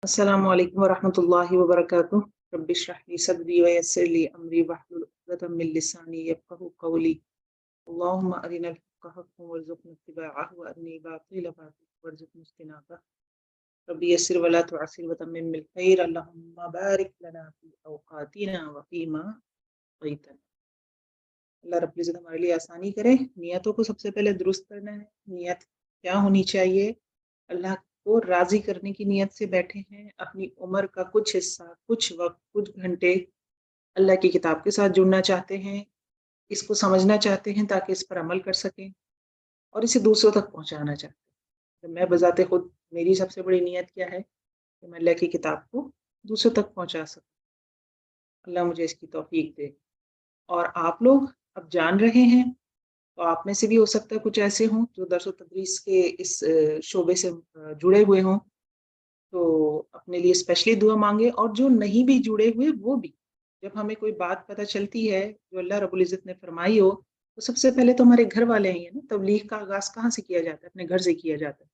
السلام علیکم ورحمۃ اللہ وبرکاتہ۔ رب اشرح لی صدری ویسر لی امری واحلل عقدۃ من لسانی یفقهوا قولی۔ اللهم ارنا الحق حقا وارزقنا اتباعه وارنا الباطل باطلا وارزقنا اجتنابه۔ رب یسر ولا تعسر وتمم بالخیر، اللهم بارک لنا فی اوقاتنا وفیما اعطیتنا۔ اللہ رب العزت ہمارے لیے آسانی کرے۔ نیتوں کو سب سے پہلے درست کرنا ہے۔ نیت کیا ہونی چاہیے؟ اللہ کو راضی کرنے کی نیت سے بیٹھے ہیں، اپنی عمر کا کچھ حصہ، کچھ وقت، کچھ گھنٹے اللہ کی کتاب کے ساتھ جڑنا چاہتے ہیں، اس کو سمجھنا چاہتے ہیں تاکہ اس پر عمل کر سکیں اور اسے دوسروں تک پہنچانا چاہتے ہیں۔ میں بذات خود میری سب سے بڑی نیت کیا ہے کہ میں اللہ کی کتاب کو دوسروں تک پہنچا سکوں۔ اللہ مجھے اس کی توفیق دے۔ اور آپ لوگ اب جان رہے ہیں تو آپ میں سے بھی ہو سکتا ہے کچھ ایسے ہوں جو درس و تدریس کے اس شعبے سے جڑے ہوئے ہوں، تو اپنے لیے اسپیشلی دعا مانگے، اور جو نہیں بھی جڑے ہوئے وہ بھی، جب ہمیں کوئی بات پتہ چلتی ہے جو اللہ رب العزت نے فرمائی ہو، تو سب سے پہلے تو ہمارے گھر والے ہیں نا۔ تبلیغ کا آغاز کہاں سے کیا جاتا ہے؟ اپنے گھر سے کیا جاتا ہے۔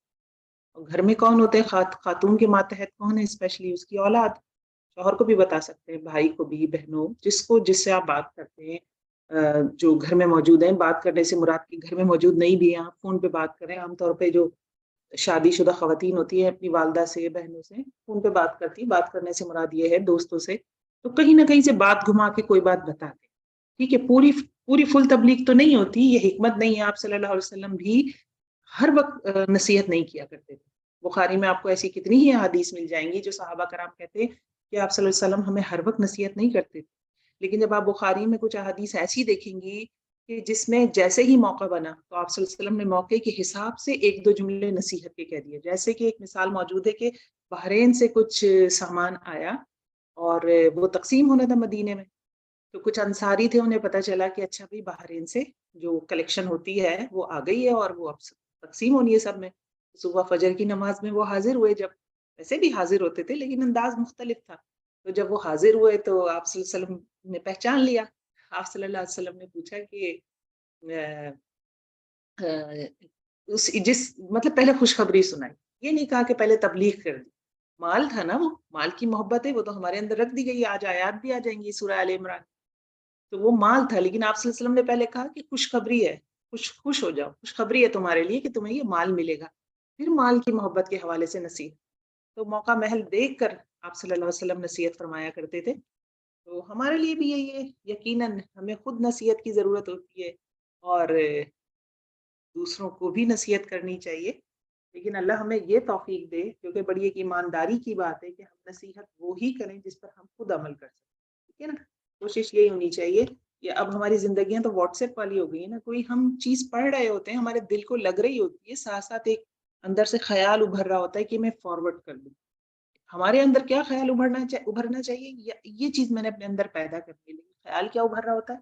اور گھر میں کون ہوتے ہیں؟ خاتون کے ماتحت کون ہے؟ اسپیشلی اس کی اولاد۔ شوہر کو بھی بتا سکتے ہیں، بھائی کو بھی، بہنوں، جس سے آپ بات کرتے ہیں، جو گھر میں موجود ہیں۔ بات کرنے سے مراد کی گھر میں موجود نہیں بھی ہیں، آپ فون پہ بات کریں۔ عام طور پہ جو شادی شدہ خواتین ہوتی ہیں اپنی والدہ سے، بہنوں سے فون پہ بات کرتی، بات کرنے سے مراد یہ ہے دوستوں سے، تو کہیں نہ کہیں سے بات گھما کے کوئی بات بتا دیں۔ ٹھیک ہے، پوری فل تبلیغ تو نہیں ہوتی، یہ حکمت نہیں ہے۔ آپ صلی اللہ علیہ وسلم بھی ہر وقت نصیحت نہیں کیا کرتے تھے۔ بخاری میں آپ کو ایسی کتنی ہی احادیث مل جائیں گی جو صحابہ کرام کہتے ہیں کہ آپ صلی اللہ علیہ وسلم ہمیں ہر وقت نصیحت نہیں کرتے تھے۔ لیکن جب آپ بخاری میں کچھ احادیث ایسی دیکھیں گی کہ جس میں جیسے ہی موقع بنا تو آپ صلی اللہ علیہ وسلم نے موقع کے حساب سے ایک دو جملے نصیحت کے کہہ دیے۔ جیسے کہ ایک مثال موجود ہے کہ بحرین سے کچھ سامان آیا اور وہ تقسیم ہونا تھا مدینے میں، تو کچھ انصاری تھے، انہیں پتہ چلا کہ اچھا بھائی بحرین سے جو کلیکشن ہوتی ہے وہ آ گئی ہے اور وہ اب تقسیم ہونی ہے سب میں۔ صبح فجر کی نماز میں وہ حاضر ہوئے، جب ویسے بھی حاضر ہوتے تھے لیکن انداز مختلف تھا، تو جب وہ حاضر ہوئے تو آپ صلی اللہ علیہ وسلم نے پہچان لیا۔ آپ صلی اللہ علیہ وسلم نے پوچھا کہ مطلب پہلے خوشخبری سنائی، یہ نہیں کہا کہ پہلے تبلیغ کر دی۔ مال تھا نا، وہ مال کی محبت ہے، وہ تو ہمارے اندر رکھ دی گئی، آج آیات بھی آ جائیں گی سورہ آل عمران، تو وہ مال تھا، لیکن آپ صلی اللہ علیہ وسلم نے پہلے کہا کہ خوشخبری ہے، خوش ہو جاؤ، خوشخبری ہے تمہارے لیے کہ تمہیں یہ مال ملے گا۔ پھر مال کی محبت کے حوالے سے نصیحت، تو موقع محل دیکھ کر آپ صلی اللہ علیہ وسلم نصیحت فرمایا کرتے تھے۔ تو ہمارے لیے بھی یہی ہے، یقیناً ہمیں خود نصیحت کی ضرورت ہوتی ہے اور دوسروں کو بھی نصیحت کرنی چاہیے، لیکن اللہ ہمیں یہ توفیق دے، کیونکہ بڑی ایک ایمانداری کی بات ہے کہ ہم نصیحت وہی کریں جس پر ہم خود عمل کر سکیں، ٹھیک ہے نا۔ کوشش یہی ہونی چاہیے کہ اب ہماری زندگیاں تو واٹس ایپ والی ہو گئی ہیں نا، کوئی ہم چیز پڑھ رہے ہوتے ہیں، ہمارے دل کو لگ رہی ہوتی ہے، ساتھ ساتھ ایک اندر سے خیال ابھر رہا ہوتا ہے کہ میں فارورڈ کر دوں۔ ہمارے اندر کیا خیال ابھرنا چاہیے؟ یہ چیز میں نے اپنے اندر پیدا کرنی ہے، لیکن خیال کیا ابھر رہا ہوتا ہے؟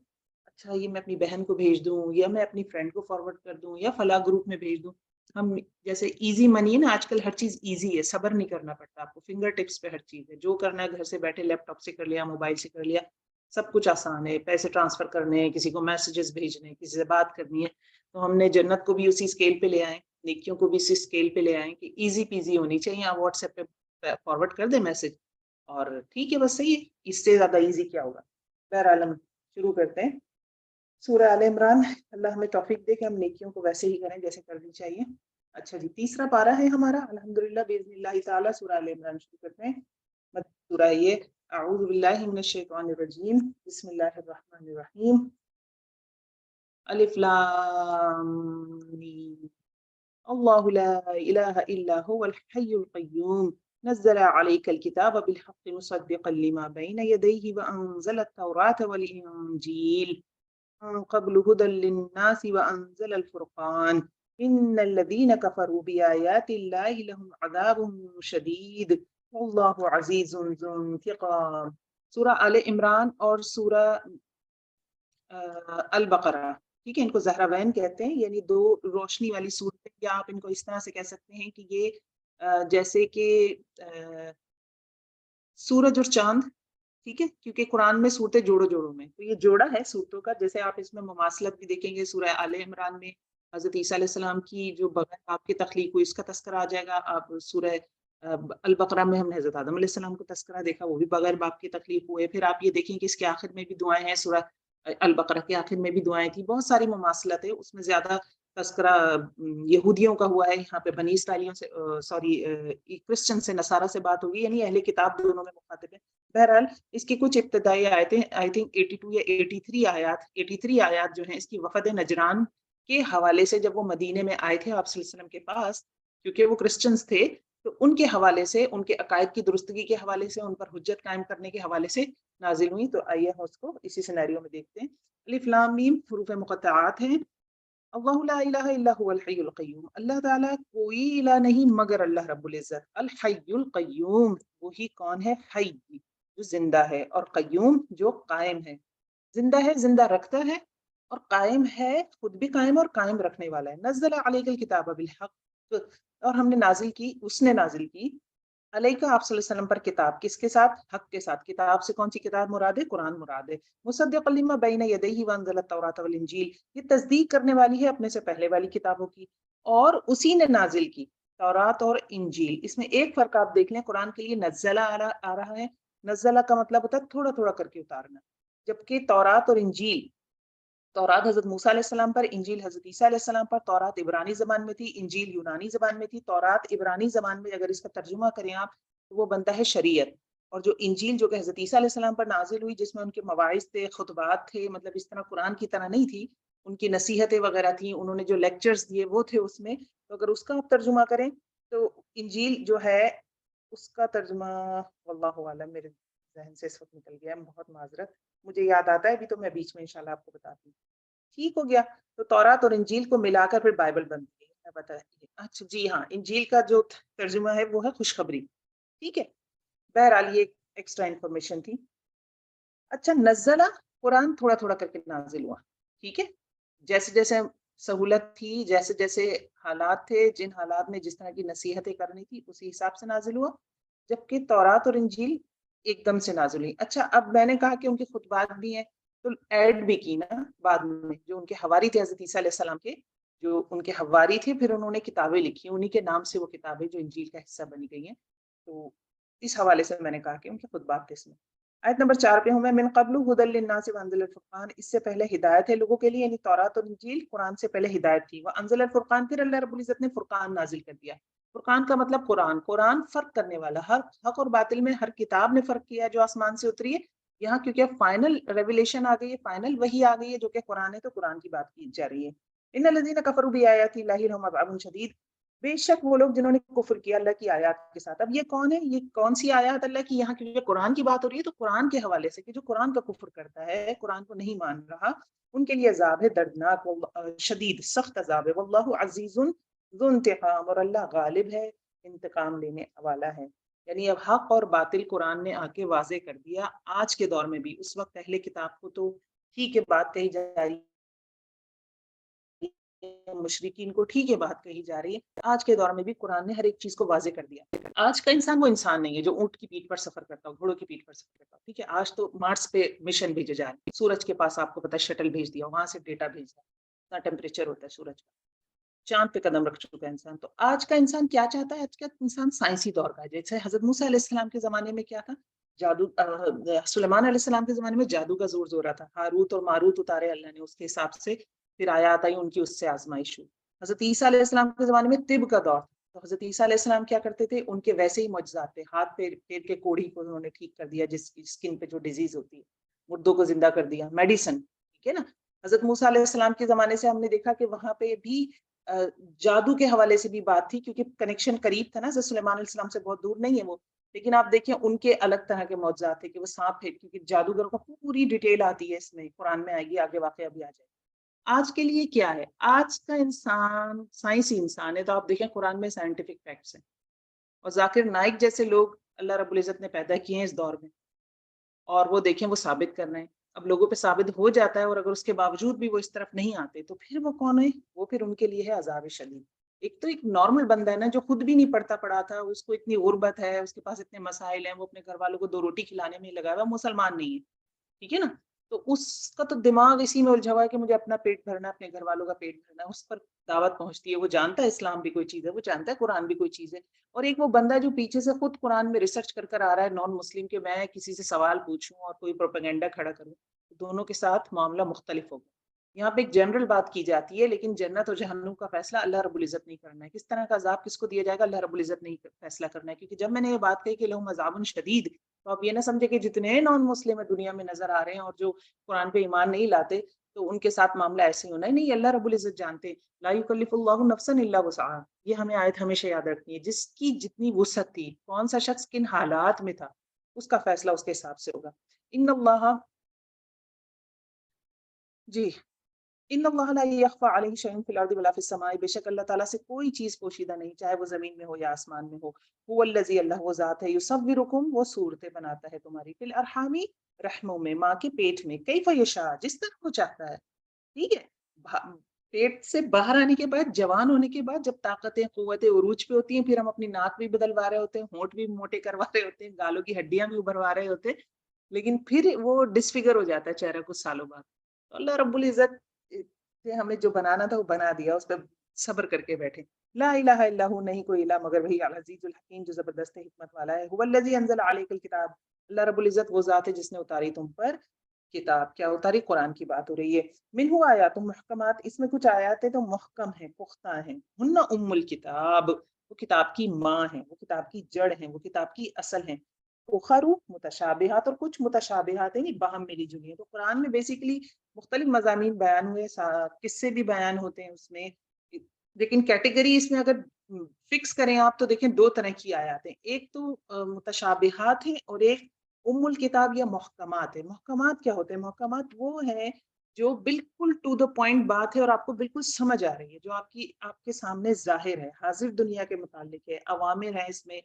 اچھا یہ میں اپنی بہن کو بھیج دوں، یا میں اپنی فرینڈ کو فارورڈ کر دوں، یا فلاں گروپ میں بھیج دوں۔ ہم جیسے ایزی منی ہے نا، آج کل ہر چیز ایزی ہے، صبر نہیں کرنا پڑتا آپ کو، فنگر ٹپس پہ ہر چیز ہے، جو کرنا ہے گھر سے بیٹھے لیپ ٹاپ سے کر لیا، موبائل سے کر لیا، سب کچھ آسان ہے۔ پیسے ٹرانسفر کرنے ہیں، کسی کو میسیجز بھیجنے، کسی سے بات کرنی ہے، تو ہم نے جنت کو بھی اسی اسکیل پہ لے آئیں، نیکیوں کو بھی اسی اسکیل پہ لے آئیں کہ ایزی پیزی ہونی چاہیے۔ آپ واٹس ایپ پہ فارورڈ کر دیں میسج اور ٹھیک ہے، بس صحیح ہے، اس سے زیادہ ایزی کیا ہوگا۔ بہرحال ہم شروع کرتے ہیں سورہ آل عمران۔ اللہ ہمیں توفیق دے کہ ہم نیکیوں کو ویسے ہی کریں جیسے کرنی چاہیے۔ اچھا جی، تیسرا پارہ ہے ہمارا الحمدللہ باذن اللہ تعالی، سورہ آل عمران شروع کرتے ہیں۔ سورہ یہ اعوذ باللہ من الشیطان الرجیم، بسم اللہ الرحمن الرحیم، الف لام میم، اللہ لا الہ الا هو الحی القیوم، نزل عليك الكتاب بالحق مصدقا لما بين يديه وأنزل التوراة والإنجيل من قبل هدى للناس وأنزل الفرقان إن الذين كفروا بآيات الله لهم عذاب شديد والله عزيز ذو انتقام۔ سورہ آل عمران اور سورہ البقرہ، ٹھیک ہے، ان کو زہراوین کہتے ہیں، یعنی دو روشنی والی صورتیں، یا آپ ان کو اس طرح سے کہہ سکتے ہیں کہ یہ جیسے کہ سورج اور چاند، ٹھیک ہے، کیونکہ قرآن میں صورتیں جوڑوں میں، تو یہ جوڑا ہے صورتوں کا۔ جیسے آپ اس میں مماثلت بھی دیکھیں گے، سورہ آل عمران میں حضرت عیسیٰ علیہ السلام کی جو بغیر باپ کی تخلیق ہوئی اس کا تذکرہ آ جائے گا، آپ سورہ البقرہ میں ہم نے حضرت آدم علیہ السلام کو تذکرہ دیکھا، وہ بھی بغیر باپ کی تخلیق ہوئے. پھر آپ یہ دیکھیں کہ اس کے آخر میں بھی دعائیں ہیں، سورہ البقرہ کے آخر میں بھی دعائیں تھیں. بہت ساری مماثلت ہے اس میں. زیادہ تذکرہ یہودیوں کا ہوا ہے، یہاں پہ بنی اسرائیلیوں سے کرسچن سے، نصارہ سے بات ہوگی، یعنی اہل کتاب دونوں میں مخاطب ہے. بہرحال اس کی کچھ ابتدائی آیتیں، آئی تھنک 82 یا 83 آیات جو ہیں اس کی وفد نجران کے حوالے سے، جب وہ مدینے میں آئے تھے آپ صلی اللہ علیہ وسلم کے پاس، کیونکہ وہ کرسچنز تھے، تو ان کے حوالے سے، ان کے عقائد کی درستگی کے حوالے سے، ان پر حجت قائم کرنے کے حوالے سے نازل ہوئی. تو آئیے ہم اس کو اسی سینیریو میں دیکھتے ہیں. الف لام میم حروف مقطعات ہیں. اللہ لا الہ الا هو الحی القیوم، اللہ تعالیٰ کوئی الہ نہیں مگر اللہ رب العزت. الحی القیوم، وہی کون ہے؟ حی، جو زندہ ہے، اور قیوم، جو قائم ہے. زندہ ہے، زندہ رکھتا ہے، اور قائم ہے، خود بھی قائم اور قائم رکھنے والا ہے. نزل علیک الکتاب بالحق، اور ہم نے نازل کی، اس نے نازل کی علیکہ آپ صلی اللہ علیہ وسلم پر کتاب. کس کے ساتھ؟ حق کے ساتھ. کتاب سے کون سی کتاب مراد ہے؟ قرآن مراد ہے. مصدقا لما بین یدیہ وانزل التوراۃ والانجیل، یہ تصدیق کرنے والی ہے اپنے سے پہلے والی کتابوں کی، اور اسی نے نازل کی تورات اور انجیل. اس میں ایک فرق آپ دیکھ لیں، قرآن کے لیے نزلہ آ رہا ہے. نزلہ کا مطلب ہوتا ہے تھوڑا تھوڑا کر کے اتارنا، جبکہ تورات اور انجیل، تورات حضرت موسیٰ علیہ السلام پر، انجیل حضرت عیسیٰ علیہ السلام پر. تورات عبرانی زبان میں تھی، انجیل یونانی زبان میں تھی. تورات عبرانی زبان میں اگر اس کا ترجمہ کریں آپ تو وہ بنتا ہے شریعت، اور جو انجیل جو کہ حضرت عیسیٰ علیہ السلام پر نازل ہوئی، جس میں ان کے مواعظ تھے، خطبات تھے، مطلب اس طرح قرآن کی طرح نہیں تھی، ان کی نصیحتیں وغیرہ تھیں، انہوں نے جو لیکچرز دیے وہ تھے اس میں. تو اگر اس کا آپ ترجمہ کریں تو انجیل جو ہے اس کا ترجمہ واللہ اعلم، میرے ذہن سے اس وقت نکل گیا ہے، بہت معذرت. مجھے یاد آتا ہے ابھی تو میں بیچ میں انشاءاللہ آپ کو بتاتی ہوں. ٹھیک ہو گیا. تو تورات اور انجیل کو ملا کر پھر بائبل بنتی ہے. میں بتائیے، اچھا جی ہاں، انجیل کا جو ترجمہ ہے وہ ہے خوشخبری. ٹھیک ہے، بہرحال یہ ایکسٹرا انفارمیشن تھی. اچھا، نزلہ، قرآن تھوڑا تھوڑا کر کے نازل ہوا. ٹھیک ہے، جیسے جیسے سہولت تھی، جیسے جیسے حالات تھے، جن حالات میں جس طرح کی نصیحتیں کرنی تھی اسی حساب سے نازل ہوا. جبکہ تورات اور انجیل ایک دم سے نازل ہوئی. اچھا، اب میں نے کہا کہ ان کے خطبات بھی ہیں، تو ایڈ بھی کی نا بعد میں، جو ان کے حواری تھے حضرت عیسیٰ علیہ السلام کے، جو ان کے حواری تھے، پھر انہوں نے کتابیں لکھی، انہی کے نام سے وہ کتابیں جو انجیل کا حصہ بنی گئی ہیں. تو اس حوالے سے میں نے کہا کہ ان کے خطبات تھے اس میں. آیت نمبر 4 پہ ہوں میں. من قبل ھدی للناس وانزل الفرقان، اس سے پہلے ہدایت ہے لوگوں کے لیے، یعنی تورات اور انجیل قرآن سے پہلے ہدایت تھی. وانزل الفرقان، پھر اللہ رب العزت نے فرقان نازل کر دیا. فرقان کا مطلب قرآن، قرآن فرق کرنے والا، ہر حق اور باطل میں ہر کتاب نے فرق کیا جو آسمان سے اتری ہے. یہاں کیونکہ فائنل ریویلیشن آ گئی ہے، فائنل وحی آ گئی ہے جو کہ قرآن ہے، تو قرآن کی بات کی جا رہی ہے. ان الذین کفروا بآیات اللہ لهم عذاب شدید، بے شک وہ لوگ جنہوں نے کفر کیا اللہ کی آیات کے ساتھ. اب یہ کون ہے؟ یہ کون سی آیات اللہ کی؟ یہاں کیونکہ قرآن کی بات ہو رہی ہے تو قرآن کے حوالے سے، کہ جو قرآن کا کفر کرتا ہے، قرآن کو نہیں مان رہا، ان کے لیے عذاب ہے دردناک، شدید، سخت عذاب ہے. واللہ عزیز ذو انتقام، اور اللہ غالب ہے، انتقام لینے والا ہے. یعنی اب حق اور باطل قرآن نے آ کے واضح کر دیا. آج کے دور میں بھی، اس وقت اہل کتاب کو تو ٹھیک ہے بات کہی جا رہی ہے، مشرکین کو ٹھیک ہے بات کہی جا رہی ہے، آج کے دور میں بھی قرآن نے ہر ایک چیز کو واضح کر دیا. آج کا انسان وہ انسان نہیں ہے جو اونٹ کی پیٹھ پر سفر کرتا ہو، گھوڑوں کی پیٹھ پر سفر کرتا ہو. ٹھیک ہے، آج تو مارس پہ مشن بھیجے جا رہے ہیں، سورج کے پاس آپ کو پتا شٹل بھیج دیا، وہاں سے ڈیٹا بھیج دیا، اتنا ٹیمپریچر ہوتا ہے سورج کا. چاند پہ قدم رکھ چکا ہے انسان. تو آج کا انسان کیا چاہتا ہے؟ آج کا انسان سائنسی دور کا ہے. جیسے حضرت موسیٰ علیہ السلام کے زمانے میں کیا تھا؟ جادو. سلیمان علیہ السلام کے زمانے میں جادو کا زور زورا تھا. ہاروت اور ماروت اتارے اللہ نے، اس کے حساب سے پھر آیات آئی، ان کی اس سے آزمائش ہوئی. حضرت عیسیٰ علیہ السلام کے زمانے میں طب کا دور تھا. تو حضرت عیسیٰ علیہ السلام کیا کرتے تھے؟ ان کے ویسے ہی معجزات تھے. ہاتھ پیر کے کوڑی کو انہوں نے ٹھیک کر دیا، جس کی اسکن پہ جو ڈیزیز ہوتی ہے، مردوں کو زندہ کر دیا، میڈیسن. ٹھیک ہے نا. حضرت موسیٰ علیہ السلام کے زمانے سے ہم نے دیکھا کہ وہاں پہ بھی جادو کے حوالے سے بھی بات تھی، کیونکہ کنیکشن قریب تھا نا، حضرت سلیمان علیہ السلام سے بہت دور نہیں ہے وہ. لیکن آپ دیکھیں ان کے الگ طرح کے معجزات تھے کہ وہ سانپ پھیر، کیونکہ جادوگروں کو پوری ڈیٹیل آتی ہے، اس میں قرآن میں آئے گی، آگے واقعہ بھی آ جائے گا. آج کے لیے کیا ہے؟ آج کا انسان سائنسی انسان ہے. تو آپ دیکھیں قرآن میں سائنٹیفک فیکٹس ہیں، اور ذاکر نائک جیسے لوگ اللہ رب العزت نے پیدا کیے ہیں اس دور میں، اور وہ دیکھیں وہ ثابت کر رہے ہیں. اب لوگوں پہ ثابت ہو جاتا ہے، اور اگر اس کے باوجود بھی وہ اس طرف نہیں آتے تو پھر وہ کون ہے؟ وہ پھر ان کے لیے ہے عذاب شدید. ایک تو ایک نارمل بندہ ہے نا، جو خود بھی نہیں پڑھتا پڑھا تھا، اس کو اتنی غربت ہے، اس کے پاس اتنے مسائل ہیں، وہ اپنے گھر والوں کو 2 روٹی کھلانے میں لگا ہوا، مسلمان نہیں ہے. ٹھیک ہے نا. تو اس کا تو دماغ اسی میں الجھا ہوا ہے کہ مجھے اپنا پیٹ بھرنا ہے، اپنے گھر والوں کا پیٹ بھرنا ہے، اس پر دعوت پہنچتی ہے، وہ جانتا ہے اسلام بھی کوئی چیز ہے، وہ جانتا ہے قرآن بھی کوئی چیز ہے، اور ایک وہ بندہ جو پیچھے سے خود قرآن میں ریسرچ کر آ رہا ہے نان مسلم، کہ میں کسی سے سوال پوچھوں اور کوئی پروپیگنڈا کھڑا کروں، دونوں کے ساتھ معاملہ مختلف ہوگا۔ یہاں پہ ایک جنرل بات کی جاتی ہے، لیکن جنت اور جہنم کا فیصلہ اللہ رب العزت نہیں کرنا ہے، کس طرح کا عذاب کس کو دیا جائے گا اللہ رب العزت نہیں فیصلہ کرنا ہے۔ کیونکہ جب میں نے یہ بات کہی کہ لہم عذاب شدید، تو آپ یہ نہ سمجھے کہ جتنے نان مسلم دنیا میں نظر آ رہے ہیں اور جو قرآن پہ ایمان نہیں لاتے تو ان کے ساتھ معاملہ ایسے ہونا ہے، نہیں، اللہ رب العزت جانتے لا یکلف اللہ نفسا الا وسعها، یہ ہمیں آیت ہمیشہ یاد رکھنی ہے، جس کی جتنی وسعت تھی، کون سا شخص کن حالات میں تھا، اس کا فیصلہ اس کے حساب سے ہوگا۔ ان اللہ، جی، ان اللہ لا یخفی علیہ شیء فی الارض ولا فی السماء، بے شک اللہ تعالیٰ سے کوئی چیز پوشیدہ نہیں، چاہے وہ زمین میں ہو یا آسمان میں ہو۔ هو الذی، اللہ وہ ذات ہے، یصورکم، وہ صورتیں بناتا ہے تمہاری، فی الارحام، رحموں میں، ماں کے پیٹ میں، کیف یشاء، جس طرح وہ چاہتا ہے، ٹھیک ہے، پیٹ سے باہر آنے کے بعد، جوان ہونے کے بعد، جب طاقتیں قوتیں عروج پہ ہوتی ہیں، پھر ہم اپنی ناک بھی بدلوا رہے ہوتے ہیں، ہونٹ بھی موٹے کروا رہے ہوتے ہیں، گالوں کی ہڈیاں بھی ابھروا رہے ہوتے ہیں، لیکن پھر وہ ڈسفگر ہو جاتا ہے چہرہ کچھ سالوں بعد۔ تو اللہ رب العزت سے ہمیں جو بنانا تھا وہ بنا دیا، اس پہ صبر کر کے بیٹھے۔ لا الہ الا ہو، نہیں کوئی الہ مگر وہی، العزیز الحکیم، جو زبردست حکمت والا ہے۔ هو الذی انزل علیک الکتاب، اللہ رب العزت وہ ذات ہے جس نے اتاری تم پر کتاب، کیا اتاری؟ قرآن کی بات ہو رہی ہے۔ منہ آیات محکمات، اس میں کچھ آیات ہیں تو محکم ہیں، پختہ ہیں۔ ہن ام الکتاب، وہ کتاب کی ماں ہیں، وہ کتاب کی جڑ ہیں، وہ کتاب کی اصل ہیں۔ اخرو متشابہات، اور کچھ متشابہات ہیں، باہم ملی جلی ہیں۔ تو قرآن میں بیسیکلی مختلف مضامین بیان ہوئے، قصے بھی بیان ہوتے ہیں اس میں، لیکن کیٹیگری اس میں اگر فکس کریں آپ تو دیکھیں دو طرح کی آیات ہیں، ایک تو متشابہات ہیں اور ایک ام الکتاب یا محکمات ہے۔ محکمات کیا ہوتے ہیں؟ محکمات وہ ہیں جو بالکل ٹو دا پوائنٹ بات ہے اور آپ کو بالکل سمجھ آ رہی ہے، جو آپ کے سامنے ظاہر ہے، حاضر دنیا کے متعلق ہے، اوامر ہیں اس میں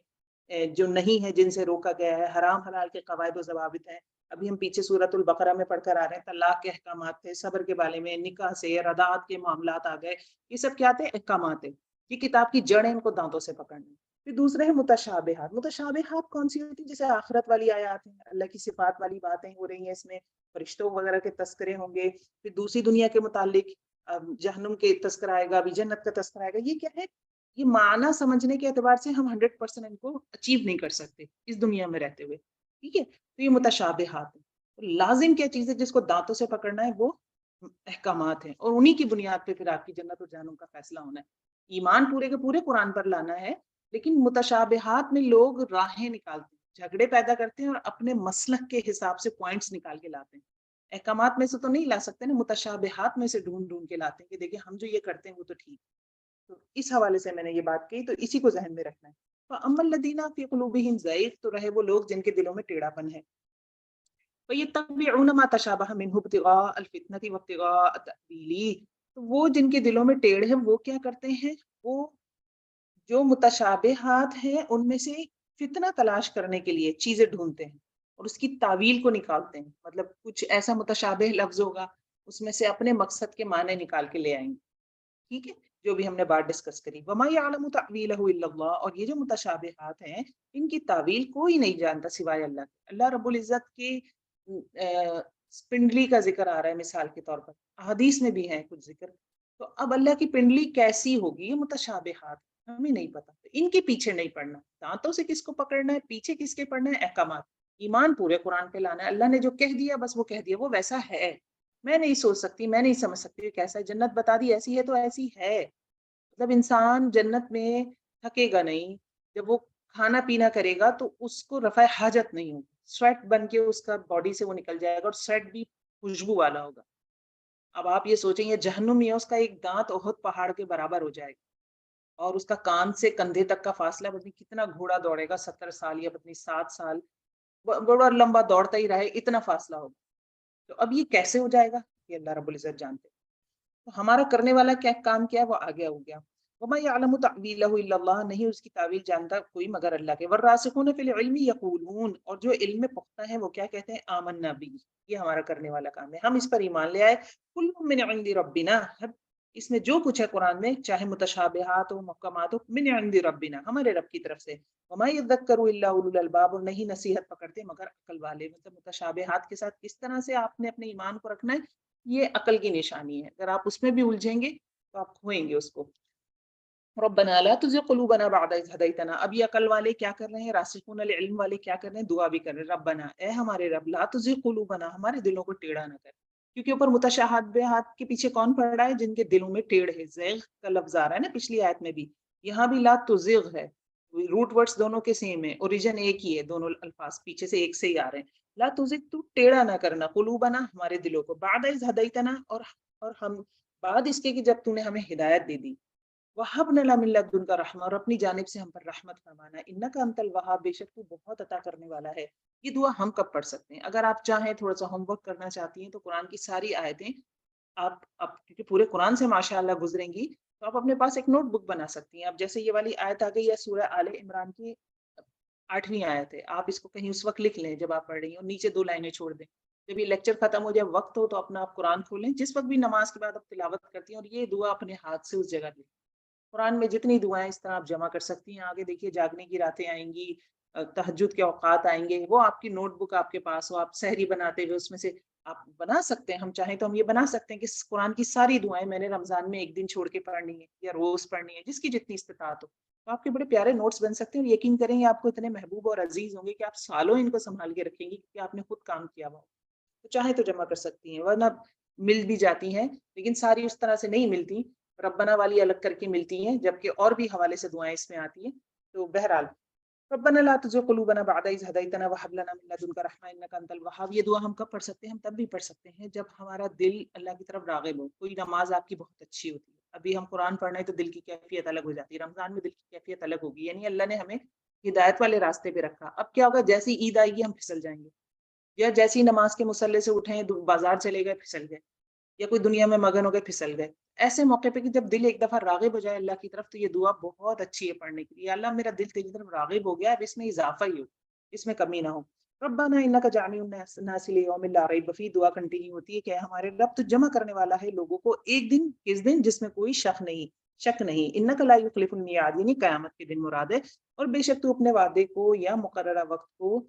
جو نہیں ہے، جن سے روکا گیا ہے، حرام حلال کے قواعد و ضوابط ہیں۔ ابھی ہم پیچھے سورۃ البقرہ میں پڑھ کر آ رہے ہیں، طلاق کے احکامات تھے، صبر کے بارے میں، نکاح سے، رضاعت کے معاملات آ گئے، یہ سب کیا تھے؟ احکامات ہیں۔ یہ کتاب کی جڑ ہے، ان کو دانتوں سے پکڑنا۔ پھر دوسرے ہیں متشابہات۔ متشابہات کون سی ہوتی ہیں؟ جیسے آخرت والی آیات ہیں، اللہ کی صفات والی باتیں ہو رہی ہیں اس میں، فرشتوں وغیرہ کے تذکرے ہوں گے، پھر دوسری دنیا کے متعلق جہنم کے تذکرہ آئے گا، ابھی جنت کا تذکرہ آئے گا۔ یہ کیا ہے؟ یہ معنی سمجھنے کے اعتبار سے ہم 100% ان کو اچیو نہیں کر سکتے اس دنیا میں رہتے ہوئے، ٹھیک ہے؟ تو یہ متشابہات ہیں۔ لازم کیا چیز ہے جس کو دانتوں سے پکڑنا ہے؟ وہ احکامات ہیں، اور انہی کی بنیاد پہ پھر آپ کی جنت اور جہنم کا فیصلہ ہونا ہے۔ ایمان پورے کے پورے قرآن پر لانا ہے، لیکن متشابہات میں لوگ راہیں نکالتے ہیں، جھگڑے پیدا کرتے ہیں اور اپنے مسلک کے حساب سے پوائنٹس نکال کے لاتے ہیں۔ احکامات میں سے تو نہیں لا سکتے نا، متشابہات میں سے ڈھونڈ ڈھونڈ کے لاتے ہیں کہ دیکھیں ہم جو یہ کرتے ہیں وہ تو ٹھیک ہے۔ تو اس حوالے سے میں نے یہ بات کہی، تو اسی کو ذہن میں رکھنا ہے۔ فَأَمَّا الَّذِينَ فِي قُلُوبِهِمْ زَيْغٌ، تو رہے وہ لوگ جن کے دلوں میں ٹیڑھا پن ہے، فَيَتَّبِعُونَ مَا تَشَابَهَ مِنْهُ ابْتِغَاءَ الْفِتْنَةِ وَابْتِغَاءَ تَأْوِيلِهِ، تو وہ جن کے دلوں میں ٹیڑھ ہیں وہ کیا کرتے ہیں؟ وہ جو متشابہات ہیں ان میں سے فتنہ تلاش کرنے کے لیے چیزیں ڈھونڈتے ہیں اور اس کی تعویل کو نکالتے ہیں، مطلب کچھ ایسا متشابہ لفظ ہوگا، اس میں سے اپنے مقصد کے معنی نکال کے لے آئیں گے، ٹھیک ہے، جو بھی ہم نے بات ڈسکس کری۔ وَمَا يَعْلَمُ تَأْوِيلَهُ إِلَّا اللَّهُ، اور یہ جو متشابہات ہیں ان کی تعویل کوئی نہیں جانتا سوائے اللہ کے۔ اللہ رب العزت کی پنڈلی کا ذکر آ رہا ہے مثال کے طور پر، احادیث میں بھی ہے کچھ ذکر، تو اب اللہ کی پنڈلی کیسی ہوگی؟ یہ متشابہات ہمیں نہیں پتا، ان کے پیچھے نہیں پڑنا، دانتوں سے کس کو پکڑنا ہے، پیچھے کس کے پڑنا ہے؟ احکامات، ایمان پورے قرآن پہ لانا ہے، اللہ نے جو کہہ دیا بس وہ کہہ دیا، وہ ویسا ہے، میں نہیں سوچ سکتی، میں نہیں سمجھ سکتی کیسا ہے، جنت بتا دی ایسی ہے تو ایسی ہے، مطلب انسان جنت میں تھکے گا نہیں، جب وہ کھانا پینا کرے گا تو اس کو رفع حاجت نہیں ہوگی، سویٹ بن کے اس کا باڈی سے وہ نکل جائے گا، اور سویٹ بھی خوشبو والا ہوگا۔ اب آپ یہ سوچیں یہ جہنم میں اس کا ایک دانت احد پہاڑ کے برابر ہو جائے گا، اور اس کا کان سے کندھے تک کا فاصلہ پتہ نہیں کتنا گھوڑا دوڑے گا، 70 سال یا پتہ نہیں 7 سال، بڑا لمبا دوڑتا ہی رہے، اتنا فاصلہ ہوگا۔ تو اب یہ کیسے ہو جائے گا؟ یہ اللہ رب العزت جانتے ہیں۔ تو ہمارا کرنے والا کیا کام کیا ہے؟ وہ آگے ہو گیا۔ وَمَا يَعْلَمُ تَأْوِيلَهُ إِلَّا اللَّهُ، نہیں اس کی تعویل جانتا کوئی مگر اللہ کے۔ وَالرَّاسِخُونَ فِي الْعِلْمِ يَقُولُونَ، اور جو علم میں پختہ ہیں وہ کیا کہتے ہیں؟ آمنا بِهِ، یہ ہمارا کرنے والا کام ہے، ہم اس پر ایمان لے آئے۔ كُلٌّ مِّنْ عِندِ رَبِّنَا، اس میں جو کچھ ہے قرآن میں، چاہے متشابہات ہو محکمات ہو، من عند ربنا، ہمارے رب کی طرف سے، وما یذکر الا اولو الالباب، اور نہیں نصیحت پکڑتے مگر عقل والے. مطلب متشابہات کے ساتھ کس طرح سے آپ نے اپنے ایمان کو رکھنا ہے، یہ عقل کی نشانی ہے. اگر آپ اس میں بھی الجھیں گے تو آپ کھوئیں گے اس کو. ربنا لا تزغ قلوبنا بعد اذ هديتنا. اب یہ عقل والے کیا کر رہے ہیں، راسخون العلم والے کیا کر رہے ہیں، دعا بھی کر رہے ہیں، ربنا، اے ہمارے رب، لا تزغ قلوبنا، ہمارے دلوں کو ٹیڑھا نہ کر. کیونکہ اوپر متشابہات کے پیچھے کون پڑ رہا ہے، جن کے دلوں میں ٹیڑھ ہے. زیغ کا لفظ آ رہا ہے نا پچھلی آیت میں بھی، یہاں بھی لا تزغ ہے. روٹ ورڈز دونوں کے سیم ہے، اوریجن ایک ہی ہے، دونوں الفاظ پیچھے سے ایک سے ہی آ رہے ہیں. لا تزغ، تو ٹیڑھا نہ کرنا، قلوبنا، ہمارے دلوں کو، بعد اذ هديتنا، اور ہم بعد اس کے کہ جب تو نے ہمیں ہدایت دے دی. وَهَبْ لَنَا مِن لَّدُنكَ رَحْمَةً، اور اپنی جانب سے ہم پر رحمت فرمانا. انک انت الوہاب، بے شک تو بہت عطا کرنے والا ہے. یہ دعا ہم کب پڑھ سکتے ہیں؟ اگر آپ چاہیں تھوڑا سا ہوم ورک کرنا چاہتی ہیں تو قرآن کی ساری آیتیں آپ کیونکہ پورے قرآن سے ماشاءاللہ گزریں گی، تو آپ اپنے پاس ایک نوٹ بک بنا سکتی ہیں. اب جیسے یہ والی آیت آ گئی ہے سورہ آل عمران کی 8ویں آیت ہے، آپ اس کو کہیں اس وقت لکھ لیں جب آپ پڑھ رہی ہیں، اور نیچے 2 لائنیں چھوڑ دیں. جب یہ لیکچر ختم ہو جائے، وقت ہو، تو اپنا آپ قرآن کھولیں، جس وقت بھی نماز کے بعد آپ تلاوت کرتی ہیں، اور یہ دعا اپنے ہاتھ سے اس جگہ لکھیں. قرآن میں جتنی دعائیں اس طرح آپ جمع کر سکتی ہیں. آگے دیکھیے جاگنے کی راتیں آئیں گی، تہجد کے اوقات آئیں گے، وہ آپ کی نوٹ بک آپ کے پاس ہو، آپ سحری بناتے ہوئے اس میں سے آپ بنا سکتے ہیں. ہم چاہیں تو ہم یہ بنا سکتے ہیں کہ قرآن کی ساری دعائیں میں نے رمضان میں ایک دن چھوڑ کے پڑھنی ہے، یا روز پڑھنی ہے، جس کی جتنی استطاعت ہو. تو آپ کے بڑے پیارے نوٹس بن سکتے ہیں، اور یقین کریں گے آپ کو اتنے محبوب اور عزیز ہوں گے کہ آپ سالوں ان کو سنبھال کے رکھیں گی، کیونکہ آپ نے خود کام کیا ہوا. تو چاہے تو جمع کر سکتی ہیں، ورنہ مل بھی جاتی ہیں لیکن ساری اس طرح سے نہیں ملتی. ربنا والی الگ کر کے ملتی ہیں، جبکہ اور بھی حوالے سے دعائیں اس میں آتی ہیں. تو بہرحال ربنا لا تزغ قلوبنا بعد إذ هديتنا وهب لنا من لدنك رحمة إنك أنت الوهاب. یہ دعا ہم کب پڑھ سکتے ہیں؟ ہم تب بھی پڑھ سکتے ہیں جب ہمارا دل اللہ کی طرف راغب ہو. کوئی نماز آپ کی بہت اچھی ہوتی ہے، ابھی ہم قرآن پڑھ رہے ہیں تو دل کی کیفیت الگ ہو جاتی ہے. رمضان میں دل کی کیفیت الگ ہوگی، یعنی اللہ نے ہمیں ہدایت والے راستے پہ رکھا. اب کیا ہوگا، جیسی عید آئے گی ہم پھسل جائیں گے، یا جیسی نماز کے مصلے سے اٹھیں بازار چلے گئے پھسل گئے، یا کوئی دنیا میں مگن ہو گئے پھسل گئے. ایسے موقع پہ کہ جب دل ایک دفعہ راغب ہو جائے اللہ کی طرف، تو یہ دعا بہت اچھی ہے پڑھنے کے لیے. اللہ میرا دل تیری طرف راغب ہو گیا، اب اس میں اضافہ ہی ہو، اس میں کمی نہ ہو. ربنا انک جامع الناس لیوم لا ریب فیہ. دعا کنٹینیو ہوتی ہے کہ ہمارے رب تو جمع کرنے والا ہے لوگوں کو ایک دن، کس دن، جس میں کوئی شک نہیں. انک لا یخلف المیعاد، یعنی قیامت کے دن مراد ہے. اور بے شک تو اپنے وعدے کو یا مقررہ وقت کو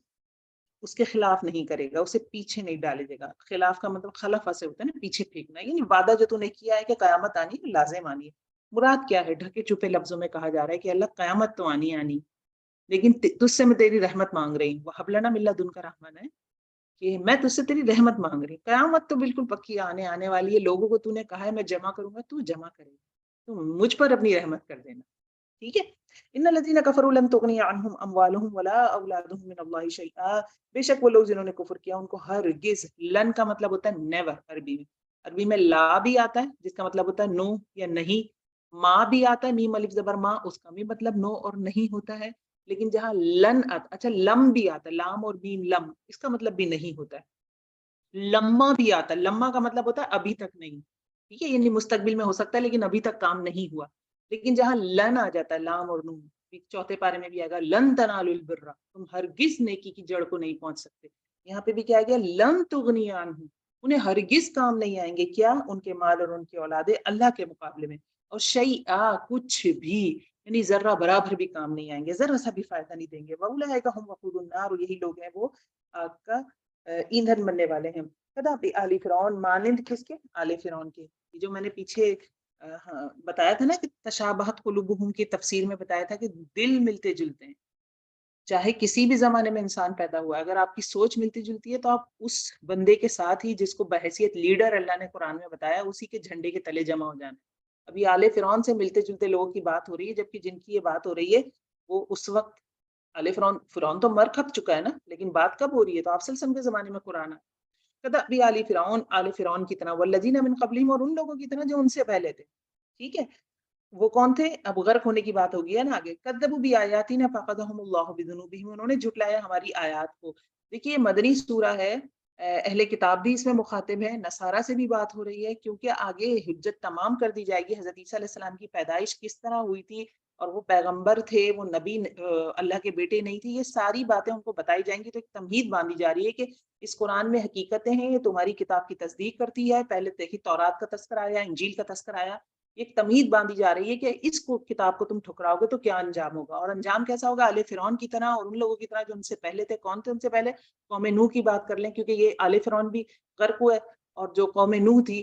اس کے خلاف نہیں کرے گا، اسے پیچھے نہیں ڈالے گا. خلاف کا مطلب خلف سے ہوتا ہے نا، پیچھے پھینکنا. یعنی وعدہ جو تو نے کیا ہے کہ قیامت آنی ہے، لازم آنی ہے. مراد کیا ہے؟ ڈھکے چھپے لفظوں میں کہا جا رہا ہے کہ اللہ قیامت تو آنی، لیکن تجھ سے میں تیری رحمت مانگ رہی ہوں. وَهَبْ لَنَا مِن لَّدُنكَ رَحْمَةً ہے کہ میں تجھ سے تیری رحمت مانگ رہی ہوں. قیامت تو بالکل پکی آنے والی ہے. لوگوں کو تو نے کہا ہے میں جمع کروں گا، تو جمع کرے گا، تو مجھ پر اپنی رحمت کر دینا. ٹھیک ہے. ان الذين كفروا لن تغني عنهم اموالهم ولا اولادهم من الله شيئا. بے شک وہ لوگ جنہوں نے کفر کیا ان کو ہرگز، لن کا مطلب ہوتا ہے نیور. عربی میں لا بھی آتا ہے جس کا مطلب ہوتا ہے نو یا نہیں. ما بھی آتا ہے، میم الف زبر ما، اس کا بھی مطلب نو اور نہیں ہوتا ہے. لیکن جہاں لن اچھا لم بھی آتا ہے، لام اور میم لم، اس کا مطلب بھی نہیں ہوتا ہے. لما بھی آتا ہے، لما کا مطلب ہوتا ہے ابھی تک نہیں. ٹھیک ہے، یعنی مستقبل میں ہو سکتا ہے لیکن ابھی تک کام نہیں ہوا. لیکن جہاں لن آ جاتا ہے، لام اور نون، چوتھے پارے میں بھی آئے گا لن تنالوا البر، تم ہرگز نیکی کی جڑ کو نہیں پہنچ سکتے. یہاں پہ بھی کیا گیا، لن تغنی عنہم، انہیں ہرگز کام نہیں آئیں گے کیا، ان کے مال اور ان کی اولادیں اللہ کے مقابلے میں. اور شیئا، کچھ بھی، یعنی ذرہ برابر بھی کام نہیں آئیں گے، ذرا سا بھی فائدہ نہیں دیں گے. وَأُولَٰئِکَ هُمْ وَقُودُ النَّارِ، اور یہی لوگ ہیں وہ آگ کا ایندھن بننے والے ہیں. کدابی آل فرعون، مانند کس کے، آل فرعون کے. جو میں نے پیچھے بتایا تھا نا کہ تشابہت قلوبہم کی تفسیر میں بتایا تھا کہ دل ملتے جلتے ہیں. چاہے کسی بھی زمانے میں انسان پیدا ہوا ہے، اگر آپ کی سوچ ملتی جلتی ہے تو آپ اس بندے کے ساتھ ہی جس کو بحیثیت لیڈر اللہ نے قرآن میں بتایا، اسی کے جھنڈے کے تلے جمع ہو جانا. ابھی آل فرعون سے ملتے جلتے لوگوں کی بات ہو رہی ہے، جبکہ جن کی یہ بات ہو رہی ہے وہ اس وقت آل فرعون تو مر کھپ چکا ہے نا، لیکن بات کب ہو رہی ہے؟ تو آپ صلی اللہ علیہ وسلم کے زمانے میں قرآن ہے. کدابی آل فرعون کی طرح، والذین من قبلہم، اور ان لوگوں کی طرح جو ان سے پہلے تھے. ٹھیک ہے، وہ کون تھے؟ اب غرق ہونے کی بات ہوگی ہے نا آگے. کذبوا بآیاتنا فأخذهم اللہ بذنوبہم، انہوں نے جھٹلایا ہماری آیات کو. دیکھیے مدنی سورہ ہے، اہل کتاب بھی اس میں مخاطب ہے، نصارہ سے بھی بات ہو رہی ہے، کیونکہ آگے حجت تمام کر دی جائے گی. حضرت عیسیٰ علیہ السلام کی پیدائش کس طرح ہوئی تھی، اور وہ پیغمبر تھے، وہ نبی اللہ کے بیٹے نہیں تھے، یہ ساری باتیں ان کو بتائی جائیں گی۔ تو ایک تمہید باندھی جا رہی ہے کہ اس قرآن میں حقیقتیں ہیں، یہ تمہاری کتاب کی تصدیق کرتی ہے۔ پہلے دیکھیے تورات کا تذکرہ آیا، انجیل کا تذکرہ آیا، ایک تمہید باندھی جا رہی ہے کہ اس کو کتاب کو تم ٹھکراؤ گے تو کیا انجام ہوگا، اور انجام کیسا ہوگا؟ آل فرعون کی طرح، اور ان لوگوں کی طرح جو ان سے پہلے تھے۔ کون تھے ان سے پہلے؟ قوم نوح کی بات کر لیں، کیونکہ یہ آل فرعون بھی غرق ہوئے، اور جو قوم نوح تھی،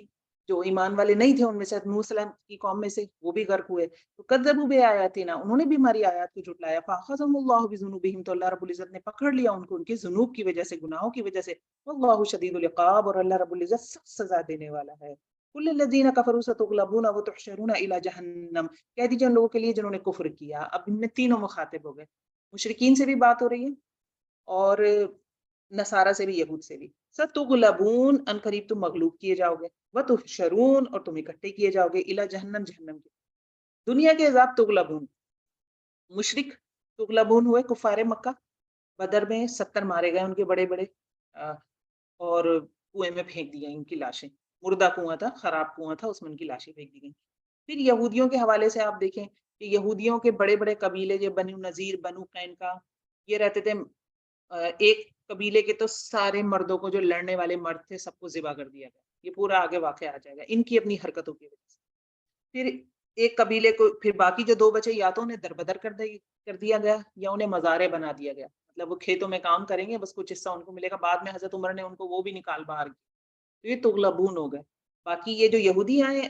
جو ایمان والے نہیں تھے ان میں سے، نوح السلام کی قوم میں سے، وہ بھی غرق ہوئے۔ تو کذبوا بآیاتنا، انہوں نے بھی ہماری آیات کو جھٹلایا۔ فاخذهم اللہ بذنوبہم، تو اللہ رب العزت نے پکڑ لیا ان کو ان کے ذنوب کی وجہ سے، گناہوں کی وجہ سے۔ واللہ شدید العقاب، اور اللہ رب العزت سخت سزا دینے والا ہے۔ کل الذین کفروا ستغلبون وتحشرون الی جہنم، کہہ دیجیے ان لوگوں کے لیے جنہوں نے کفر کیا۔ اب ان میں تینوں مخاطب ہو گئے، مشرکین سے بھی بات ہو رہی ہے، اور نصارہ سے بھی، یہود سے بھی۔ ستغلبون، ان قریب تم مغلوب کیے جاؤ گے، وتحشرون، اور تم اکٹھے کیے جاؤ گے، الی جہنم، جہنم کے۔ دنیا کے عذاب تغلبون، مشرک تغلبون ہوئے کفار مکہ، بدر میں 70 مارے گئے ان کے بڑے بڑے، اور کنویں میں پھینک دی گئی ان کی لاشیں، مردہ کنواں تھا، خراب کنواں تھا، اس میں ان کی لاشیں پھینک دی گئیں۔ پھر یہودیوں کے حوالے سے آپ دیکھیں کہ یہودیوں کے بڑے بڑے قبیلے، جو بنو نذیر، بنو قینقاع، یہ رہتے تھے ایک قبیلے کے، تو سارے مردوں کو، جو لڑنے والے مرد تھے، سب کو ذبح کر دیا گیا۔ یہ پورا آگے واقعہ آ جائے گا ان کی اپنی حرکتوں کی وجہ سے۔ پھر ایک قبیلے کو، پھر باقی جو 2 بچے، یا تو انہیں دربدر کر دیا گیا، یا انہیں مزارے بنا دیا گیا، مطلب وہ کھیتوں میں کام کریں گے، بس کچھ حصہ ان کو ملے گا۔ بعد میں حضرت عمر نے ان کو وہ بھی نکال باہر کیا۔ تو یہ تغلبون ہو گئے۔ باقی یہ جو یہودی آئے،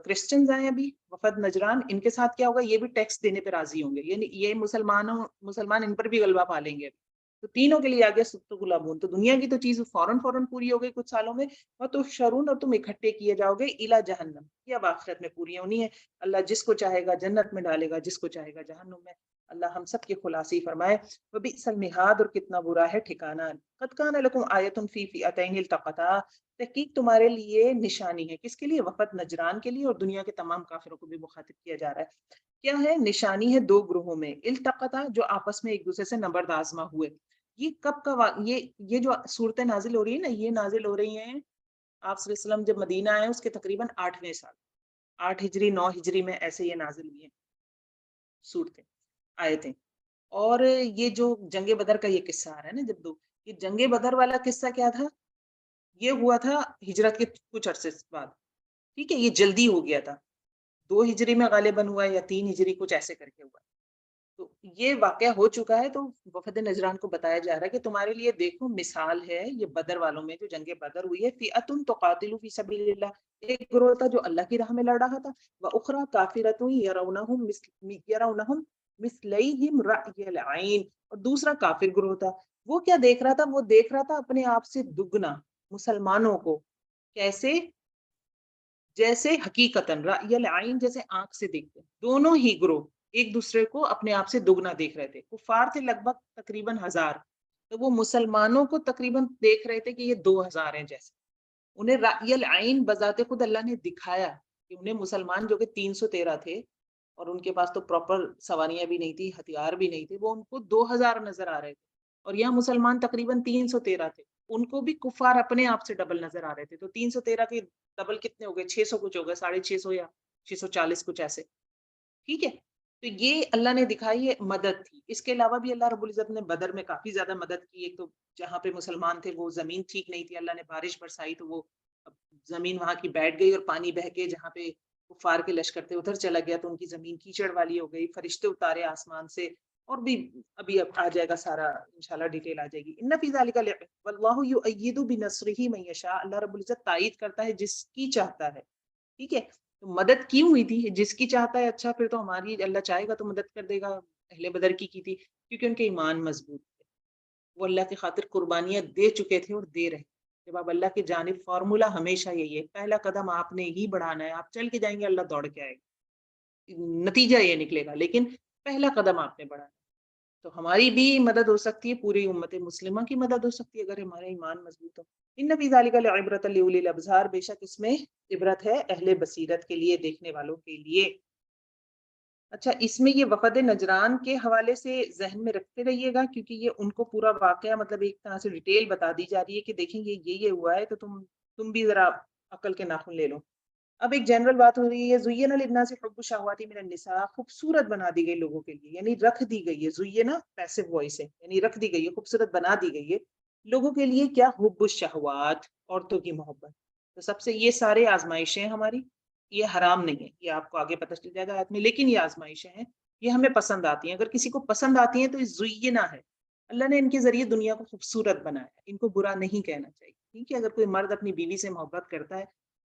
کرسچنز آئے ابھی وفد نجران، ان کے ساتھ کیا ہوگا؟ یہ بھی ٹیکس دینے پہ راضی ہوں گے، یعنی یہ مسلمان ان پر بھی غلبہ پا لیں گے۔ تو تینوں کے لیے آگے تغلبون۔ تو دنیا کی تو چیز فوراً پوری ہو گئی کچھ سالوں میں، اور تو شرون، اور تم اکٹھے کیے جاؤ گے الی جہنم، یہ اب آخرت میں پوری ہونی ہے۔ اللہ جس کو چاہے گا جنت میں ڈالے گا، جس کو چاہے گا جہنم میں۔ اللہ ہم سب کی خلاصی فرمائے۔ وبئس المہاد، اور کتنا برا ہے ٹھکانہ۔ قد کان لکم آیۃ فی فئتین التقطا، تحقیق تمہارے لیے نشانی ہے، کس کے لیے؟ وفد نجران کے لیے، اور دنیا کے تمام کافروں کو بھی مخاطب کیا جا رہا ہے۔ کیا ہے نشانی؟ ہے 2 گروہوں میں التقطا، جو آپس میں ایک دوسرے سے نبرد آزما ہوئے۔ یہ کب کا یہ جو صورتیں نازل ہو رہی ہے نا، یہ نازل ہو رہی ہیں آپ صلی اللہ علیہ وسلم جب مدینہ آئے اس کے تقریباً 8ویں سال، 8 ہجری 9 ہجری میں، ایسے یہ نازل ہوئی ہیں صورتیں، آیتیں۔ اور یہ جو جنگ بدر کا یہ قصہ آ رہا ہے نا، جب یہ جنگ بدر والا قصہ کیا تھا؟ یہ ہوا تھا ہجرت کے کچھ عرصے بعد، ٹھیک ہے، یہ جلدی ہو گیا تھا، 2 ہجری میں غالباً ہوا، یا 3 ہجری، کچھ ایسے کر کے ہوا۔ تو یہ واقعہ ہو چکا ہے، تو وفد نجران کو بتایا جا رہا ہے کہ تمہارے لیے دیکھو مثال ہے یہ بدر والوں میں، جو جنگ بدر ہوئی ہے۔ فئۃ تقاتل فی سبیل اللہ، ایک گروہ تھا جو اللہ کی راہ میں لڑ رہا تھا، واخری کافرۃ یرونہم مثلیہم رأی العین، اور دوسرا کافر گروہ تھا، وہ کیا دیکھ رہا تھا؟ وہ دیکھ رہا تھا اپنے آپ سے دگنا مسلمانوں کو، کیسے؟ جیسے حقیقتاً رأی العین، جیسے آنکھ سے دیکھتے ہیں۔ دونوں ہی گروہ ایک دوسرے کو اپنے آپ سے دگنا دیکھ رہے تھے۔ کفار تھے لگ بھگ تقریباً 1000، تو وہ مسلمانوں کو تقریباً دیکھ رہے تھے کہ یہ 2000 ہیں جیسے۔ انہیں رأی العین بذات خود اللہ نے دکھایا کہ انہیں مسلمان جو کہ 313 تھے، اور ان کے پاس تو پراپر سواریاں بھی نہیں تھی، ہتھیار بھی نہیں تھے، وہ ان کو 2000 نظر آ رہے تھے، اور یہاں مسلمان تقریباً 313 تھے، ان کو بھی کفار اپنے آپ سے ڈبل نظر آ رہے تھے۔ تو 313 کے ڈبل کتنے ہو گئے؟ 600 کچھ ہو گئے، 650 یا 640 کچھ ایسے، ٹھیک ہے۔ تو یہ اللہ نے دکھائی ہے مدد تھی۔ اس کے علاوہ بھی اللہ رب العزت نے بدر میں کافی زیادہ مدد کی۔ ایک تو جہاں پہ مسلمان تھے وہ زمین ٹھیک نہیں تھی، اللہ نے بارش برسائی، تو وہ زمین وہاں کی بیٹھ گئی، اور پانی بہہ کے جہاں پہ کفار کے لشکر تھے ادھر چلا گیا، تو ان کی زمین کیچڑ والی ہو گئی، فرشتے اتارے آسمان سے، اور بھی ابھی اب آ جائے گا سارا، انشاءاللہ ڈیٹیل آ جائے گی۔ ان فی ذلک واللہ یؤید بنصرہ من یشاء، اللہ رب العزت تائید کرتا ہے جس کی چاہتا ہے، ٹھیک ہے۔ تو مدد کی ہوئی تھی جس کی چاہتا ہے، اچھا پھر تو ہماری اللہ چاہے گا تو مدد کر دے گا۔ اہل بدر کی تھی کیونکہ ان کے ایمان مضبوط تھے، وہ اللہ کی خاطر قربانیاں دے چکے تھے اور دے رہے۔ جب آپ اللہ کی جانب، فارمولا ہمیشہ یہی ہے، پہلا قدم آپ نے ہی بڑھانا ہے، آپ چل کے جائیں گے اللہ دوڑ کے آئے گا، نتیجہ یہ نکلے گا، لیکن پہلا قدم آپ نے بڑھانا ہے۔ تو ہماری بھی مدد ہو سکتی ہے، پوری امت مسلمہ کی مدد ہو سکتی ہے اگر ہمارا ایمان مضبوط ہو۔ ان فی ذلک لعبرۃ لاولی الابصار، بے شک اس میں عبرت ہے اہل بصیرت کے لیے، دیکھنے والوں کے لیے۔ اچھا، اس میں یہ وفد نجران کے حوالے سے ذہن میں رکھتے رہیے گا، کیونکہ یہ ان کو پورا واقعہ مطلب ایک طرح سے ڈیٹیل بتا دی جا رہی ہے کہ دیکھیں یہ ہوا ہے، تو تم بھی ذرا عقل کے ناخن لے لو۔ اب ایک جنرل بات ہو رہی ہے، زین للناس حب الشہوات من النساء، خوبصورت بنا دی گئی لوگوں کے لیے، یعنی رکھ دی گئی ہے، زینا پیسو وائس ہے، یعنی رکھ دی گئی ہے، خوبصورت بنا دی گئی ہے لوگوں کے لیے کیا، حب الشہوات، عورتوں کی محبت. تو سب سے یہ سارے آزمائشیں ہماری، یہ حرام نہیں ہے، یہ آپ کو آگے پتہ چل جائے گا آیت میں، لیکن یہ آزمائشیں ہیں، یہ ہمیں پسند آتی ہیں. اگر کسی کو پسند آتی ہیں تو یہ زینا ہے، اللہ نے ان کے ذریعے دنیا کو خوبصورت بنایا ہے، ان کو برا نہیں کہنا چاہیے. ٹھیک ہے، اگر کوئی مرد اپنی بیوی سے محبت کرتا ہے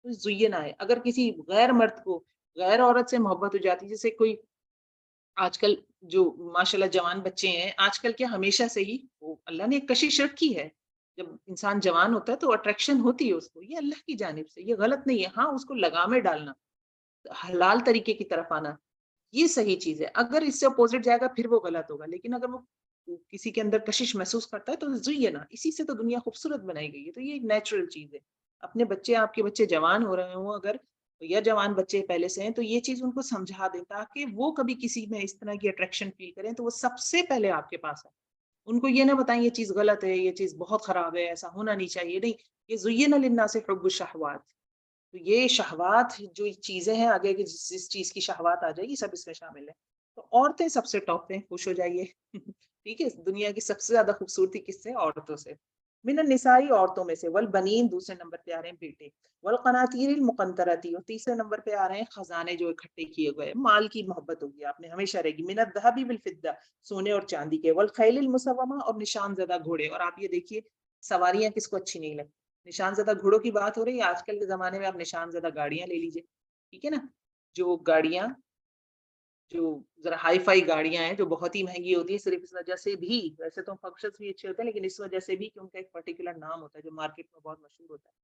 تو زینا ہے. اگر کسی غیر مرد کو غیر عورت سے محبت ہو جاتی ہے، جیسے کوئی آج کل جو ماشاءاللہ جوان بچے ہیں، آج کل کیا ہمیشہ سے ہی وہ اللہ نے ایک کشش رکھی ہے، جب انسان جوان ہوتا ہے تو اٹریکشن ہوتی ہے اس کو، یہ اللہ کی جانب سے، یہ غلط نہیں ہے. ہاں اس کو لگامیں ڈالنا، حلال طریقے کی طرف آنا، یہ صحیح چیز ہے. اگر اس سے اپوزٹ جائے گا پھر وہ غلط ہوگا. لیکن اگر وہ کسی کے اندر کشش محسوس کرتا ہے تو زینا، اسی سے تو دنیا خوبصورت بنائی گئی ہے. تو یہ ایک نیچرل چیز ہے. اپنے بچے، آپ کے بچے جوان ہو رہے ہوں اگر، یا جوان بچے پہلے سے ہیں، تو یہ چیز ان کو سمجھا دیں تاکہ وہ کبھی کسی میں اس طرح کی اٹریکشن فیل کریں تو وہ سب سے پہلے آپ کے پاس آئے. ان کو یہ نہ بتائیں یہ چیز غلط ہے، یہ چیز بہت خراب ہے، ایسا ہونا نہیں چاہیے. نہیں، یہ زین للناس حب الشہوات، تو یہ شہوات جو چیزیں ہیں آگے کی جس چیز کی شہوات آ جائے گی سب اس میں شامل ہے. تو عورتیں سب سے ٹاپ پہ، خوش ہو جائیے. ٹھیک ہے، دنیا کی سب سے زیادہ خوبصورتی کس سے؟ عورتوں سے. من النسائی، عورتوں میں سے، والبنین دوسرے نمبر پہ آ رہے ہیں بیٹے، والقناطیر المقنطرتی اور تیسرے نمبر پہ آ رہے ہیں خزانے جو اکٹھے کیے گئے. مال کی محبت ہوگی آپ نے ہمیشہ رہے گی. من الذهب والفضہ، سونے اور چاندی کے، والخیل المسومہ اور نشان زدہ گھوڑے. اور آپ یہ دیکھیے سواریاں کس کو اچھی نہیں لگتی؟ نشان زدہ گھوڑوں کی بات ہو رہی ہے. آج کل کے زمانے میں آپ نشان زدہ گاڑیاں لے لیجیے، ٹھیک ہے نا، جو گاڑیاں جو ذرا ہائی فائی گاڑیاں ہیں جو بہت ہی مہنگی ہوتی ہیں، صرف اس وجہ سے بھی، ویسے تو فنکشنز بھی اچھے ہوتے ہیں لیکن اس وجہ سے بھی کہ ان کا ایک پرٹیکولر نام ہوتا ہے جو مارکیٹ میں بہت مشہور ہوتا ہے.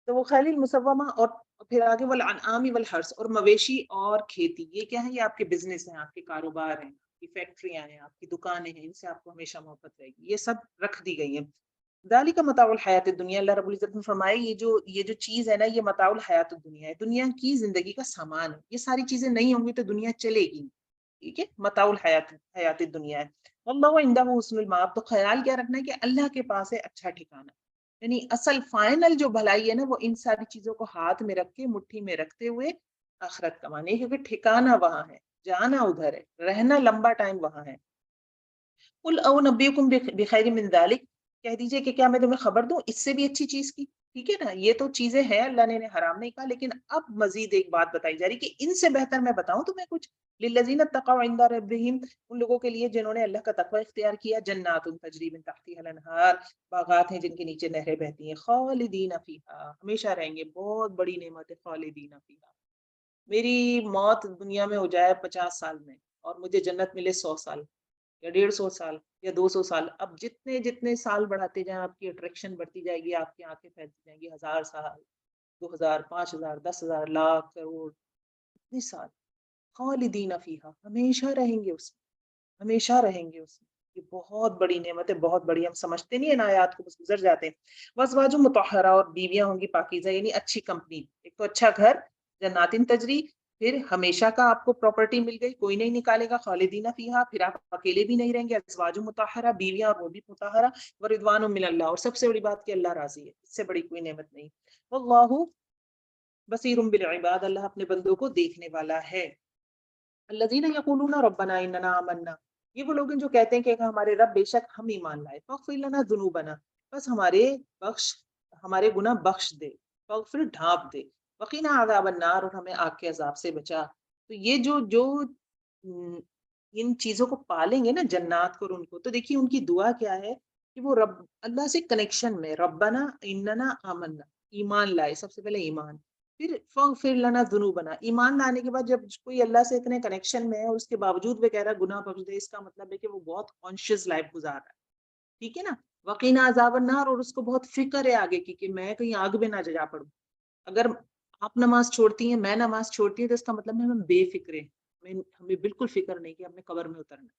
تو وہ خیل المسومہ، اور پھر آگے والانعام والحرث، اور مویشی اور کھیتی. یہ کیا ہے؟ یہ آپ کے بزنس ہیں، آپ کے کاروبار ہیں، آپ کی فیکٹریاں ہیں، آپ کی دکانیں ہیں، ان سے آپ کو ہمیشہ محبت رہے گی. یہ سب رکھ دی گئی ہیں. ذالک متاع الحیات الدنیا، اللہ رب العزت نے فرمایا یہ جو چیز ہے نا، یہ متاع الحیات الدنیا ہے، دنیا کی زندگی کا سامان ہے. یہ ساری چیزیں نہیں ہوں گی تو دنیا چلے گی. ٹھیک ہے، متاع حیات الدنیا ہے. واللہ عندہ حسن المآب، تو خیال کیا رکھنا ہے کہ اللہ کے پاس ہے اچھا ٹھکانہ. یعنی اصل فائنل جو بھلائی ہے نا وہ ان ساری چیزوں کو ہاتھ میں رکھ کے، مٹھی میں رکھتے ہوئے آخرت کمانے، کیونکہ ٹھکانہ وہاں ہے، جانا ادھر ہے، رہنا لمبا ٹائم وہاں ہے. قل او نبیکم بخیر من ذلک، کہہ دیجئے کہ کیا میں تمہیں خبر دوں اس سے بھی اچھی چیز کی. ٹھیک ہے نا، یہ تو چیزیں ہیں اللہ نے انہیں حرام نہیں کہا، لیکن اب مزید ایک بات بتائی جا رہی کہ ان سے بہتر میں بتاؤں تمہیں کچھ. للذین اتقوا عند ربہم، ان لوگوں کے لیے جنہوں نے اللہ کا تقوی اختیار کیا، جنات تجری من تحتها الانہار، باغات ہیں جن کے نیچے نہریں بہتی ہیں، خالدین فیہا، ہمیشہ رہیں گے. بہت بڑی نعمت ہے خالدین فیہا. میری موت دنیا میں ہو جائے 50 سال میں اور مجھے جنت ملے 100 سال یا 150 سال یا 200 سال، اب جتنے جتنے سال بڑھاتے جائیں آپ کی اٹریکشن بڑھتی جائے گی، آپ کی آنکھیں پھیلتی جائیں گی. 1000 سال، 2000، 5000، 10,000، لاکھ، کروڑ، اتنے سال. خالدین فیہا، ہمیشہ رہیں گے اس میں، ہمیشہ رہیں گے اس میں. یہ بہت بڑی نعمت ہے، بہت بڑی. ہم سمجھتے نہیں ہیں آیات کو، بس گزر جاتے ہیں. وازواج مطہرہ، اور بیویاں ہوں گی پاکیزہ، یعنی اچھی کمپنی. ایک تو اچھا گھر، جناتن تجری، پھر ہمیشہ کا آپ کو پراپرٹی مل گئی، کوئی نہیں نکالے گا. خالدین فیہا، پھر آپ اکیلے بھی نہیں رہیں گے. ازواج مطہرہ، بیویاں اور وہ بھی مطہرہ. ورضوان من اللہ، اور سب سے بڑی بات کہ اللہ راضی ہے، اس سے بڑی کوئی نعمت نہیں. واللہ بصیر بالعباد، اللہ اپنے بندوں کو دیکھنے والا ہے. الذین یقولون ربنا اننا آمنا، یہ وہ لوگ ہیں جو کہتے ہیں کہ ہمارے رب بے شک ہم ایمان لائے. فاغفر لنا ذنوبنا، بس ہمارے گناہ بخش دے. فاغفر، ڈھانپ دے. وقنا عذاب النار، اور ہمیں آگ کے عذاب سے بچا. تو یہ جو ان چیزوں کو پالیں گے نا، جنات کو اور ان کو، تو دیکھیے ان کی دعا کیا ہے کہ وہ رب اللہ سے کنیکشن میں، ربنا اننا آمنا، ایمان لائے. سب سے پہلے ایمان، پھر فاغفر لنا ذنوبنا. ایمان لانے کے بعد جب کوئی اللہ سے اتنے کنیکشن میں ہے اور اس کے باوجود وہ کہہ رہا ہے گناہ بخش دے، اس کا مطلب ہے کہ وہ بہت کانشیس لائف گزار رہا ہے. ٹھیک ہے نا. وقینا عذاب النار، اور اس کو بہت فکر ہے آگے کی کہ میں کہیں آگ میں نہ جا پڑوں. اگر آپ نماز چھوڑتی ہیں، میں نماز چھوڑتی ہوں، تو اس کا مطلب ہے ہم بے فکر ہیں، ہمیں بالکل فکر نہیں کہ ہم نے قبر میں اترنا ہے.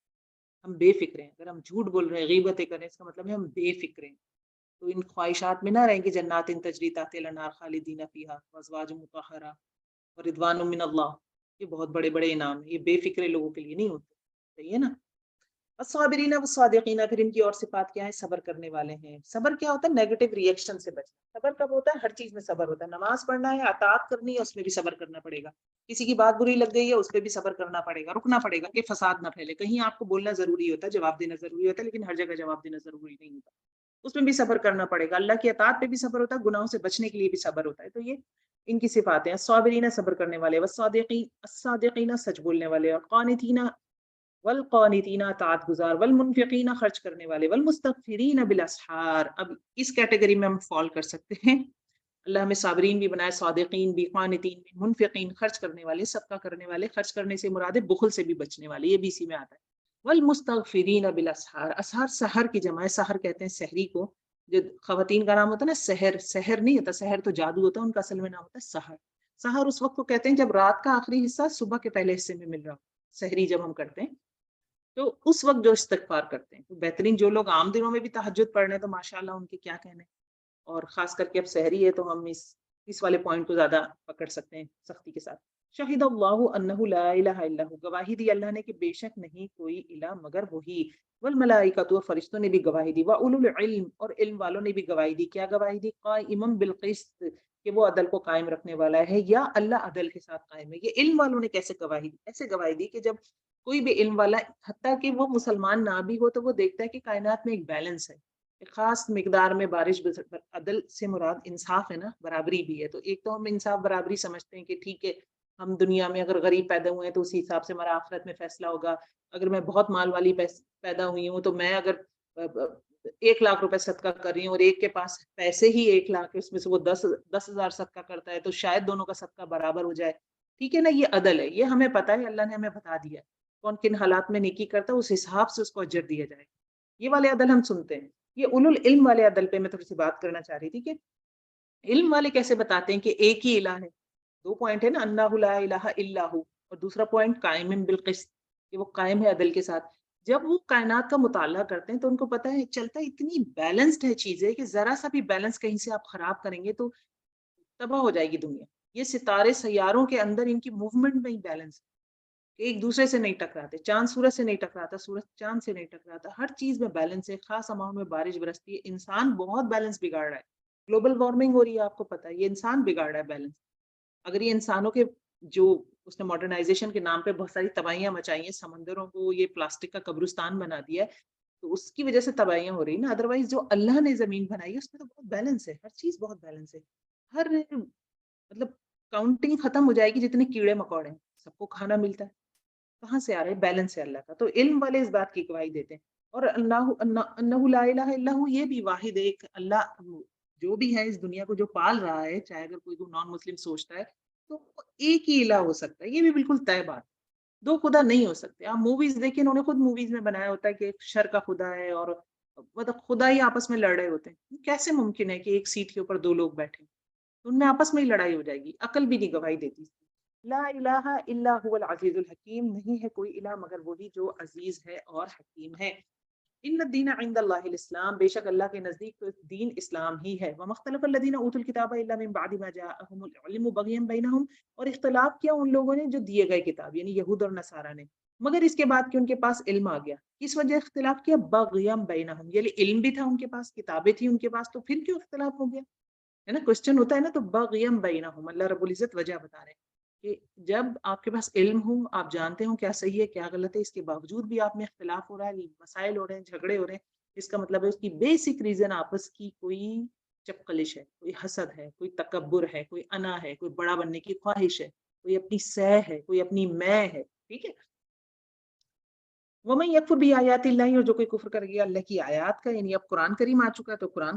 ہم بے فکر ہیں. اگر ہم جھوٹ بول رہے ہیں، غیبتیں کر رہے ہیں، اس کا مطلب ہے ہم بے فکر ہیں. تو ان خواہشات میں نہ رہیں گے. جنات تجری تحت الانہار خالدین فیہا وازواج مطہرہ ورضوان من اللہ، یہ بہت بڑے بڑے انعام ہیں. یہ بے فکرے لوگوں کے لیے نہیں ہوتے. صحیح ہے نا. الصابرین والصادقین، پھر ان کی اور صفات کیا ہے؟ صبر کرنے والے ہیں۔ صبر کیا ہوتا ہے؟ نیگیٹو ریئیکشن سے بچنا۔ صبر کب ہوتا ہے؟ ہر چیز میں صبر ہوتا ہے۔ نماز پڑھنا ہے، اطاعت کرنی ہے، اس میں بھی صبر کرنا پڑے گا۔ کسی کی بات بری لگ گئی ہے، اس پہ بھی صبر کرنا پڑے گا، رکنا پڑے گا کہ فساد نہ پھیلے۔ کہیں آپ کو بولنا ضروری ہوتا ہے، جواب دینا ضروری ہوتا ہے، لیکن ہر جگہ جواب دینا ضروری نہیں ہوتا، اس میں بھی صبر کرنا پڑے گا۔ اللہ کی اطاعت پہ بھی صبر ہوتا ہے، گناہوں سے بچنے کے لیے بھی صبر ہوتا ہے۔ تو یہ ان کی صفات ہیں۔ صابرین صبر کرنے والے، والصادقین الصادقین سچ بولنے والے، اور قانتین والقانتین اطاعت گزار، والمنفقین خرچ کرنے والے، والمستغفرین بالاسحار۔ اب اس کیٹیگری میں ہم فال کر سکتے ہیں۔ اللہ ہمیں صابرین بھی بنائے، صادقین بھی، قانتین بھی، منفقین خرچ کرنے والے، صدقہ کرنے والے۔ خرچ کرنے سے مراد ہے بخل سے بھی بچنے والے، یہ بھی اسی میں آتا ہے۔ والمستغفرین بالاسحار، اسحار سحر کی جمع ہے، سحر کہتے ہیں سحری کو، جو خواتین کا نام ہوتا ہے نا سحر، سحر نہیں ہوتا، سحر تو جادو ہوتا ہے، ان کا اصل میں نام ہوتا ہے سحر۔ سحر اس وقت کو کہتے ہیں جب رات کا آخری حصہ صبح کے پہلے حصے میں مل رہا ہو، سحری جب ہم کرتے ہیں تو اس وقت جو استغفار کرتے ہیں، تو بہترین جو لوگ عام دنوں میں بھی تہجد پڑھ رہے ہیں تو ماشاءاللہ ان کے کیا کہنے، اور خاص کر کے اب سحری ہے تو ہم اس والے پوائنٹ کو زیادہ پکڑ سکتے ہیں سختی کے ساتھ۔ شہید اللہ انہ لا الہ الا ہو، گواہی دی اللہ نے کہ بے شک نہیں کوئی الہ مگر وہی، والملائکۃ اور فرشتوں نے بھی گواہی دی، واولو العلم اور علم والوں نے بھی گواہی دی۔ کیا گواہی دی؟ قائما بالقسط، کہ وہ عدل کو قائم رکھنے والا ہے، یا اللہ عدل کے ساتھ قائم ہے۔ یہ علم والوں نے کیسے گواہی دی؟ ایسے گواہی دی کہ جب کوئی بھی علم والا، حتیٰ کہ وہ مسلمان نہ بھی ہو، تو وہ دیکھتا ہے کہ کائنات میں ایک بیلنس ہے، ایک خاص مقدار میں بارش، عدل سے مراد انصاف ہے نا، برابری بھی ہے۔ تو ایک تو ہم انصاف برابری سمجھتے ہیں کہ ٹھیک ہے، ہم دنیا میں اگر غریب پیدا ہوئے ہیں تو اسی حساب سے ہمارا آخرت میں فیصلہ ہوگا۔ اگر میں بہت مال والی پیدا ہوئی ہوں تو میں اگر 1 لاکھ روپے صدقہ کر رہی ہوں اور ایک کے پاس پیسے ہی 1 لاکھ ہے، اس میں سے وہ 10,000 صدقہ کرتا ہے، تو شاید دونوں کا صدقہ برابر ہو جائے۔ ٹھیک ہے نا، یہ عدل ہے، یہ ہمیں پتہ ہے، اللہ نے ہمیں بتا دیا ہے کون کن حالات میں نیکی کرتا ہے، اس حساب سے اس کو اجر دیا جائے۔ یہ والے عدل ہم سنتے ہیں۔ یہ اولو العلم والے عدل پہ میں تھوڑی سی بات کرنا چاہ رہی تھی کہ علم والے کیسے بتاتے ہیں کہ ایک ہی الہ ہے۔ 2 پوائنٹ ہے نا، انہ لا الہ الا ہو، اور دوسرا پوائنٹ قائم بالقسط، کہ وہ قائم ہے عدل کے ساتھ۔ جب وہ کائنات کا مطالعہ کرتے ہیں تو ان کو پتہ ہے، چلتا ہے اتنی بیلنسڈ ہے چیزیں کہ ذرا سا بھی بیلنس کہیں سے آپ خراب کریں گے تو تباہ ہو جائے گی دنیا۔ یہ ستارے سیاروں کے اندر ان کی موومنٹ میں ہی بیلنس ہے، ایک دوسرے سے نہیں ٹکراتے، چاند سورج سے نہیں ٹکراتا، سورج چاند سے نہیں ٹکراتا، ہر چیز میں بیلنس ہے، خاص اماؤنٹ میں بارش برستی ہے۔ انسان بہت بیلنس بگاڑ رہا ہے، گلوبل وارمنگ ہو رہی ہے، آپ کو پتا ہے، یہ انسان بگاڑ رہا ہے بیلنس۔ اگر یہ انسانوں کے جو اس نے ماڈرنائزیشن کے نام پہ بہت ساری تباہیاں مچائی ہیں، سمندروں کو یہ پلاسٹک کا قبرستان بنا دیا ہے، تو اس کی وجہ سے تباہیاں ہو رہی ہیں نا۔ ادروائز جو اللہ نے زمین بنائی ہے اس میں تو بہت بیلنس ہے، ہر چیز بہت بیلنس ہے، ہر مطلب کاؤنٹنگ ختم ہو جائے گی جتنے کیڑے مکوڑے ہیں، سب کو کھانا ملتا ہے، کہاں سے آ رہے ہیں؟ بیلنس ہے اللہ کا۔ تو علم والے اس بات کی گواہی دیتے ہیں۔ اور اللہ انہ لا الہ الا ہو، یہ بھی واحد ایک اللہ جو بھی ہے اس دنیا کو جو پال رہا ہے، چاہے اگر کوئی نان مسلم سوچتا ہے تو وہ ایک ہی الہ ہو سکتا ہے، یہ بھی بالکل طے بات۔ 2 خدا نہیں ہو سکتے۔ آپ موویز دیکھیں، انہوں نے خود موویز میں بنایا ہوتا ہے کہ ایک شر کا خدا ہے اور مطلب خدا ہی آپس میں لڑ رہے ہوتے ہیں۔ کیسے ممکن ہے کہ ایک سیٹ کے اوپر 2 لوگ بیٹھے، ان میں آپس میں ہی لڑائی ہو جائے گی، عقل بھی نہیں گواہی دیتی۔ لا الہ الا هو العزیز الحکیم، نہیں ہے کوئی الہ مگر وہی جو عزیز ہے اور حکیم ہے۔ ان الدین عند اللہ الاسلام، بے شک اللہ کے نزدیک تو دین اسلام ہی ہے۔ وما اختلف الذین اوتوا الکتاب الا من بعد ما جاءهم العلم بغیا بینہم، اور اختلاف کیا ان لوگوں نے جو دیے گئے کتاب، یعنی یہود اور نصارہ نے، مگر اس کے بعد کہ ان کے پاس علم آ گیا۔ کس وجہ اختلاف کیا؟ بغیا بینہم، یعنی علم بھی تھا ان کے پاس، کتابیں تھیں ان کے پاس، تو پھر کیوں اختلاف ہو گیا؟ ہے نا، کوشچن ہوتا ہے نا، تو بغیم بینہم، اللہ رب العزت وجہ بتا رہے ہیں کہ جب آپ کے پاس علم ہو، آپ جانتے ہو کیا صحیح ہے کیا غلط ہے، اس کے باوجود بھی آپ میں اختلاف ہو رہا ہے، مسائل ہو رہے ہیں، جھگڑے ہو رہے ہیں، اس کا مطلب ہے اس کی بیسک ریزن آپس کی کوئی چپقلش ہے، کوئی حسد ہے، کوئی تکبر ہے، کوئی انا ہے، کوئی بڑا بننے کی خواہش ہے، کوئی اپنی سہ ہے، کوئی اپنی میں ہے۔ ٹھیک ہے، وَمَن يَكْفُرْ بِآيَاتِ اللَّهِ، اور جو کوئی کفر کرے گا اللہ کی آیات کا، یعنی اب قرآن کریم آ چکا ہے تو قرآن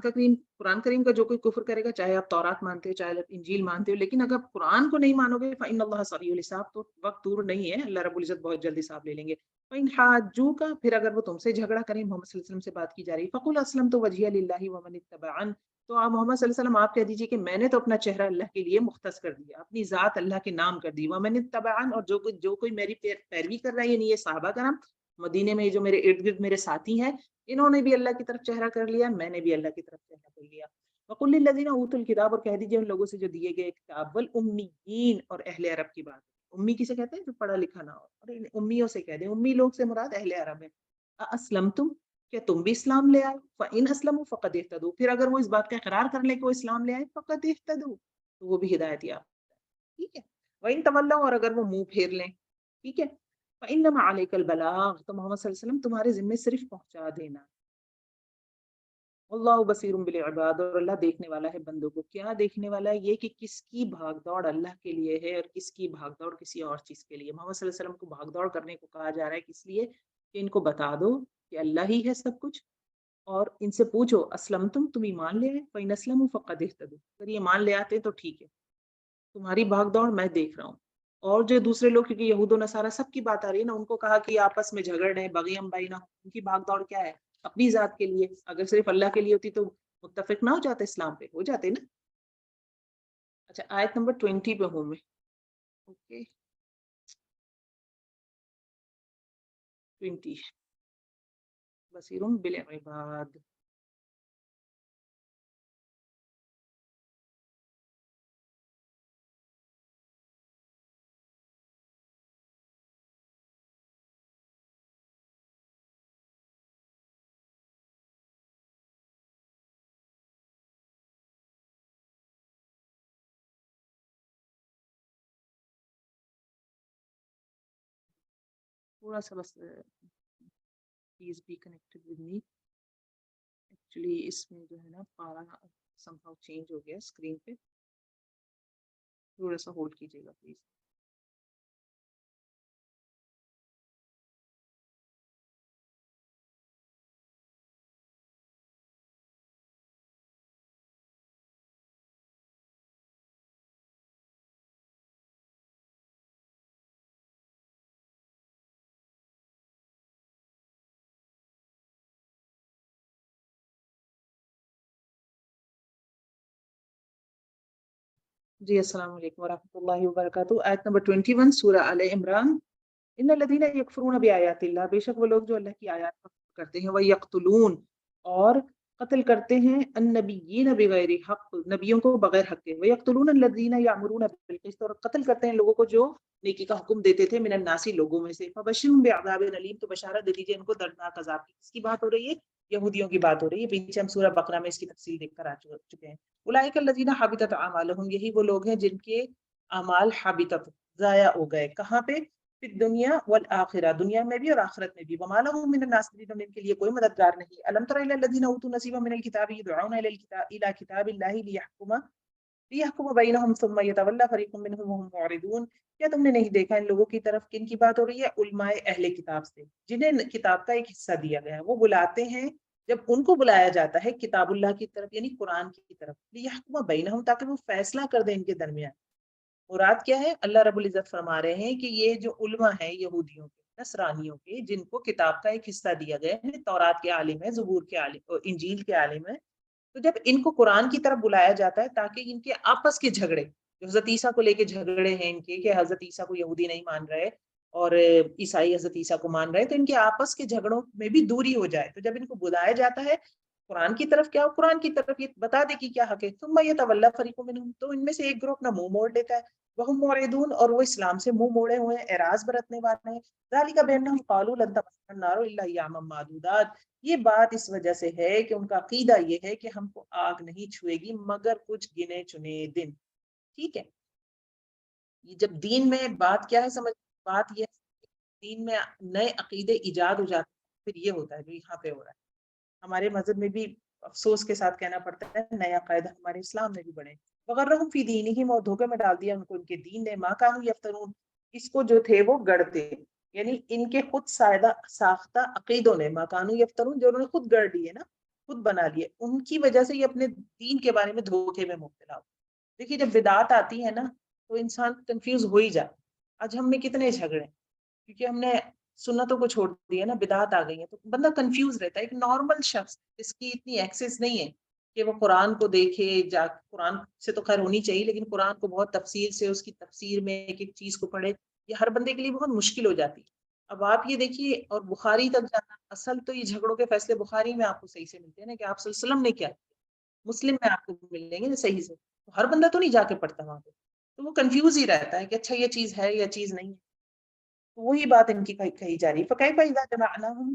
کریم کا جو کوئی کفر کرے گا، چاہے آپ تورات مانتے ہو چاہے آپ انجیل مانتے ہو، لیکن اگر قرآن کو نہیں مانو گے فَإِنَّ اللَّهَ سَرِيعُ الْحِسَابِ، تو وقت دور نہیں ہے، اللہ رب العزت بہت جلد حساب لے لیں گے۔ فَإِنْ حَاجُّوكَ، پھر اگر وہ تم سے جھگڑا کریں، محمد صلی اللہ علیہ وسلم سے بات کی جا رہی، فَقُلْ أَسْلَمْتُ وَجْهِيَ لِلَّهِ وَمَنِ اتَّبَعَنِ، تو آپ محمد صلی اللہ علیہ وسلم آپ کہہ دیجئے کہ میں نے تو اپنا چہرہ اللہ کے لیے مختص کر دیا، اپنی ذات اللہ کے نام کر دی، وَمَنِ اتَّبَعَنِ، اور جو کوئی میری پیروی کر رہا ہے، یعنی یہ صحابہ کرام مدینے میں جو میرے ارد گرد میرے ساتھی ہیں، انہوں نے بھی اللہ کی طرف چہرہ کر لیا، میں نے بھی اللہ کی طرف چہرہ کر لیا۔ وَقُلْ لِلَّذِينَ أُوتُوا الْكِتَابَ، اور کہہ دیجیے ان لوگوں سے جو دیے گئے کتاب، وَالْأُمِّيِّينَ، اور اہل عرب کی بات، امی کسے کہتے ہیں جو پڑھا لکھا نہ ہو، اور ان امیوں سے کہہ دیں، امی لوگ سے مراد اہل عرب ہے۔ اسلم تم، کیا تم بھی اسلام لے آئے؟ فَإِنْ أَسْلَمُوا فَقَدْ اهْتَدُوا، پھر اگر وہ اس بات کا اقرار کر لیں کہ وہ اسلام لے آئے فقد اهتدوا، تو وہ بھی ہدایت یافتہ ہے، ٹھیک ہے۔ وَإِنْ تَوَلَّوْا، اور اگر وہ منہ پھیر لیں، ٹھیک ہے، فَإِنَّمَا عَلَيْكَ الْبَلَاغُ، تو محمد صلی اللہ علیہ وسلم تمہارے ذمے صرف پہنچا دینا، اللہ بصیر بالعباد، اور اللہ دیکھنے والا ہے بندوں کو۔ کیا دیکھنے والا ہے؟ یہ کہ کس کی بھاگ دوڑ اللہ کے لیے ہے اور کس کی بھاگ دوڑ کسی اور چیز کے لیے۔ محمد صلی اللہ علیہ وسلم کو بھاگ دوڑ کرنے کو کہا جا رہا ہے کس لیے؟ کہ ان کو بتا دو کہ اللہ ہی ہے سب کچھ، اور ان سے پوچھو اسلم تم ایمان لے آئے؟ فَإِنْ أَسْلَمُوا فَقَدْ اهْتَدُوا، اگر یہ ایمان لے آتے تو ٹھیک ہے، تمہاری بھاگ دوڑ میں دیکھ رہا ہوں۔ اور جو دوسرے لوگ، کیونکہ یہود و نصارہ سب کی بات آ رہی ہے نا، ان کو کہا کہ آپس میں جھگڑ رہے، بغیم بینہم، ان کی بھاگ دوڑ کیا ہے؟ اپنی ذات کے لیے۔ اگر صرف اللہ کے لیے ہوتی تو متفق نہ ہو جاتے، اسلام پہ ہو جاتے نا۔ اچھا، آیت نمبر 20 پہ ہوں میں، اوکے 20، بصیر بالعباد۔ تھوڑا سا بس please be connected with me, actually اس میں جو ہے نا پارا سم ہاؤ چینج ہو گیا اسکرین پہ، تھوڑا سا ہولڈ کیجیے گا پلیز۔ جی السلام علیکم ورحمۃ اللہ وبرکاتہ۔ آیت نمبر 21 سورہ آل عمران۔ ان الذین یکفرون بآیات اللہ، بے شک وہ لوگ جو اللہ کی آیات پر کفر کرتے ہیں، وہ یقتلون، اور قتل کرتے ہیں، النبیین بغیر حق، نبیوں کو بغیر حق کے، ویقتلون الذین یأمرون بالقسط، اور قتل کرتے ہیں لوگوں کو جو نیکی کا حکم دیتے تھے، من الناس، لوگوں میں سے، فبشرہم بعذاب علیم، تو بشارت دے دیجیے ان کو دردناک عذاب کی۔ کس کی بات ہو رہی ہے؟ یہودیوں کی بات ہو رہی ہے، پیچھے ہم سورہ بقرہ میں اس کی تفصیل دیکھ کر آ چکے ہیں۔ اولئک الذین حبطت اعمالہم، یہی وہ لوگ ہیں جن کے اعمال حبطت، ضائع ہو گئے، کہاں پہ؟ فی الدنیا والآخرہ، دنیا میں بھی اور آخرت میں بھی۔ وما لهم من الناصرین، ان کے لیے کوئی مددگار نہیں۔ الم تر الی الذین اوتوا نصیبا من الکتاب یدعون الی کتاب اللہ لیحکم بینہم ثم یتولی فریق منہم وہم معرضون۔ کیا تم نے نہیں دیکھا ان لوگوں کی طرف؟ کن کی بات ہو رہی ہے؟ علماء اہل کتاب سے، جنہیں کتاب کا ایک حصہ دیا گیا ہے۔ وہ بلاتے ہیں، جب ان کو بلایا جاتا ہے کتاب اللہ کی طرف یعنی قرآن کی طرف، لیحکم بینہم، تاکہ وہ فیصلہ کر دیں ان کے درمیان۔ مراد کیا ہے؟ اللہ رب العزت فرما رہے ہیں کہ یہ جو علماء ہیں یہودیوں کے، نصرانیوں کے، جن کو کتاب کا ایک حصہ دیا گیا ہے، تورات کے عالم ہے، زبور کے عالم، انجیل کے عالم ہے، تو جب ان کو قرآن کی طرف بلایا جاتا ہے تاکہ ان کے آپس کے جھگڑے، جو حضرت عیسیٰ کو لے کے جھگڑے ہیں ان کے، کہ حضرت عیسیٰ کو یہودی نہیں مان رہے اور عیسائی حضرت عیسیٰ کو مان رہے، تو ان کے آپس کے جھگڑوں میں بھی دوری ہو جائے، تو جب ان کو بلایا جاتا ہے قرآن کی طرف، کیا قرآن کی طرف، یہ بتا دے کہ کیا حق ہے، ثم یتولی فریق منہم، تو ان میں سے ایک گروہ اپنا منہ موڑ لیتا ہے، وہم معرضون، اور وہ اسلام سے منہ موڑے ہوئے ہیں، اعراض برتنے والے ہیں۔ ذالک بانہم قالوا لن تمسنا النار الا ایاما معدودات، یہ بات اس وجہ سے ہے کہ ان کا عقیدہ یہ ہے کہ ہم کو آگ نہیں چھوئے گی مگر کچھ گنے چنے دن، ٹھیک ہے۔ یہ جب دین میں بات کیا ہے، سمجھ، بات یہ ہے دین میں نئے عقیدے ایجاد ہو جاتے ہیں، پھر یہ ہوتا ہے جو یہاں پہ ہو رہا ہے۔ ہمارے مذہب میں بھی افسوس کے ساتھ کہنا پڑتا ہے نئے عقائد ہمارے اسلام میں بھی بڑھے، وغرہم فی دینہم، اور دھوکے میں ڈال دیا ان کو ان کے دین نے، ما کانوا یفترون، اس کو جو تھے وہ گڑتے، یعنی ان کے خود ساختہ عقیدوں نے، ما کانوا یفترون، جو انہوں نے خود گڑ لیے نا، خود بنا لیے، ان کی وجہ سے یہ اپنے دین کے بارے میں دھوکے میں مبتلا ہو۔ دیکھیے جب بدعات آتی ہے نا تو انسان کنفیوز ہو ہی جاتا۔ آج ہم میں کتنے جھگڑے ہیں کیونکہ ہم نے سنتوں کو چھوڑ دیا نا، بدعات آ گئی ہیں، تو بندہ کنفیوز رہتا ہے۔ ایک نارمل شخص جس کی اتنی ایکسس نہیں ہے کہ وہ قرآن کو دیکھے، قرآن سے تو خیر ہونی چاہیے، لیکن قرآن کو بہت تفصیل سے اس کی تفسیر میں ایک ایک چیز کو پڑھے، یہ ہر بندے کے لیے بہت مشکل ہو جاتی ہے۔ اب آپ یہ دیکھیے، اور بخاری تک جانا، اصل تو یہ جھگڑوں کے فیصلے بخاری میں آپ کو صحیح سے ملتے ہیں نا، کہ آپ صلی اللہ علیہ وسلم نے کیا، مسلم میں آپ کو ملیں گے نا صحیح سے، تو ہر بندہ تو نہیں جا کے پڑھتا وہاں پہ، تو وہ کنفیوز ہی رہتا ہے کہ اچھا یہ چیز ہے یا چیز نہیں ہے۔ تو وہی بات ان کی کہی جا رہی ہے، فَكَيْفَ إِذَا جَمَعْنَاهُمْ،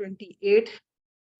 28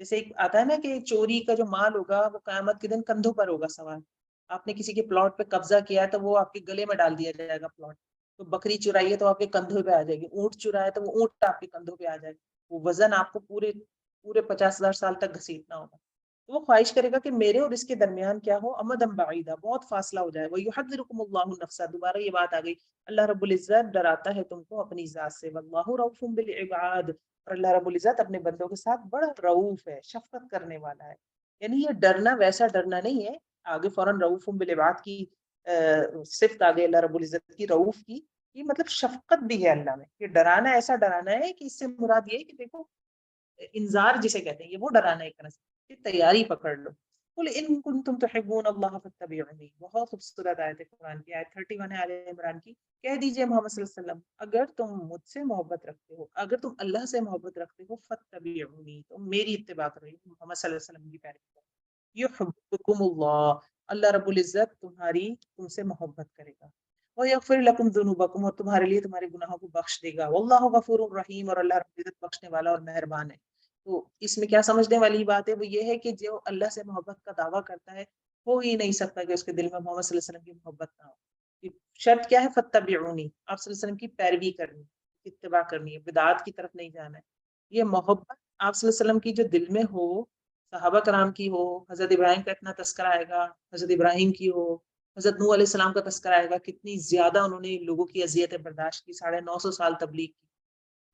جیسے ایک آتا ہے نا کہ چوری کا جو مال ہوگا وہ قیامت کے دن کندھوں پر ہوگا سوار. آپ نے کسی کے پلاٹ پہ قبضہ کیا ہے تو وہ آپ کے گلے میں ڈال دیا جائے گا پلاٹ. تو بکری چرائی ہے تو آپ کے کندھوں پہ آ جائے گی, اونٹ چرائے تو وہ اونٹ آپ کے کندھوں پہ آ جائے گا. وہ وزن آپ کو پورے پورے 50,000 سال تک گھسیٹنا ہوگا. تو وہ خواہش کرے گا کہ میرے اور اس کے درمیان کیا ہو, امدم بعیدہ, بہت فاصلہ ہو جائے. وَيُحَذِّرُكُمُ اللَّهُ نَفْسَهُ, دوبارہ یہ بات آ گئی, اللہ رب العزت ڈراتا ہے تم کو اپنی ذات سے. وَاللَّهُ رَءُوفٌ بِالْعِبَادِ, اور اللہ رب العزت اپنے بندوں کے ساتھ بڑا رؤوف ہے, شفقت کرنے والا ہے. یعنی یہ ڈرنا ویسا ڈرنا نہیں ہے, آگے فوراً رؤوف بالعباد کی صفت آگے اللہ رب العزت کی, رؤوف کی, یہ مطلب شفقت بھی ہے اللہ میں. یہ ڈرانا ایسا ڈرانا ہے کہ اس سے مراد یہ ہے کہ دیکھو انذار جسے کہتے ہیں, یہ وہ ڈرانا ہے ایک طرح سے, کہ تیاری پکڑ لو. قل ان کنتم تحبون اللہ فاتبعونی, بہت خوبصورت آیت ہے قرآن کی, آیت 31 ہے آل عمران کی. کہہ دیجئے محمد صلی اللہ علیہ وسلم, اگر تم مجھ سے محبت رکھتے ہو, اگر تم اللہ سے محبت رکھتے ہو, فاتبعونی, تو میری اتباع کرو, محمد صلی اللہ علیہ وسلم کی پیروی کرو. یحببکم اللہ, اللہ رب العزت تم سے محبت کرے گا. وَيَغْفِرْ لَكُمْ ذُنُوبَكُمْ, اور تمہارے لیے تمہارے گناہوں کو بخش دے گا. وَاللَّهُ غَفُورٌ رَحِيمٌ, اور اللہ رب العزت بخشنے والا اور مہربان ہے. تو اس میں کیا سمجھنے والی بات ہے, وہ یہ ہے کہ جو اللہ سے محبت کا دعویٰ کرتا ہے, ہو ہی نہیں سکتا کہ اس کے دل میں محمد صلی اللہ علیہ وسلم کی محبت نہ ہو. شرط کیا ہے, فَاتَّبِعُونِی, آپ صلی اللہ علیہ وسلم کی پیروی کرنی, اتباع کرنی ہے, بدعات کی طرف نہیں جانا ہے. یہ محبت آپ صلی اللہ علیہ وسلم کی جو دل میں ہو, صحابہ کرام کی ہو, حضرت ابراہیم کا اتنا تذکرہ آئے گا, حضرت ابراہیم کی ہو, حضرت نوح علیہ السلام کا تذکرہ آئے گا, کتنی زیادہ انہوں نے لوگوں کی اذیتیں برداشت کی, 950 سال تبلیغ کی.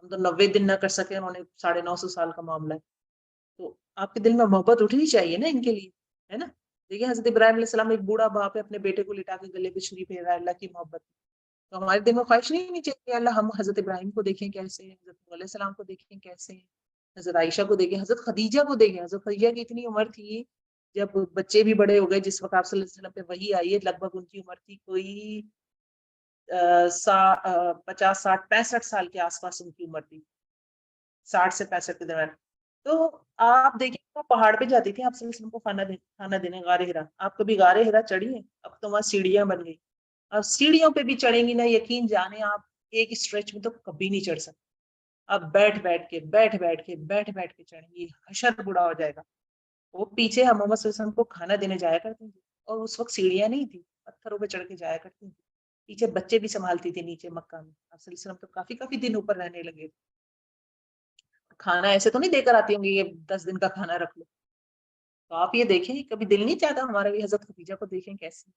ہم تو 90 دن نہ کر سکے, انہوں نے 950 سال کا معاملہ ہے. تو آپ کے دل میں محبت اٹھنی چاہیے نا ان کے لیے, ہے نا. دیکھیے حضرت ابراہیم علیہ السلام, ایک بوڑھا باپ ہے, اپنے بیٹے کو لٹا کے گلے پہ چھری پھیر رہا ہے اللہ کی محبت. تو ہمارے دل میں خواہش نہیں ہونی چاہیے کہ اللہ ہم حضرت ابراہیم کو دیکھیں کیسے ہیں, حضرت نوح علیہ السلام کو دیکھیں کیسے ہیں, حضرت عائشہ کو دیکھیں, حضرت خدیجہ کو دیکھیں. حضرت خدیجہ کی اتنی عمر تھی, جب بچے بھی بڑے ہو گئے, جس وقت آپ صلی اللہ علیہ وسلم پہ وحی آئی ہے, لگ بھگ ان کی عمر تھی کوئی 50 60 65 سال کے آس پاس ان کی عمر تھی, 60 سے 65 کے درمیان. تو آپ دیکھیں وہ پہاڑ پہ جاتی تھی آپ صلی اللہ علیہ وسلم کو کھانا دینے, غار ہرا. آپ کبھی غار ہرا چڑھی ہیں؟ اب تو وہاں سیڑھیاں بن گئی, اب سیڑھیوں پہ بھی چڑھیں گی نا, یقین جانے آپ ایک اسٹریچ میں تو کبھی نہیں چڑھ سکتے. اب بیٹھ بیٹھ کے چڑھیں گی, حشر بڑا ہو جائے گا. وہ پیچھے ہم محمد صلی اللہ علیہ وسلم کو کھانا دینے جایا کرتی تھی, اور اس وقت سیڑھیاں نہیں تھی, پتھروں پہ چڑھ کے جایا کرتی تھی. پیچھے بچے بھی سنبھالتی تھی نیچے مکہ میں. آپ صلی اللہ علیہ وسلم تو کافی دن اوپر رہنے لگے. کھانا ایسے تو نہیں دے کر آتی ہوں گی, یہ 10 دن کا کھانا رکھ لو. تو آپ یہ دیکھیں, کبھی دل نہیں چاہتا ہمارا بھی حضرت خدیجہ کو دیکھیں کیسے.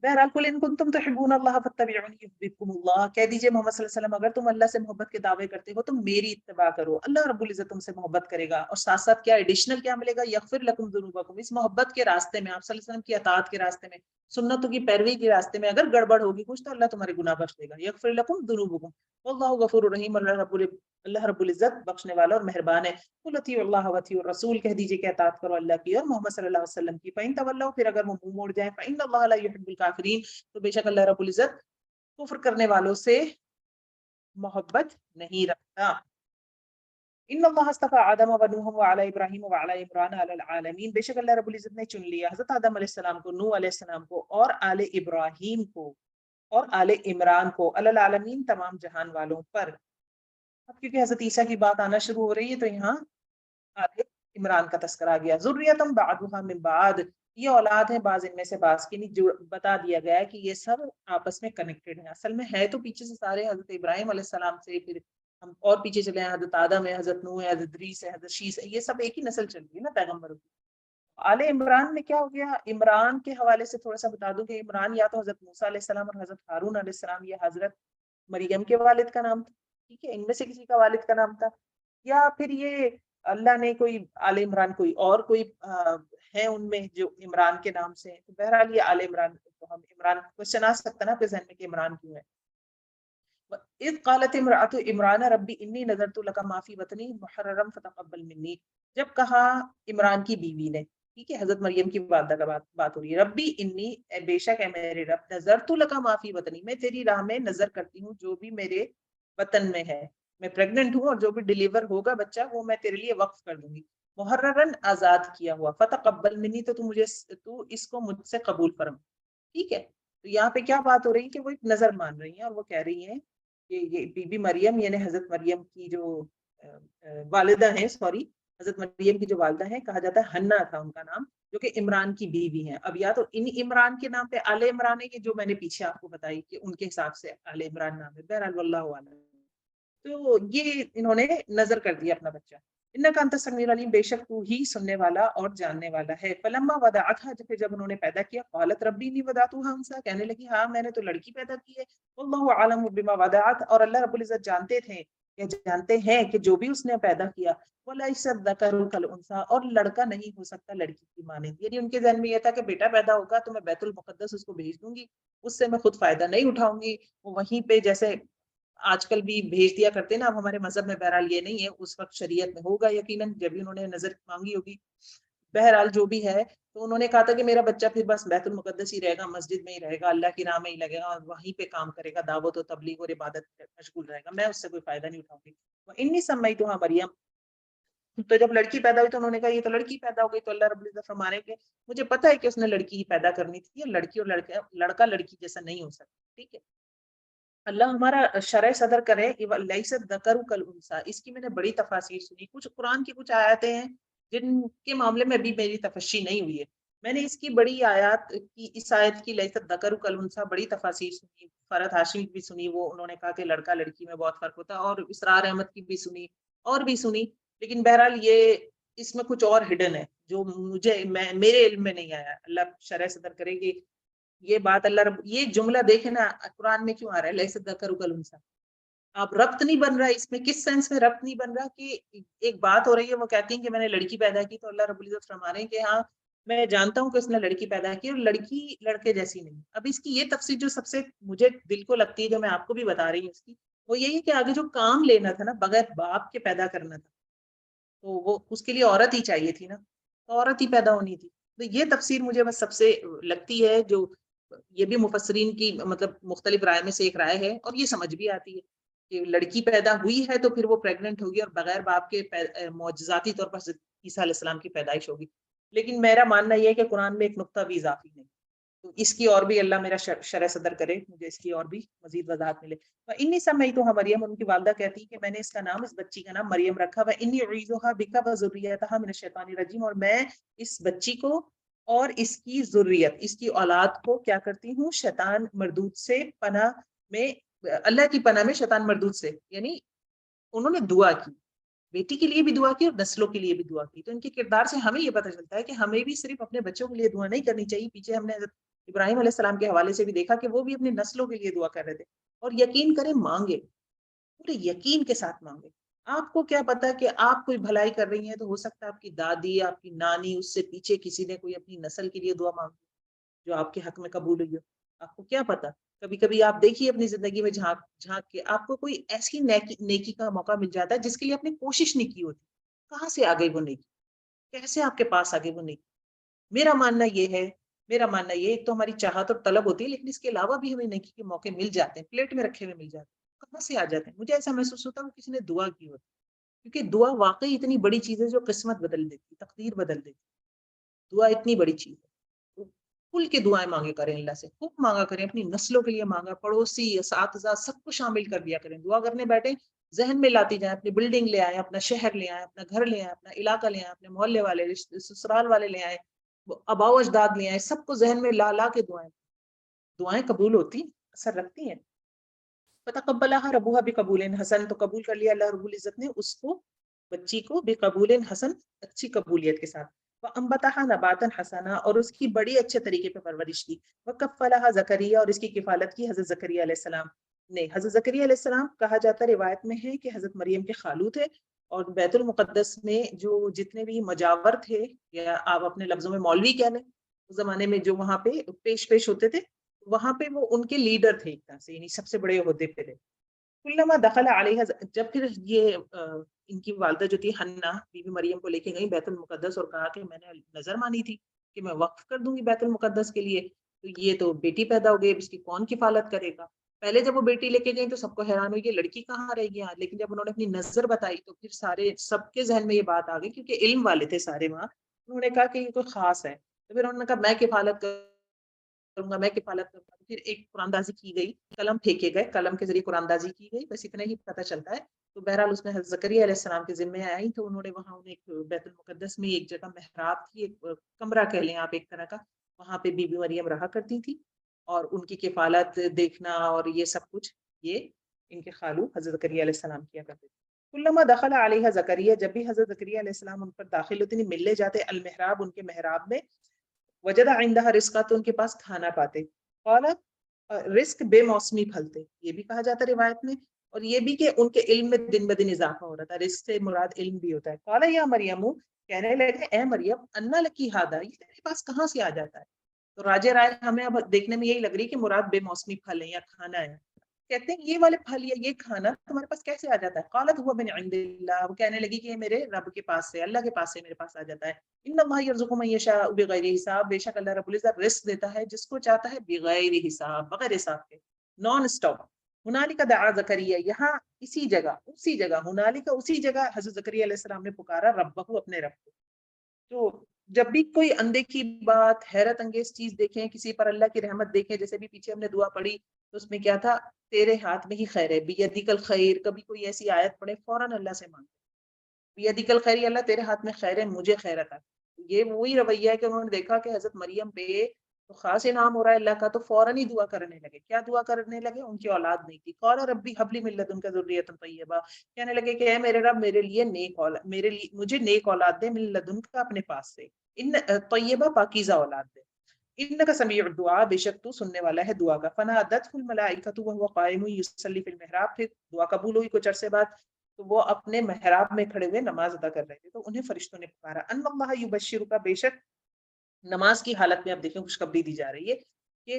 بہرحال قل ان کنتم تحبون اللہ فاتبعونی یحببکم اللہ, کہہ دیجئے محمد صلی اللہ علیہ وسلم, اگر تم اللہ سے محبت کے دعوے کرتے ہو تو میری اتباع کرو, اللہ رب العزت تم سے محبت کرے گا. اور ساتھ ساتھ کیا ایڈیشنل کیا ملے گا, یغفر لکم ذنوبکم, اس محبت کے راستے میں, آپ صلی اللہ علیہ وسلم کی اطاعت کے راستے میں, سنتوں کی پیروی کے راستے میں اگر گڑبڑ ہوگی کچھ, تو اللہ تمہارے گناہ بخش دے گا. یغفر لکم ذنوبکم واللہ غفور رحیم, اللہ رب العزت بخشنے والا اور مہربان ہے. قل اطیعوا اللہ واطیعوا الرسول, کہہ دیجئے کہ اطاعت کرو اللہ کی اور محمد صلی اللہ علیہ وسلم کی. فإن تولوا, پھر اگر وہ منہ موڑ جائیں, فإن اللہ لا يحب الکافرین, تو بے شک اللہ رب العزت کفر کرنے والوں سے محبت نہیں رکھتا. ان اللہ اصطفى آدم و نوح وعلى ابراہیم وعلى عمران علی العالمین, بے شک اللہ رب العزت نے چن لیا حضرت آدم علیہ السلام کو, نوح علیہ السلام کو, اور آل ابراہیم کو, اور آل عمران کو, علی العالمین, تمام جہان والوں پر. اب کیونکہ حضرت عیسیٰ کی بات آنا شروع ہو رہی ہے, تو یہاں آل عمران کا تذکرہ آ گیا. ذریۃ بعضها من بعض, یہ اولاد ہیں بعض ان میں سے بعض کی. نہیں, جو بتا دیا گیا ہے کہ یہ سب آپس میں کنیکٹڈ ہیں. اصل میں ہے تو پیچھے سے سارے حضرت ابراہیم علیہ السلام سے, پھر ہم اور پیچھے چلے ہیں, حضرت آدم ہے, حضرت نوح ہے, حضرت ادریس ہے, حضرت شیس ہے, یہ سب ایک ہی نسل چل رہی ہے نا پیغمبروں کی. آل عمران میں کیا ہو گیا, عمران کے حوالے سے تھوڑا سا بتا دوں کہ عمران یا تو حضرت موسیٰ علیہ السلام اور حضرت ہارون علیہ السلام, یہ حضرت مریم کے والد کا نام تھا, ٹھیک ہے, ان میں سے کسی کا والد کا نام تھا, یا پھر یہ اللہ نے کوئی آل عمران کوئی اور کوئی ہے ان میں جو عمران کے نام سے. تو بہرحال یہ آل عمران, تو ہم عمران کوشچن آ سکتا نا اپنے ذہن میں کہ عمران کیوں ہے. اذ قالت امرأة عمران ربی انی نذرت لک ما فی بطنی محررا فتقبل منی, جب کہا عمران کی بیوی نے, ٹھیک ہے, حضرت مریم کی والدہ کا بات ہو رہی ہے, ربی انی, بے شک ہے میرے رب, نذرت لک ما فی بطنی, میں تیری راہ میں نظر کرتی ہوں جو بھی میرے وطن میں ہے, میں پریگننٹ ہوں اور جو بھی ڈیلیور ہوگا بچہ وہ میں تیرے لیے وقف کر دوں گی. محررن, آزاد کیا ہوا, فتقبل منی, تو اس کو مجھ سے قبول فرما. ٹھیک ہے, تو یہاں پہ کیا بات ہو رہی ہے کہ وہ ایک نظر مان رہی ہیں, اور وہ کہہ رہی ہیں کہ یہ بی بی مریم, یعنی حضرت مریم کی جو والدہ ہیں, سوری, حضرت مریم کی جو والدہ ہیں کہا جاتا ہے حنا تھا ان کا نام، جو کہ عمران کی بیوی ہیں. اب یا تو ان عمران کے نام پہ آل عمران ہے، کہ جو میں نے پیچھے آپ کو بتائی کہ ان کے حساب سے آل عمران نام ہے. بہرحال واللہ اعلم. تو یہ انہوں نے نظر کر دیا اپنا بچہ. انک انت السمیع العلیم، بے شک تو ہی سننے والا اور جاننے والا ہے. فلما وضعتها، جب انہوں نے پیدا کیا، قالت ربی انی وضعتها انثى، کہنے لگی ہاں میں نے تو لڑکی پیدا کی ہے. واللہ اعلم بما وضعت، اور اللہ رب العزت جانتے تھے یا جانتے ہیں کہ جو بھی اس نے پیدا کیا، ولیس الذکر کالانثى، اور لڑکا نہیں ہو سکتا لڑکی کی مانند. یعنی ان کے ذہن میں یہ تھا کہ بیٹا پیدا ہوگا تو میں بیت المقدس اس کو بھیج دوں گی، اس سے میں خود فائدہ نہیں اٹھاؤں گی، وہ وہیں پہ جیسے آج کل بھی بھیج دیا کرتے ہیں نا. اب ہمارے مذہب میں بہرحال یہ نہیں ہے، اس وقت شریعت میں ہوگا یقیناً جب بھی انہوں نے نظر مانگی ہوگی. بہرحال جو بھی ہے، تو انہوں نے کہا تھا کہ میرا بچہ پھر بس بیت المقدس ہی رہے گا، مسجد میں ہی رہے گا، اللہ کی راہ میں ہی لگے گا اور وہیں پہ کام کرے گا، دعوت و تبلیغ اور عبادت میں مشغول رہے گا، میں اس سے کوئی فائدہ نہیں اٹھاؤں گی. انی سمیتھا مریم، تو جب لڑکی پیدا ہوئی تو انہوں نے کہا یہ تو لڑکی پیدا ہو گئی. تو اللہ رب العزت فرمانے کہ مجھے پتا ہے کہ اس نے لڑکی ہی پیدا کرنی تھی، لڑکی اور لڑکا لڑکی جیسا نہیں ہو سکتا. ٹھیک ہے، اللہ ہمارا شرح صدر کرے. لیس الذکر کالانثی، اس کی میں نے بڑی تفاسیر سنی. کچھ قرآن کی کچھ آیاتیں ہیں جن کے معاملے میں ابھی میری تفشی نہیں ہوئی ہے. میں نے اس کی بڑی آیات کی، اس آیت کی لیس الذکر کالانثی بڑی تفاسیر سنی. فرحت ہاشمی کی بھی سنی، وہ انہوں نے کہا کہ لڑکا لڑکی میں بہت فرق ہوتا ہے، اور اسرار احمد کی بھی سنی اور بھی سنی. لیکن بہرحال یہ اس میں کچھ اور ہڈن ہے جو میرے علم میں نہیں آیا. اللہ شرح صدر کرے گی یہ بات. اللہ رب، یہ جملہ دیکھے نا قرآن میں کیوں آ رہا ہے لیس الذکر کالانثی. آپ ربط نہیں بن رہا اس میں، کس سینس میں ربط نہیں بن رہا کہ ایک بات ہو رہی ہے، وہ کہتی ہیں کہ میں نے لڑکی پیدا کی، تو اللہ رب العزت فرما رہے ہیں کہ ہاں میں جانتا ہوں کہ اس نے لڑکی پیدا کی اور لڑکی لڑکے جیسی نہیں. اب اس کی یہ تفسیر جو سب سے مجھے دل کو لگتی ہے، جو میں آپ کو بھی بتا رہی ہوں اس کی، وہ یہی ہے کہ آگے جو کام لینا تھا نا، بغیر باپ کے پیدا کرنا تھا، تو وہ اس کے لیے عورت ہی چاہیے تھی نا، تو عورت ہی پیدا ہونی تھی. تو یہ تفسیر مجھے بس سب سے لگتی ہے، جو یہ بھی مفسرین کی مطلب مختلف رائے میں سے ایک رائے ہے، اور یہ سمجھ بھی آتی ہے کہ لڑکی پیدا ہوئی ہے تو پھر وہ پریگننٹ ہوگی اور بغیر باپ کے معجزاتی طور پر عیسیٰ علیہ السلام کی پیدائش ہوگی. لیکن میرا ماننا یہ ہے کہ قرآن میں ایک نقطہ بھی اضافی نہیں، تو اس کی اور بھی اللہ میرا شرح صدر کرے، مجھے اس کی اور بھی مزید وضاحت ملے. انی سمیتھا مریم، ان کی والدہ کہتی کہ میں نے اس کا نام، اس بچی کا نام مریم رکھا. انی اعیذھا بک وذریتھا من الشیطان الرجیم، اور میں اس بچی کو اور اس کی ذریت، اس کی اولاد کو کیا کرتی ہوں، شیطان مردود سے پناہ میں، اللہ کی پناہ میں شیطان مردود سے. یعنی انہوں نے دعا کی، بیٹی کے لیے بھی دعا کی اور نسلوں کے لیے بھی دعا کی. تو ان کے کردار سے ہمیں یہ پتہ چلتا ہے کہ ہمیں بھی صرف اپنے بچوں کے لیے دعا نہیں کرنی چاہیے. پیچھے ہم نے حضرت ابراہیم علیہ السلام کے حوالے سے بھی دیکھا کہ وہ بھی اپنی نسلوں کے لیے دعا کر رہے تھے. اور یقین کریں، مانگے، پورے یقین کے ساتھ مانگے. آپ کو کیا پتا کہ آپ کوئی بھلائی کر رہی ہیں، تو ہو سکتا ہے آپ کی دادی، آپ کی نانی، اس سے پیچھے کسی نے کوئی اپنی نسل کے لیے دعا مانگی جو آپ کے حق میں قبول ہوئی ہو. آپ کو کیا پتا. کبھی کبھی آپ دیکھیے اپنی زندگی میں جھانک جھانک کے آپ کو کوئی ایسی نیکی کا موقع مل جاتا ہے جس کے لیے آپ نے کوشش نہیں کی ہوتی. کہاں سے آ گئی وہ نیکی، کیسے آپ کے پاس آ گئی وہ نیکی. میرا ماننا یہ ہے، ایک تو ہماری چاہت اور طلب ہوتی ہے، لیکن اس کے علاوہ بھی ہمیں نیکی کے موقع مل جاتے ہیں، پلیٹ میں رکھے ہوئے مل جاتے ہیں. کہاں سے آ جاتے ہیں. مجھے ایسا محسوس ہوتا ہے وہ کسی نے دعا کی ہوتی، کیونکہ دعا واقعی اتنی بڑی چیز ہے جو قسمت بدل دیتی، تقدیر بدل دیتی. دعا اتنی بڑی چیز ہے. کھل کے دعائیں مانگے کریں، اللہ سے خوب مانگا کریں، اپنی نسلوں کے لیے مانگا، پڑوسی، اساتذہ، سب کو شامل کر دیا کریں. دعا کرنے بیٹھے ذہن میں لاتی جائیں، اپنی بلڈنگ لے آئیں، اپنا شہر لے آئیں، اپنا گھر لے آئیں، اپنا علاقہ لے آئیں، اپنے محلے والے، سسرال والے لے آئیں، اباؤ اجداد لے آئیں، سب کو ذہن میں لا لا کے دعائیں قبول ہوتی، اثر رکھتی ہیں. فتقبلها ربها بقبول حسن، تو قبول کر لیا اللہ رب العزت نے اس کو، بچی کو، بقبول حسن، اچھی قبولیت کے ساتھ. وانبتها نباتا حسنا، اور اس کی بڑی اچھے طریقے پہ پرورش کی. وکفلها زکریا، اور اس کی کفالت کی حضرت زکریا علیہ السلام نے. حضرت زکریا علیہ السلام کہا جاتا ہے، روایت میں ہے کہ حضرت مریم کے خالو تھے، اور بیت المقدس میں جو جتنے بھی مجاور تھے، یا آپ اپنے لفظوں میں مولوی کہہ لیں، اس زمانے میں جو وہاں پہ پیش ہوتے تھے، وہاں پہ وہ ان کے لیڈر تھے ایک طرح سے، یعنی سب سے بڑے عہدے پہ تھے. کلما دخل علیہ، جب پھر یہ ان کی والدہ جو تھی حنا بی بی مریم کو لے کے گئی بیت المقدس، اور کہا کہ میں نے نظر مانی تھی کہ میں وقف کر دوں گی بیت المقدس کے لیے، تو یہ تو بیٹی پیدا ہو گئی، اس کی کون کفالت کرے گا. پہلے جب وہ بیٹی لے کے گئی تو سب کو حیران ہوئی کہ لڑکی کہاں رہے گی. لیکن جب انہوں نے اپنی نظر بتائی تو پھر سب کے ذہن میں یہ بات آ گئی، کیونکہ علم والے تھے سارے وہاں. انہوں نے کہا کہ یہ کوئی خاص ہے، تو پھر انہوں نے کہا میں کفالت کروں گا، میں کفالت کروں گا. پھر ایک قرآن دازی کی گئی، قلم پھینکے گئے، قلم کے ذریعے قرآن دازی کی گئی. بس اتنا ہی پتہ چلتا ہے تو بہرحال اس میں حضرت زکریا علیہ السلام کے ذمے آئی، تو انہوں نے وہاں انہیں ایک بیت المقدس میں ایک جگہ محراب تھی، ایک کمرہ کہہ لیں آپ ایک طرح کا، وہاں پہ بی بی مریم رہا کرتی تھی، اور ان کی کفالت دیکھنا اور یہ سب کچھ یہ ان کے خالو حضرت زکریا علیہ السلام کیا کرتے تھے۔ کلما دخل علیہ زکریا، جب بھی حضرت زکریا علیہ السلام ان پر داخل ہوتے نہیں، ملنے جاتے المحراب، ان کے محراب میں، وجد عندها رزقا، تو ان کے پاس کھانا پاتے، قال رزق بے موسمی پھل تھے، یہ بھی کہا جاتا ہے روایت میں، اور یہ بھی کہ ان کے علم میں دن بدن اضافہ ہو رہا تھا، رزق سے مراد علم بھی ہوتا ہے۔ قال یا مریم، کہنے لگے اے مریم، انا لکی ھذا، یہ تیرے پاس کہاں سے آ جاتا ہے؟ تو راجہ رائے ہمیں اب دیکھنے میں یہی لگ رہی ہے کہ مراد بے موسمی پھل ہے یا کھانا ہے، کہتے ہیں یہ والے پھل یا یہ کھانا تمہارے پاس کیسے آ جاتا ہے؟ قالت هو من عند اللہ، وہ کہنے لگی کہ یہ میرے رب کے پاس سے، اللہ کے پاس سے میرے پاس آ جاتا ہے۔ ان اللہ یرزق من یشاء بغیر حساب، بے شک اللہ رب العزت رزق دیتا ہے جس کو چاہتا ہے بغیر حساب، بغیر حساب کے، نان اسٹاپ۔ ہنالک دعا زکریا، یہاں اسی جگہ ہنالک، اسی جگہ حضرت زکریا علیہ السلام نے پکارا ربہ، اپنے رب کو۔ تو جب بھی کوئی اندیکھی بات، حیرت انگیز چیز دیکھیں، کسی پر اللہ کی رحمت دیکھیں، جیسے بھی پیچھے ہم نے دعا پڑھی تو اس میں کیا تھا، تیرے ہاتھ میں ہی خیر ہے، بیدک الخیر، کبھی کوئی ایسی آیت پڑھے فوراً اللہ سے مانگے، بیدک الخیر، اللہ تیرے ہاتھ میں خیر ہے، مجھے خیر عطا۔ یہ وہی رویہ ہے کہ انہوں نے دیکھا کہ حضرت مریم پہ تو خاص انعام ہو رہا ہے اللہ کا، تو فوراً ہی دعا کرنے لگے۔ کیا دعا کرنے لگے؟ ان کی اولاد نہیں تھی۔ قال ربی حب لی من لدنک ذریۃ طیبہ، کہنے لگے کہ اے میرے رب، میرے لیے نیک اولاد، مجھے نیک اولاد دے، من لدنک، اپنے پاس سے، ان طیبہ، پاکیزہ اولاد دے، انک سمیع الدعاء، بے شک تو سننے والا ہے دعا کا۔ فنادته الملائکۃ وهو قائم یصلی فی المحراب، پھر دعا قبول ہوئی کچھ عرصے بعد، تو وہ اپنے محراب میں کھڑے ہوئے نماز ادا کر رہے تھے، تو انہیں فرشتوں نے پکارا، ان اللہ یبشرک، بے شک نماز کی حالت میں اب دیکھیں خوشخبری دی جا رہی ہے کہ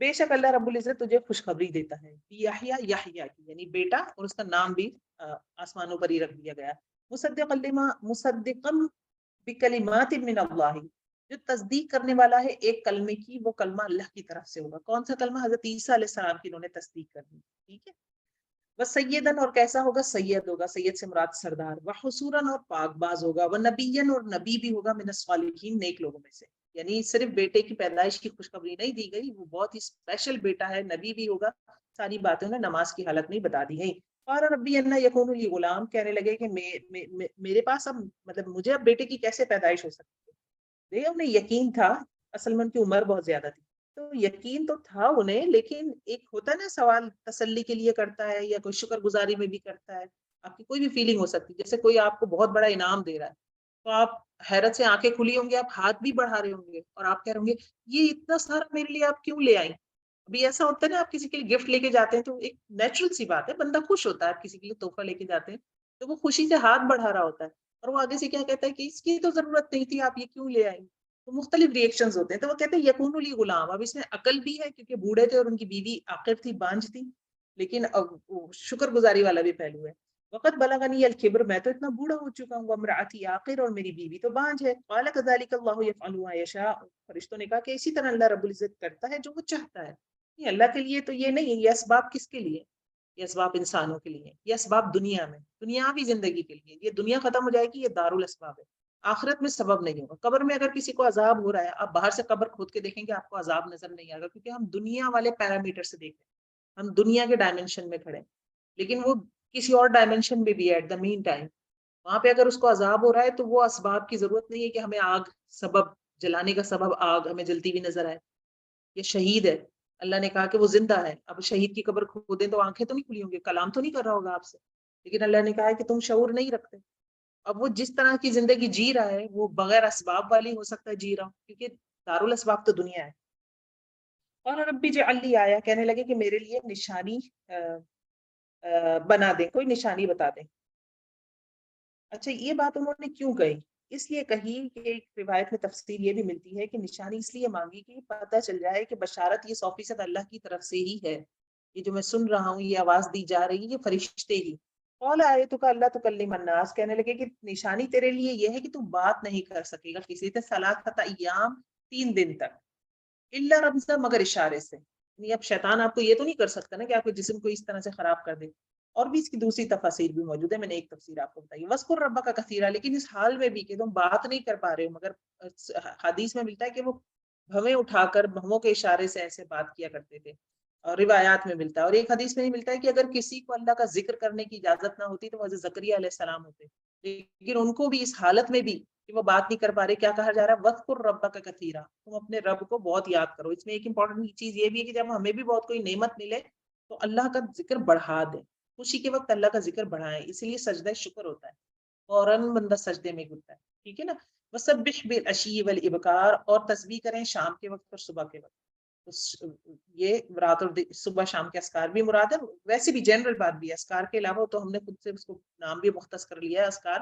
بے شک اللہ رب العزت تجھے خوشخبری دیتا ہے، یحییٰ، یحییٰ کی یعنی بیٹا، اور اس کا نام بھی آسمانوں پر ہی رکھ دیا گیا، مصدقا بکلمات من اللہ، جو تصدیق کرنے والا ہے ایک کلمے کی، وہ کلمہ اللہ کی طرف سے ہوگا۔ کون سا کلمہ؟ حضرت عیسیٰ علیہ السلام کی انہوں نے تصدیق کرنی، ٹھیک ہے۔ وہ سیدن، اور کیسا ہوگا؟ سید ہوگا، سید سے مراد سردار، وہ حصوراً، اور پاک باز ہوگا، وہ نبیًا، اور نبی بھی ہوگا، من الصالحین، نیک لوگوں میں سے۔ یعنی صرف بیٹے کی پیدائش کی خوشخبری نہیں دی گئی، وہ بہت ہی اسپیشل بیٹا ہے، نبی بھی ہوگا، ساری باتیں انہیں نماز کی حالت میں ہی بتا دی گئی۔ قال ربی انا یکون لی غلام، کہنے لگے کہ میرے پاس اب، مطلب مجھے اب بیٹے کی کیسے پیدائش ہو سکتی ہے؟ دیکھیں انہیں یقین تھا، اصل میں ان کی عمر بہت زیادہ تھی، تو یقین تو تھا انہیں، لیکن ایک ہوتا ہے نا سوال، تسلی کے لیے کرتا ہے یا کوئی شکر گزاری میں بھی کرتا ہے، آپ کی کوئی بھی فیلنگ ہو سکتی ہے، جیسے کوئی آپ کو بہت بڑا انعام دے رہا ہے تو آپ حیرت سے آنکھیں کھلی ہوں گے، آپ ہاتھ بھی بڑھا رہے ہوں گے اور آپ کہہ رہے ہوں گے یہ اتنا سارا میرے لیے آپ کیوں لے آئی؟ ابھی ایسا ہوتا ہے نا، آپ کسی کے لیے گفٹ لے کے جاتے ہیں تو ایک نیچرل سی بات ہے، بندہ خوش ہوتا ہے، آپ کسی کے لیے تحفہ لے کے جاتے ہیں تو وہ خوشی سے ہاتھ بڑھا رہا ہوتا ہے، اور وہ آگے سے کیا کہتا ہے کہ اس کی تو ضرورت نہیں تھی، آپ یہ کیوں لے آئی؟ تو مختلف ریئیکشنز ہوتے ہیں، تو وہ کہتے ہیں یکون لی غلام، اب اس میں عقل بھی ہے کیونکہ بوڑھے تھے اور ان کی بیوی عاقر تھی، بانجھ تھی، لیکن اب شکر گزاری والا بھی پہلو ہے۔ وقت بلغنی الکبر، میں تو اتنا بوڑھا ہو چکا ہوں، وامرأتی عاقر، اور میری بیوی تو بانجھ ہے۔ قال کذلک اللہ یفعل ما یشاء، فرشتوں نے کہا کہ اسی طرح اللہ رب العزت کرتا ہے جو وہ چاہتا ہے، یہ اللہ کے لیے تو یہ نہیں ہے، یہ اسباب کس کے لیے؟ یہ اسباب انسانوں کے لیے، یہ اسباب دنیا میں، دنیاوی زندگی کے لیے، یہ دنیا ختم ہو جائے گی، یہ دارالاسباب ہے، آخرت میں سبب نہیں ہوگا۔ قبر میں اگر کسی کو عذاب ہو رہا ہے، آپ باہر سے قبر کھود کے دیکھیں گے، آپ کو عذاب نظر نہیں آئے گا، کیونکہ ہم دنیا والے پیرامیٹر سے دیکھ رہے ہیں، ہم دنیا کے ڈائمینشن میں کھڑے ہیں، لیکن وہ کسی اور ڈائمینشن میں بھی ہے، ایٹ دا مین ٹائم وہاں پہ اگر اس کو عذاب ہو رہا ہے تو وہ اسباب کی ضرورت نہیں ہے کہ ہمیں آگ، سبب جلانے کا سبب آگ ہمیں جلتی ہوئی نظر آئے۔ یہ شہید ہے، اللہ نے کہا کہ وہ زندہ ہے، اب شہید کی قبر کھودیں تو آنکھیں تو نہیں کھلی ہوں گی، کلام تو نہیں کر رہا ہوگا آپ سے، لیکن اللہ نے کہا ہے کہ تم شعور نہیں رکھتے۔ اب وہ جس طرح کی زندگی جی رہا ہے وہ بغیر اسباب والی ہو سکتا ہے جی رہا ہوں، کیونکہ دارالاسباب تو دنیا ہے۔ اور ربی جعل لی آیا، کہنے لگے کہ میرے لیے نشانی بنا دیں، کوئی نشانی بتا دیں۔ اچھا یہ بات انہوں نے کیوں کہی؟ اس لیے کہی کہ ایک روایت میں تفسیر یہ بھی ملتی ہے کہ نشانی اس لیے مانگی کہ پتہ چل جائے کہ بشارت یہ 100% اللہ کی طرف سے ہی ہے، یہ جو میں سن رہا ہوں، یہ آواز دی جا رہی ہے، یہ فرشتے ہی۔ قال آیتک اللہ تکلم الناس، کہنے لگے کہ نشانی تیرے لیے یہ ہے کہ تو بات نہیں کر سکے گا کسی سے، ثلاثۃ ایام، 3 دن تک، الا رمزا، مگر اشارے سے، یعنی اب شیطان آپ کو یہ تو نہیں کر سکتا نا کہ آپ کے جسم کو اس طرح سے خراب کر دے۔ اور بھی اس کی دوسری تفاسیر بھی موجود ہے، میں نے ایک تفسیر آپ کو بتائی، وَاذْكُرْ رَبَّكَ كَثِيرًا، لیکن اس حال میں بھی کہ تم بات نہیں کر پا رہے ہو، مگر حدیث میں ملتا ہے کہ وہ بھویں اٹھا کر، بھووں کے اشارے سے ایسے بات کیا کرتے تھے، اور روایات میں ملتا ہے. اور ایک حدیث میں یہ ملتا ہے کہ اگر کسی کو اللہ کا ذکر کرنے کی اجازت نہ ہوتی تو وہ حضرت زکریا علیہ السلام ہوتے، لیکن ان کو بھی اس حالت میں بھی کہ وہ بات نہیں کر پا رہے، کیا کہا جا رہا ہے، وَاذْكُرْ رَبَّكَ كَثِيرًا، تم اپنے رب کو بہت یاد کرو. اس میں ایک امپورٹنٹ چیز یہ بھی ہے کہ جب ہمیں بھی بہت کوئی نعمت ملے تو اللہ کا ذکر بڑھا دیں، خوشی کے وقت اللہ کا ذکر بڑھائیں. اس لیے سجدہ شکر ہوتا ہے، فوراً بندہ سجدے میں گرتا ہے. ٹھیک ہے نا. وَسَبِّحْ بِالْعَشِيِّ وَالْإِبْكَارِ، اور تسبیح کریں شام کے وقت اور صبح کے وقت. یہ رات اور صبح شام کے اذکار بھی مراد ہے. ویسے بھی جنرل بات بھی ہے، اذکار کے علاوہ تو ہم نے خود سے اس کو نام بھی مختص کر لیا ہے اذکار،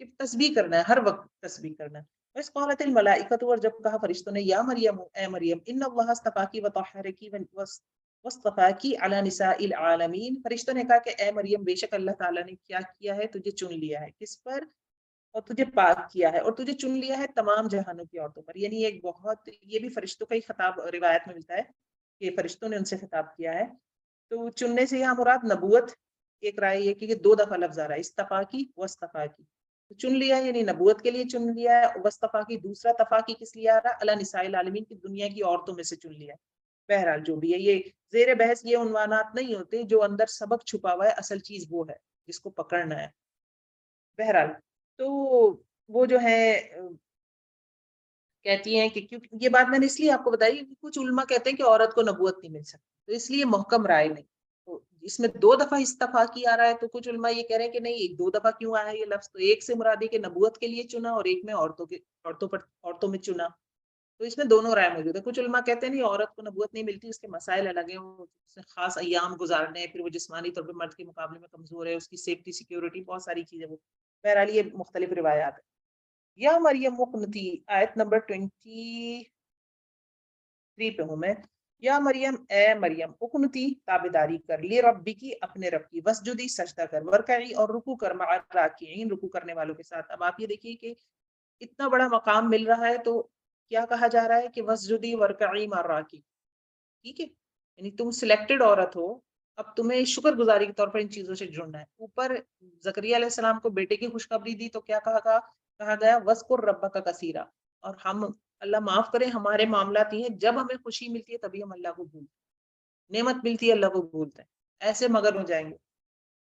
کہ تسبیح کرنا ہے، ہر وقت تسبیح کرنا ہے. بس قالت الملائکۃ، اور جب کہا فرشتوں نے یا مریم، اے مریم، ان اللہ اصطفاکی وطہرکی واصطفاکی علی نساء العالمین، فرشتوں نے کہا کہ اے مریم، بے شک اللہ تعالیٰ نے کیا کیا ہے، تجھے چن لیا ہے. کس پر؟ اور تجھے پاک کیا ہے، اور تجھے چن لیا ہے تمام جہانوں کی عورتوں پر. یعنی ایک بہت، یہ بھی فرشتوں کا ہی خطاب روایت میں ملتا ہے کہ فرشتوں نے ان سے خطاب کیا ہے. تو چننے سے یہاں مراد نبوت. ایک رائے یہ کہ 2 دفعہ لفظ آ رہا ہے، استفاقی واستفاقی. تو چن لیا یعنی نبوت کے لیے چن لیا ہے. واستفاقی دوسرا تفاقی کس لیے آ رہا ہے، علی نساء العالمین کی دنیا کی عورتوں میں سے چن لیا ہے. بہرحال جو بھی ہے، یہ زیر بحث یہ عنوانات نہیں ہوتے، جو اندر سبق چھپا ہوا ہے اصل چیز وہ ہے جس کو پکڑنا ہے. بہرحال تو وہ جو ہے کہتی ہیں کہ کیونکہ یہ بات میں نے اس لیے آپ کو بتائی کہ کچھ علماء کہتے ہیں کہ عورت کو نبوت نہیں مل سکتی، تو اس لیے محکم رائے نہیں. تو اس میں 2 دفعہ استفاقی آ رہا ہے، تو کچھ علماء یہ کہہ رہے ہیں کہ نہیں، 2 دفعہ کیوں آیا ہے یہ لفظ، تو ایک سے مرادی کہ نبوت کے لیے چنا اور ایک میں عورتوں میں چنا. تو اس میں دونوں رائے موجود ہے. کچھ علماء کہتے ہیں نہیں، عورت کو نبوت نہیں ملتی، اس کے مسائل الگ ہیں، اس نے خاص ایام گزارنے ہیں، پھر وہ جسمانی طور پہ مرد کے مقابلے میں کمزور ہے، اس کی سیفٹی سیکیورٹی بہت ساری چیزیں. وہ بہرحال یہ مختلف روایات ہیں. یا مریم اقنتی، آیت نمبر 23 پہ ہوں میں. یا مریم، اے مریم، اقنتی تابداری کر، لی ربی کی، اپنے رب کی، وسجدی سجدہ کر، ورکعی اور رکوع کر، مع الراکعین رکوع کرنے والوں کے ساتھ. اب آپ یہ دیکھیے کہ اتنا بڑا مقام مل رہا ہے تو کیا کہا جا رہا ہے کہ وسجدی ورکعی مع الراکعین. ٹھیک ہے، یعنی تم سلیکٹڈ عورت ہو، اب تمہیں شکر گزاری کے طور پر ان چیزوں سے جڑنا ہے. اوپر زکریا علیہ السلام کو بیٹے کی خوشخبری دی تو کیا کہا گیا، وَاذْكُرْ رَبَّكَ كَثِيرًا. اور ہم، اللہ معاف کرے، ہمارے معاملات یہ ہیں جب ہمیں خوشی ملتی ہے تبھی ہم اللہ کو بھولتے ہیں، نعمت ملتی ہے اللہ کو بھولتے ہیں، ایسے مگن ہو جائیں گے،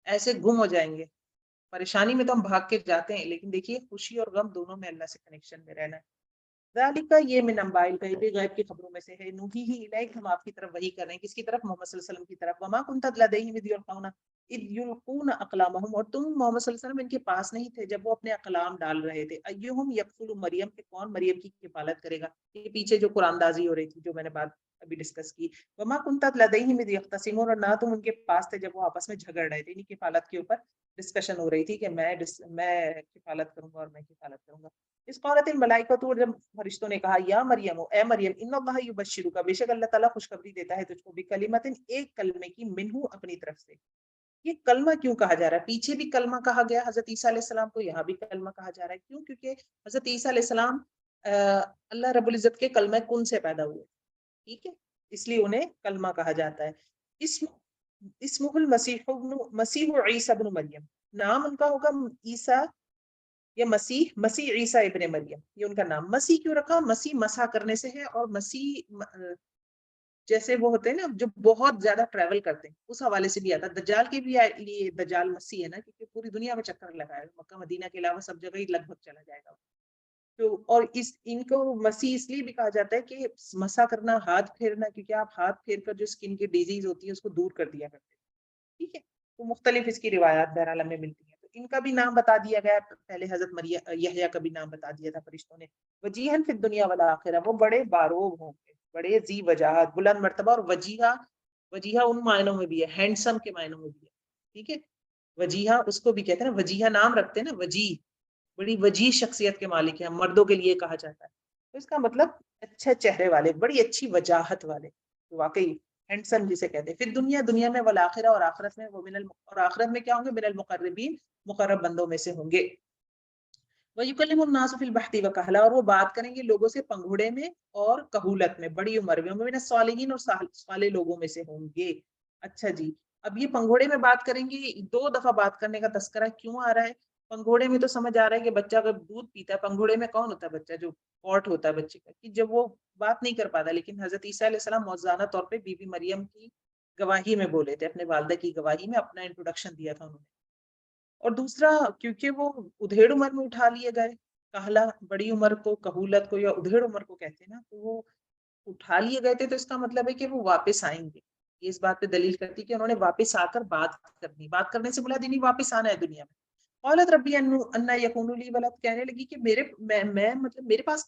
ایسے گم ہو جائیں گے. پریشانی میں تو ہم بھاگ کے جاتے ہیں، لیکن دیکھیے خوشی اور غم دونوں میں اللہ سے کنیکشن میں رہنا ہے. ذالک، یہ من انباء الغیب، غیب کی خبروں میں سے ہے، نوحیہ الیک، ہم آپ کی طرف وحی کر رہے ہیں. کس کی طرف؟ محمد صلی اللہ علیہ وسلم کی طرف. وما کنت لدیہم اذ یلقون اقلامہم، اور تم محمد صلی اللہ علیہ وسلم ان کے پاس نہیں تھے جب وہ اپنے اقلام ڈال رہے تھے. ایہم یکفل مریم، کہ کون مریم کی کفالت کرے گا. یہ پیچھے جو قرآن دازی ہو رہی تھی جو میں نے بات ابھی ڈسکس کی. وما کنت لدیہم اذ یختصمون، اور نہ تم ان کے پاس تھے جب وہ آپس میں جھگڑ رہے تھے. یعنی کفالت کے اوپر ڈسکشن ہو رہی تھی کہ میں کفالت کروں گا اور میں کفالت کروں گا. اس قالت الملائکۃ، جب فرشتوں نے کہا یا مریم، اے مریم، ان اللہ یبشرک، بے شک اللہ تعالیٰ خوشخبری دیتا ہے تجھ کو، بکلمۃ، ایک کلمے کی، منہ، اپنی طرف سے. یہ کلمہ کیوں کہا جا رہا ہے؟ پیچھے بھی کلمہ کہا گیا حضرت عیسیٰ علیہ السلام کو، یہاں بھی کلمہ کہا جا رہا ہے. کیوں؟ کیونکہ حضرت عیسیٰ علیہ السلام اللہ رب العزت کے کلمہ کن سے پیدا ہوئے. ٹھیک ہے، اس لیے انہیں کلمہ کہا جاتا ہے. اسمہ مسیح عیسیٰ ابن مریم، نام ان کا ہوگا عیسیٰ یا مسیح عیسیٰ ابن مریم. یہ ان کا نام. مسیح کیوں رکھا؟ مسیح مسح کرنے سے ہے، اور مسیح جیسے وہ ہوتے ہیں نا جو بہت زیادہ ٹریول کرتے ہیں، اس حوالے سے بھی آتا ہے. دجال کے بھی لیے دجال مسیح ہے نا، کیونکہ پوری دنیا میں چکر لگایا، مکہ مدینہ کے علاوہ سب جگہ ہی لگ بھگ چلا جائے گا. تو اور ان کو مسیح اس لیے بھی کہا جاتا ہے کہ مسح کرنا، ہاتھ پھیرنا، کیونکہ آپ ہاتھ پھیر کر جو اسکن کی ڈیزیز ہوتی ہے اس کو دور کر دیا کرتے ہیں. ٹھیک ہے، تو مختلف اس کی روایات بہرحال ہمیں ملتی ہیں. تو ان کا بھی نام بتا دیا گیا، پہلے حضرت یحییٰ کا بھی نام بتا دیا تھا فرشتوں نے. وجیہن فی الدنیا والآخرہ، وہ بڑے باروب ہوں گے، بڑے ذی وجاہت، بلند مرتبہ. اور وجیہہ ان معنوں میں بھی ہے، ہینڈسم کے معنوں میں بھی ہے. ٹھیک ہے، وجیہہ اس کو بھی کہتے ہیں نا، وجیہہ نام رکھتے ہیں نا، وجیہ، بڑی وجیہ شخصیت کے مالک ہیں، مردوں کے لیے کہا جاتا ہے. تو اس کا مطلب اچھے چہرے والے، بڑی اچھی وجاہت والے، تو واقعی ہینڈسم جسے کہتے ہیں. پھر دنیا میں، والآخرہ، اور آخرت میں، وہ اور آخرت میں کیا ہوں گے؟ من المقربین، مقرب بندوں میں سے ہوں گے. وَيُكَلِّمُ النَّاسُ فِي الْمَهْدِ وَكَهْلًا، اور وہ بات کریں گے لوگوں سے پنگھوڑے میں اور کہولت میں، بڑی عمر میں. وَمِنَ الصَّالِحِينَ، اور صالح لوگوں میں سے ہوں گے. اچھا جی، اب یہ پنگھوڑے میں بات کریں گے، 2 دفعہ بات کرنے کا تذکرہ کیوں آ رہا ہے؟ پنگھوڑے میں تو سمجھ آ رہا ہے کہ بچہ اگر دودھ پیتا ہے، پنگھوڑے میں کون ہوتا ہے بچہ، جو پوٹ ہوتا ہے بچے کا، کہ جب وہ بات نہیں کر پاتا، لیکن حضرت عیسیٰ علیہ السلام موزانہ طور پہ بی بی مریم کی گواہی میں بولے تھے، اپنے والدہ کی گواہی میں اپنا انٹروڈکشن دیا تھا انہوں نے۔ اور دوسرا، کیونکہ وہ ادھیڑ عمر میں اٹھا لیے گئے، کہلا بڑی عمر کو، کہولت کو یا ادھیڑ عمر کو کہتے ہیں نا، تو وہ اٹھا لیے گئے تھے، تو اس کا مطلب ہے کہ وہ واپس آئیں گے۔ یہ اس بات پہ دلیل کرتی کہ انہوں نے واپس آ کر بات کرنی، بات کرنے سے بلا دینی واپس آنا ہے دنیا میں۔ قالت ربی انا یکون لی ولد، کہنے لگی کہ میں مطلب میرے پاس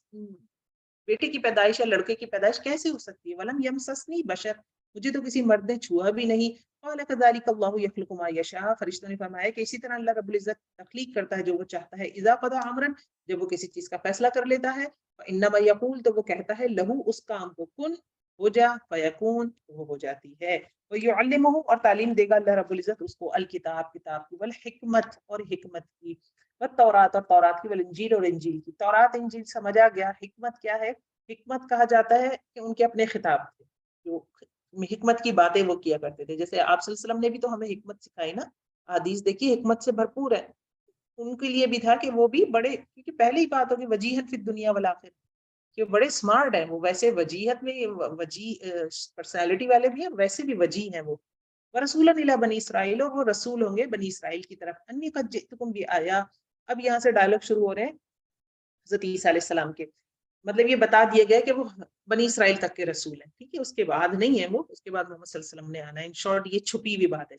بیٹے کی پیدائش یا لڑکے کی پیدائش کیسے ہو سکتی ہے؟ ولم یمسسنی بشر، مجھے تو کسی مرد نے چھوا بھی نہیں۔ قال کذلک اللہ یخلق ما یشاء، فرشتوں نے فرمایا کہ اسی طرح اللہ رب العزت تخلیق کرتا ہے جو وہ چاہتا ہے، اذا قضى امرا، جب وہ کسی چیز کا فیصلہ کر لیتا ہے، انما یقول، تو وہ کہتا ہے، لہو، اس کام کو، کن، ہو جا، فیکون، وہ ہو جاتی ہے۔ ویعلمہ، اور تعلیم دے گا اللہ رب العزت اس کو، الکتاب، کتاب کی، والحکمت، اور حکمت کی، والتورات، اور تورات کی، والانجیل، اور انجیل کی۔ تورات انجیل سمجھا گیا، حکمت کیا ہے؟ حکمت کہا جاتا ہے کہ ان کے اپنے خطاب تھے، جو حکمت کی باتیں وہ کیا کرتے تھے، جیسے آپ صلی اللہ علیہ وسلم نے بھی تو ہمیں حکمت سکھائی نا، حدیث دیکھیے حکمت سے بھرپور ہے۔ ان کے لیے بھی تھا کہ وہ بھی بڑے، کیونکہ پہلے ہی بات ہوگی وجیہت فی الدنیا والآخرہ، کہ وہ بڑے سمارٹ ہیں، وہ ویسے وجیہت میں پرسنالٹی والے بھی ہیں، ویسے بھی وجیح ہیں وہ۔ ورسولا الی بنی اسرائیل، اور وہ رسول ہوں گے بنی اسرائیل کی طرف۔ انی قد جئتکم بآیہ، اب یہاں سے ڈائلاگ شروع ہو رہے ہیں حضرت عیسیٰ علیہ السلام کے، مطلب یہ بتا دیا گیا کہ وہ بنی اسرائیل تک کے رسول ہیں، ٹھیک ہے، اس کے بعد نہیں ہے وہ، اس کے بعد محمد صلی اللہ علیہ وسلم نے آنا ہے، ان شارٹ یہ چھپی ہوئی بات ہے۔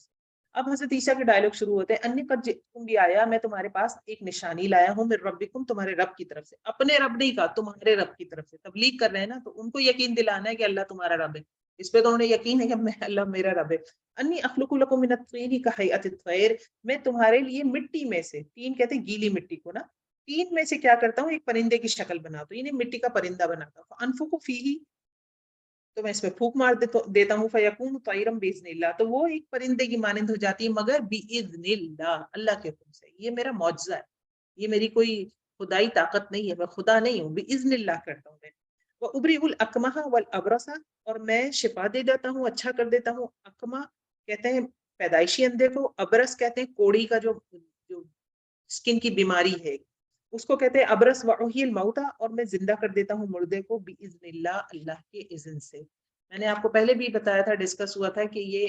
اب حضرت عیسیٰ کے ڈائلاگ شروع ہوتے ہیں، انی قد جئتکم بآیہ، میں تمہارے پاس ایک نشانی لایا ہوں، من ربکم، تمہارے رب کی طرف سے، اپنے رب نہیں کہا، تمہارے رب کی طرف سے، تبلیغ کر رہے ہیں نا، تو ان کو یقین دلانا ہے کہ اللہ تمہارا رب ہے، اس پہ تو انہیں یقین ہے کہ اللہ میرا رب ہے۔ انی اخلق لکم من الطین کہیئۃ الطیر، میں تمہارے لیے مٹی میں سے، تین کہتے ہیں گیلی مٹی کو نا، تین میں سے کیا کرتا ہوں، ایک پرندے کی شکل بناتا ہوں، یعنی مٹی کا پرندہ بناتا ہوں، انفخ فیہ، تو میں اس میں پھونک مار دیتا ہوں، فیکون طیرا باذن اللہ، تو وہ ایک پرندے کی مانند ہو جاتی ہے، مگر باذن اللہ، اللہ کے حکم سے۔ یہ میرا معجزہ ہے، یہ میری کوئی خدائی طاقت نہیں ہے، میں خدا نہیں ہوں، باذن اللہ کرتا ہوں میں۔ وابرئ الاکمہ والابرص، اور میں شفا دے دیتا ہوں، اچھا کر دیتا ہوں۔ اکمہ کہتے ہیں پیدائشی اندھے کو، ابرص کہتے ہیں کوڑی کا جو اسکن کی بیماری ہے اس کو کہتے ہیں ابرص۔ واحیی الموتى، اور میں زندہ کر دیتا ہوں مردے کو، باذن اللہ، اللہ کے اذن سے۔ میں نے آپ کو پہلے بھی بتایا تھا، ڈسکس ہوا تھا کہ یہ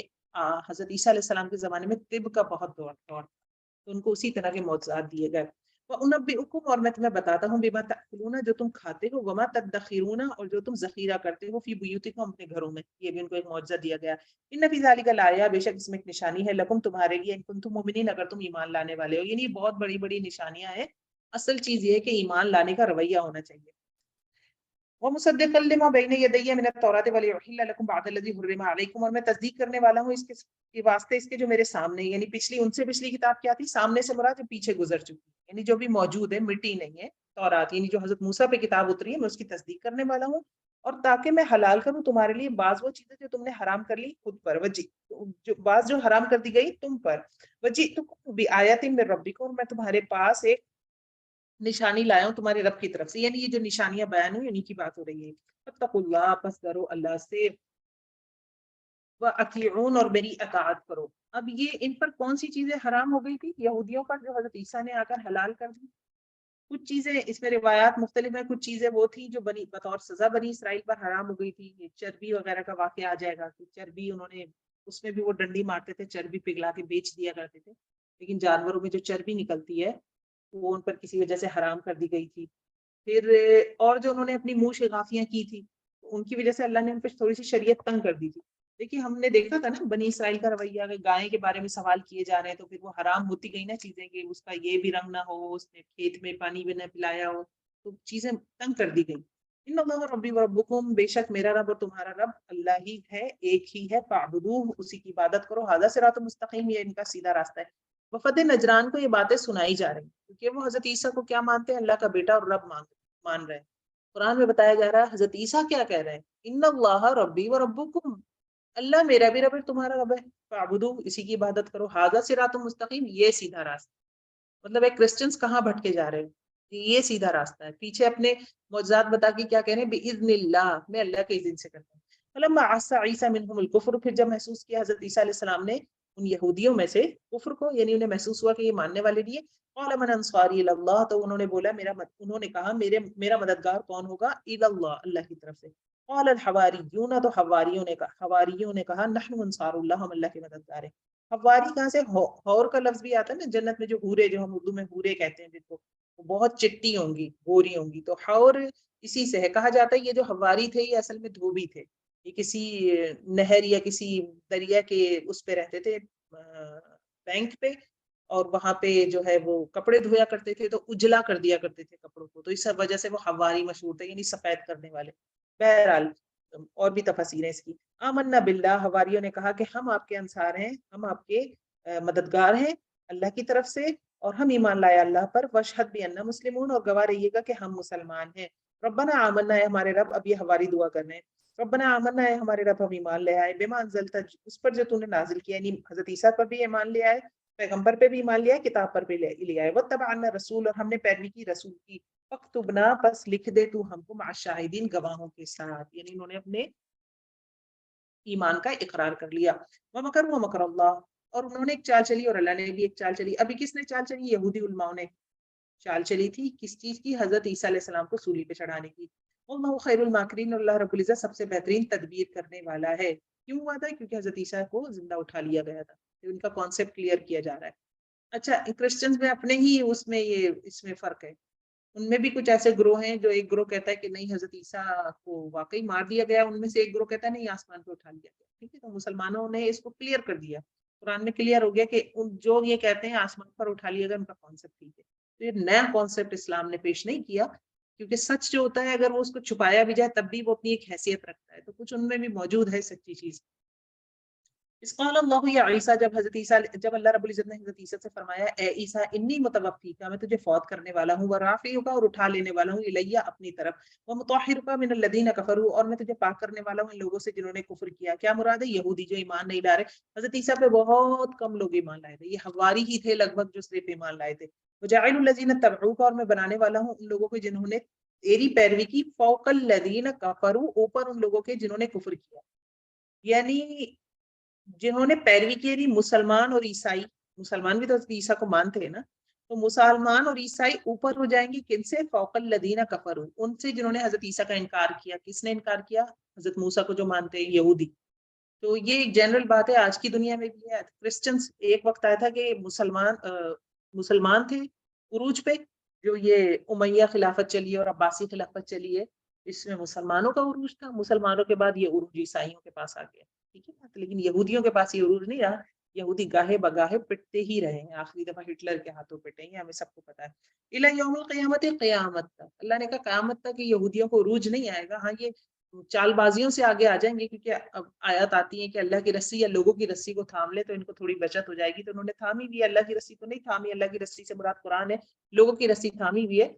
حضرت عیسیٰ علیہ السلام کے زمانے میں طب کا بہت دور تھا، تو ان کو اسی طرح کے معجزات دیے گئے۔ وَأُنَبِّئُكُمْ، اور میں تمہیں بتاتا ہوں، بِمَا تَأْكُلُونَ، جو تم کھاتے ہو، وَمَا تَدَّخِرُونَ، اور جو تم ذخیرہ کرتے ہو، فِي بُيُوتِكُمْ، اپنے گھروں میں، یہ بھی ان کو ایک معجزہ دیا گیا۔ ان فی ذلک لآیہ، بے شک اس میں ایک نشانی ہے، لکم، تمہارے لیے، ان کنتم مؤمنین، اگر تم ایمان لانے والے ہو، یعنی بہت بڑی بڑی نشانیاں ہیں۔ اصل چیز یہ ہے کہ ایمان لانے کا رویہ ہونا چاہیے۔ وَمُصَدِّقًا لِمَا بَيْنَ يَدَيَّ مِنَ التَّوْرَاةِ وَلِأُحِلَّ لَكُمْ بَعْضَ الَّذِي حُرِّمَ عَلَيْكُمْ، اور میں تصدیق کرنے والا ہوں اس کے واسطے، اس کے جو میرے سامنے، یعنی پچھلی ان سے پچھلی کتاب کیا تھی، سامنے سے مراد جو پیچھے گزر چکی، یعنی جو بھی موجود ہے، مٹی نہیں ہے، تورات، یعنی جو حضرت موسیٰ پہ کتاب اتری ہے، میں اس کی تصدیق کرنے والا ہوں، اور تاکہ میں حلال کروں تمہارے لیے بعض وہ چیزیں جو تم نے حرام کر لی خود پر، جو بعض جو حرام کر دی گئی تم پر، وَجِئْتُكُم بِآیَةٍ مِّن رَبِّكُمْ، اور میں تمہارے پاس ایک نشانی لایا ہوں تمہارے رب کی طرف سے، یعنی یہ جو نشانیاں بیان ہوئی انہیں کی بات ہو رہی ہے۔ فاتقوا اللہ، پس ڈرو اللہ سے، وَأَطِیعُونَ، اور میری اطاعت کرو۔ اب یہ ان پر کون سی چیزیں حرام ہو گئی تھی؟ یہودیوں پر، جو حضرت عیسیٰ نے آ کر حلال کر دی۔ کچھ چیزیں اس میں روایات مختلف ہیں، کچھ چیزیں وہ تھیں جو بطور سزا بنی اسرائیل پر حرام ہو گئی تھی، یہ چربی وغیرہ کا واقعہ آ جائے گا کہ چربی انہوں نے، اس میں بھی وہ ڈنڈی مارتے تھے، چربی پگھلا کے بیچ دیا کرتے تھے، لیکن جانوروں میں جو چربی نکلتی ہے وہ ان پر کسی وجہ سے حرام کر دی گئی تھی۔ پھر اور جو انہوں نے اپنی منہ شگافیاں کی تھی، ان کی وجہ سے اللہ نے ان پہ تھوڑی سی شریعت تنگ کر دی تھی۔ دیکھیے ہم نے دیکھا تھا نا بنی اسرائیل کا رویہ، اگر گائے کے بارے میں سوال کیے جا رہے ہیں تو پھر وہ حرام ہوتی گئی نا چیزیں، کہ اس کا یہ بھی رنگ نہ ہو، اس نے کھیت میں پانی بھی نہ پلایا ہو، تو چیزیں تنگ کر دی گئی۔ ان اللہ ربی و ربکم، بے شک میرا رب اور تمہارا رب اللہ ہی ہے، ایک ہی ہے، فاعبدوہ، اسی کی عبادت کرو، ھذا صراط مستقیم، یہ ان کا سیدھا راستہ ہے۔ وفد نجران کو یہ باتیں سنائی جا رہی ہیں کیونکہ وہ حضرت عیسیٰ کو کیا مانتے ہیں؟ اللہ کا بیٹا اور رب مان رہے ہیں۔ قرآن میں بتایا جا رہا ہے حضرت عیسیٰ کیا کہہ رہے ہیں؟ ان اللہ ربی و ربکم، اللہ میرا بھی رب ہے، تمہارا رب ہے، فاعبدوہ، اسی کی عبادت کرو، ھذا صراط مستقیم، یہ سیدھا راستہ۔ مطلب ہے کرسچنز کہاں بھٹکے جا رہے ہیں، یہ سیدھا راستہ ہے، پیچھے اپنے معجزات بتا کے کیا کہہ رہے ہیں؟ باذن اللہ، میں اللہ کے اذن سے کرتا ہوں۔ فلما عصى عیسیٰ منهم الکفر، پھر جب محسوس کیا حضرت عیسیٰ علیہ السلام نے ان یہودیوں میں سے کفر کو، یعنی انہیں محسوس ہوا کہ یہ ماننے والے نہیں ہے، قال من انصاری اللہ، تو انہوں نے بولا انہوں نے کہا میرا مددگار کون ہوگا؟ اللہ، اللہ کی طرف سے۔ قال الحواریون، تو حواریوں نے کہا نحن انصار اللہ، ہم اللہ کے مددگار ہیں۔ حواری کہاں سے؟ حور کا لفظ بھی آتا ہے نا جنت میں، جو حورے، جو ہم اردو میں حورے کہتے ہیں جن کو، وہ بہت چٹی ہوں گی، گوری ہوں گی، تو حور اسی سے ہے۔ کہا جاتا ہے یہ جو حواری تھے یہ اصل میں دھوبی تھے، یہ کسی نہر یا کسی دریا کے اس پہ رہتے تھے، بینک پہ، اور وہاں پہ جو ہے وہ کپڑے دھویا کرتے تھے، تو اجلا کر دیا کرتے تھے کپڑوں کو، تو اس وجہ سے وہ حواری مشہور تھے، یعنی سفید کرنے والے۔ بہرحال اور بھی تفاسیر ہیں اس کی۔ آمنا باللہ، حواریوں نے کہا کہ ہم آپ کے انصار ہیں، ہم آپ کے مددگار ہیں اللہ کی طرف سے، اور ہم ایمان لائے اللہ پر، واشہد بأننا مسلمون، اور گواہ رہیے گا کہ ہم مسلمان ہیں۔ ربنا آمنا، ہے ہمارے رب، اب یہ حواری دعا کر رہے ہیں، ربنا آمنا، ہے ہمارے رب، ہم ایمان لے آئے، بما انزلت، اس پر جو تو نے نازل کیا، یعنی حضرت عیسیٰ پر بھی ایمان لے آئے، پیغمبر پہ بھی ایمان لیا، کتاب پر بھی لے آئے، واتبعنا رسول، اور ہم نے پیروی کی رسول کی، فاکتبنا، پس لکھ دے تو ہم کو، مع الشاہدین، گواہوں کے ساتھ، یعنی انہوں نے اپنے ایمان کا اقرار کر لیا۔ ومکروا مکر اللہ، اور انہوں نے ایک چال چلی اور اللہ نے بھی ایک چال چلی۔ ابھی کس نے چال چلی؟ یہودی علماؤں نے چال چلی تھی، کس چیز کی؟ حضرت عیسیٰ علیہ السلام کو سولی پہ چڑھانے کی۔ اللہ خیر الماکرین، اللہ رب العزت سب سے بہترین تدبیر کرنے والا ہے۔ کیوں ہوا تھا؟ کیونکہ حضرت عیسیٰ کو زندہ اٹھا لیا گیا تھا، ان کا کانسیپٹ کلیئر کیا جا رہا ہے۔ اچھا، کرسچنز میں اپنے ہی اس میں فرق ہے، ان میں بھی کچھ ایسے گروہ ہیں جو ایک گروہ کہتا ہے کہ نہیں حضرت عیسیٰ کو واقعی مار دیا گیا، ان میں سے ایک گروہ کہتا ہے نہیں آسمان پہ اٹھا لیا گیا۔ ٹھیک ہے، تو مسلمانوں نے اس کو کلیئر کر دیا، قرآن میں کلیئر ہو گیا کہ جو یہ کہتے ہیں آسمان پر اٹھا لیا گیا ان کا کانسیپٹ ٹھیک ہے۔ تو یہ نیا کانسیپٹ اسلام نے پیش نہیں کیا، کیونکہ سچ جو ہوتا ہے اگر وہ اس کو چھپایا بھی جائے تب بھی وہ اپنی ایک حیثیت رکھتا ہے، تو کچھ ان میں بھی موجود ہے سچی چیز۔ اس قال اللہ یا عیسیٰ، جب اللہ رب العزت نے حضرت عیسیٰ سے فرمایا اے عیسیٰ انی متوفیک، میں تجھے فوت کرنے والا ہوں، ورافعک، اور اٹھا لینے والا ہوں، الیہ، اپنی طرف، ومطہرک من الذین کفروا، اور میں تجھے پاک کرنے والا ہوں ان لوگوں سے جنہوں نے کفر کیا۔ کیا مراد ہے؟ یہودی جو ایمان نہیں لا رہے۔ حضرت عیسیٰ پہ بہت کم لوگ ایمان لائے تھے، یہ حواری ہی تھے لگ بھگ جو صرف ایمان لائے تھے۔ وجاعل الذین اتبعوک، اور میں بنانے والا ہوں ان لوگوں کو جنہوں نے تیری پیروی کی، فوق الذین کفروا، اوپر ان لوگوں کے جنہوں نے کفر کیا، یعنی جنہوں نے پیروی کی، یعنی مسلمان اور عیسائی، مسلمان بھی تو عیسیٰ کو مانتے ہیں نا، تو مسلمان اور عیسائی اوپر ہو جائیں گے کن سے؟ فوق الذین کفروا، ان سے جنہوں نے حضرت عیسیٰ کا انکار کیا۔ کس نے انکار کیا؟ حضرت موسیٰ کو جو مانتے ہیں یہودی۔ تو یہ ایک جنرل بات ہے، آج کی دنیا میں بھی ہے۔ کرسچنز ایک وقت آیا تھا کہ مسلمان تھے عروج پہ، جو یہ امیہ خلافت چلی ہے اور عباسی خلافت چلی ہے، اس میں مسلمانوں کا عروج تھا، مسلمانوں کے بعد یہ عروج عیسائیوں کے پاس آ گیا، ٹھیک ہے نا؟ لیکن یہودیوں کے پاس یہ عروج نہیں رہا، یہودی گاہے بگاہے پٹتے ہی رہے ہیں، آخری دفعہ ہٹلر کے ہاتھوں پٹے ہیں، ہمیں سب کو پتا ہے۔ الی یوم القیامت، قیامت تک، اللہ نے کہا قیامت تک یہودیوں کو عروج نہیں آئے گا۔ ہاں یہ چال بازیوں سے آگے آ جائیں گے، کیونکہ اب آیات آتی ہیں کہ اللہ کی رسی یا لوگوں کی رسی کو تھام لے تو ان کو تھوڑی بچت ہو جائے گی، تو انہوں نے تھامی بھی، اللہ کی رسی کو نہیں تھامی، اللہ کی رسی سے مراد قرآن ہے، لوگوں کی رسی تھامی بھی ہے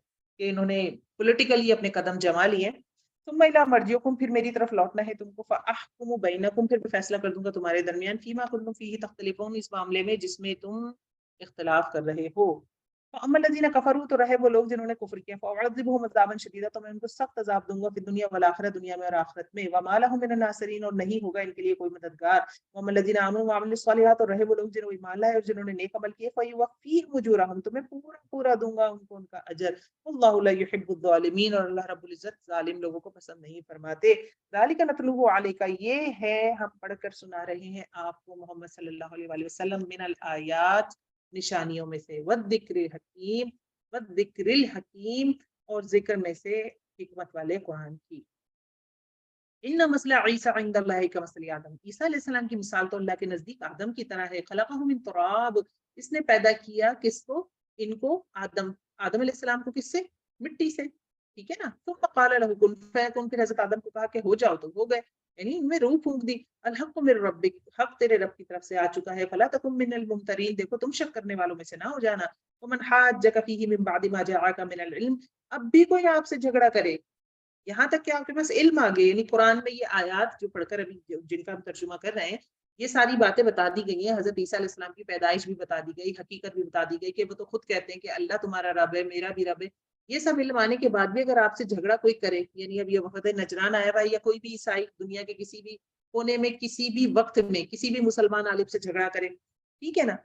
کہ انہوں نے پولیٹیکلی اپنے قدم جما لیے۔ تم الی مرجعکم، پھر میری طرف لوٹنا ہے تم کو، فاحکم بینکم، پھر میں فیصلہ کر دوں گا تمہارے درمیان، فیما کنتم فیہ تختلفون، اس معاملے میں جس میں تم اختلاف کر رہے ہو۔ فاما الذین کفروا، تو رہے وہ لوگ جنہوں نے کفر کیا، فاعذبهم عذابا شدیدا، تو میں ان کو سخت عذاب دوں گا، فی دنیا والآخرۃ، دنیا میں اور آخرت میں، وما لهم من الناصرین، اور نہیں ہوگا ان کے لیے کوئی مددگار۔ واما الذین آمنوا وعملوا الصالحات، اور رہے وہ لوگ جنہوں نے ایمان لائے اور جنہوں نے نیک عمل کیے، فیوفیہم اجورہم، تو میں پورا دوں گا ان کو ان کا اجر۔ اللہ لا یحب الظالمین، اور اللہ رب العزت ظالم لوگوں کو پسند نہیں فرماتے۔ ذالک نتلوہ علیک، یہ ہے ہم پڑھ کر سنا رہے ہیں آپ کو محمد صلی اللہ علیہ وآلہ وسلم، من الآیات، نشانیوں میں سے، والذکر الحکیم، والذکر الحکیم، اور ذکر میں سے حکمت والے قرآن کی۔ ان مثل عیسیٰ عند اللہ کمثل آدم، عیسیٰ علیہ السلام کی مثال تو اللہ کے نزدیک آدم کی طرح ہے۔ خلقہ من تراب، اس نے پیدا کیا کس کو؟ ان کو، آدم علیہ السلام کو، کس سے؟ مٹی سے، ٹھیک ہے نا؟ ثم قال له کن فیکن، پھر حضرت آدم کو کہا کہ ہو جاؤ، تو ہو گئے، یعنی ان میں روح پھونک دی۔ الحق من ربک، حق تیرے رب کی طرف سے آ چکا ہے، فلا تکن من الممترین، دیکھو تم شک کرنے والوں میں سے نہ ہو جانا۔ ومن حاجک فیہ من بعد ما جاءک من العلم، اب بھی کوئی آپ سے جھگڑا کرے، یہاں تک کہ آپ کے پاس علم آ گئے، یعنی قرآن میں یہ آیات جو پڑھ کر ابھی جن کا ہم ترجمہ کر رہے ہیں، یہ ساری باتیں بتا دی گئی ہیں، حضرت عیسیٰ علیہ السلام کی پیدائش بھی بتا دی گئی، حقیقت بھی بتا دی گئی کہ وہ تو خود کہتے ہیں کہ اللہ تمہارا رب ہے، میرا بھی رب ہے۔ یہ سب علم آنے کے بعد بھی اگر آپ سے جھگڑا کوئی کرے، یعنی اب یہ وفد نجران آیا ہوا ہے یا کوئی بھی عیسائی دنیا کے کسی بھی کونے میں کسی بھی وقت میں کسی بھی مسلمان عالم سے جھگڑا کرے، ٹھیک ہے نا،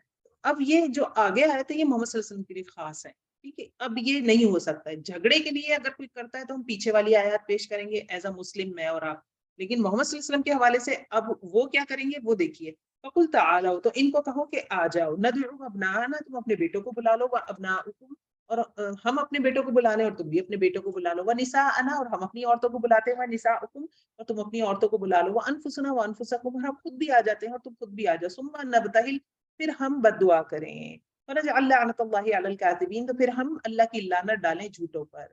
اب یہ جو آگے آئے تھے یہ محمد صلی اللہ علیہ وسلم کے لیے خاص ہے، ٹھیک ہے. اب یہ نہیں ہو سکتا ہے جھگڑے کے لیے اگر کوئی کرتا ہے تو ہم پیچھے والی آیات پیش کریں گے ایز اے مسلم میں اور آپ، لیکن محمد صلی اللہ علیہ وسلم کے حوالے سے اب وہ کیا کریں گے وہ دیکھیے. فَقُلْ تَعَالَوْا، تو ان کو کہو کہ آ جاؤ، نَدْعُوا أَبْنَاءَنَا، تم اپنے بیٹوں کو بلا لو، وَأَبْنَاءَكُمْ، اور ہم اپنے بیٹوں کو بلا لیں اور تم بھی اپنے بیٹوں کو بلا لو، وَنِسَاءَنَا، اور ہم اپنی عورتوں کو بلاتے ہیں، وَنِسَاؤُكُمْ، اور تم اپنی عورتوں کو بلا لو، وَأَنفُسُنَا وَأَنفُسَكُمْ، اور ہم خود بھی آ جاتے ہیں اور تم خود بھی آ جاؤ، ثُمَّ نَبْتَهِلْ، پھر ہم بد دعا کریں، فَنَجْعَلْ لَعْنَتَ اللَّهِ عَلَى الْكَاذِبِينَ، تو پھر ہم اللہ کی لعنت ڈالیں جھوٹوں پر.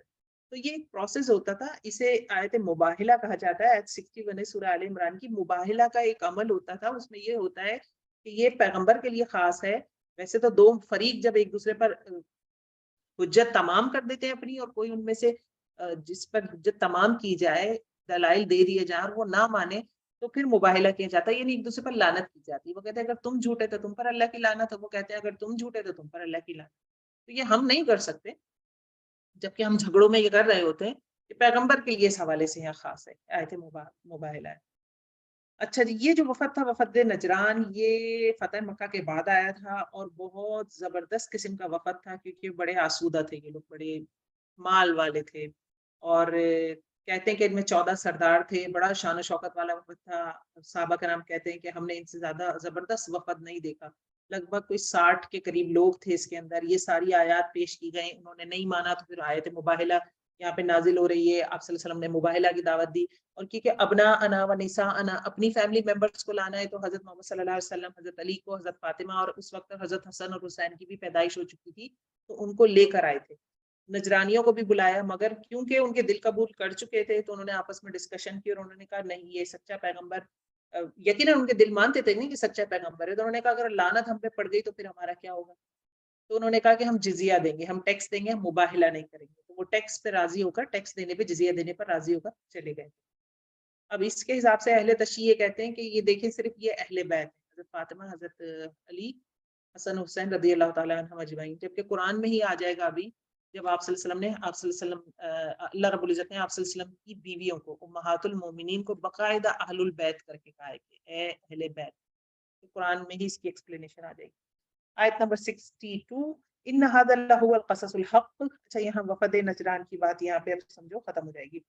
تو یہ ایک پروسیس ہوتا تھا، اسے آیت مباہلہ کہا جاتا ہے. آیت 61 سورہ آل عمران کی مباہلہ کا ایک عمل ہوتا تھا، اس میں یہ ہوتا ہے کہ یہ پیغمبر کے لیے خاص ہے. ویسے تو دو فریق جب ایک دوسرے پر حجت تمام کر دیتے ہیں اپنی، اور کوئی ان میں سے جس پر حجت تمام کی جائے، دلائل دے دیے جائیں اور وہ نہ مانے، تو پھر مباہلہ کیا جاتا ہے، یعنی ایک دوسرے پر لعنت کی جاتی ہے. وہ کہتے ہیں اگر تم جھوٹے تو تم پر اللہ کی لعنت ہے، وہ کہتے ہیں اگر تم جھوٹے تو تم پر اللہ کی لعنت. تو یہ ہم نہیں کر سکتے، جبکہ ہم جھگڑوں میں یہ کر رہے ہوتے ہیں کہ پیغمبر کے لیے اس حوالے سے یہاں خاص ہے آیت مباہلہ ہے. اچھا جی، یہ جو وفد تھا وفد نجران، یہ فتح مکہ کے بعد آیا تھا اور بہت زبردست قسم کا وفد تھا، کیونکہ بڑے آسودہ تھے یہ لوگ، بڑے مال والے تھے، اور کہتے ہیں کہ ان میں 14 سردار تھے. بڑا شان و شوکت والا وفد تھا. صحابہ کرام کہتے ہیں کہ ہم نے ان سے زیادہ زبردست وفد نہیں دیکھا. لگ بھگ کوئی 60 کے قریب لوگ تھے اس کے اندر. یہ ساری آیات پیش کی گئی، انہوں نے نہیں مانا تو پھر آیت مباہلہ یہاں پہ نازل ہو رہی ہے. آپ صلی اللہ علیہ وسلم نے مباہلہ کی دعوت دی، اور کیونکہ ابنا انا و نساء انا، اپنی فیملی ممبرس کو لانا ہے، تو حضرت محمد صلی اللہ علیہ وسلم، حضرت علی کو، حضرت فاطمہ، اور اس وقت حضرت حسن اور حسین کی بھی پیدائش ہو چکی تھی، تو ان کو لے کر آئے تھے. نجرانیوں کو بھی بلایا، مگر کیونکہ ان کے دل قبول کر چکے تھے تو انہوں نے آپس میں ڈسکشن کی اور انہوں نے کہا نہیں، یہ سچا پیغمبر، یقیناً ان کے دل مانتے تھے نہیں کہ سچا پیغمبر ہے، تو انہوں نے کہا اگر لعنت ہم پہ پڑ گئی تو پھر ہمارا کیا ہوگا. تو انہوں نے کہا کہ ہم جزیہ دیں گے، ہم ٹیکس دیں گے، ہم مباہلہ نہیں کریں گے. تو وہ ٹیکس پہ راضی ہو کر، ٹیکس دینے پہ، جزیہ دینے پر راضی ہو کر چلے گئے. اب اس کے حساب سے اہل تشیع یہ کہتے ہیں کہ یہ دیکھیں صرف یہ اہل بیت ہے، حضرت فاطمہ، حضرت علی، حسن حسین رضی اللہ تعالیٰ عنہم اجمعین. جبکہ قرآن میں ہی آ جائے گا ابھی، جب آپ صلی اللہ علیہ وسلم نے، آپ صلی اللہ علیہ وسلم، اللہ رب العزت نے آپ صلی اللہ علیہ وسلم کی بیویوں کو، امہات المومنین کو، باقاعدہ اہل البیت کر کے کہا ہے کہ اے اہل بیت. تو قرآن میں ہی اس کی ایکسپلینیشن آ جائے گی. آیت نمبر 62، ان هذا لهو القصص الحق. اچھا، یہاں وفد نجران کی بات یہاں پہ اب سمجھو ختم ہو جائے گی،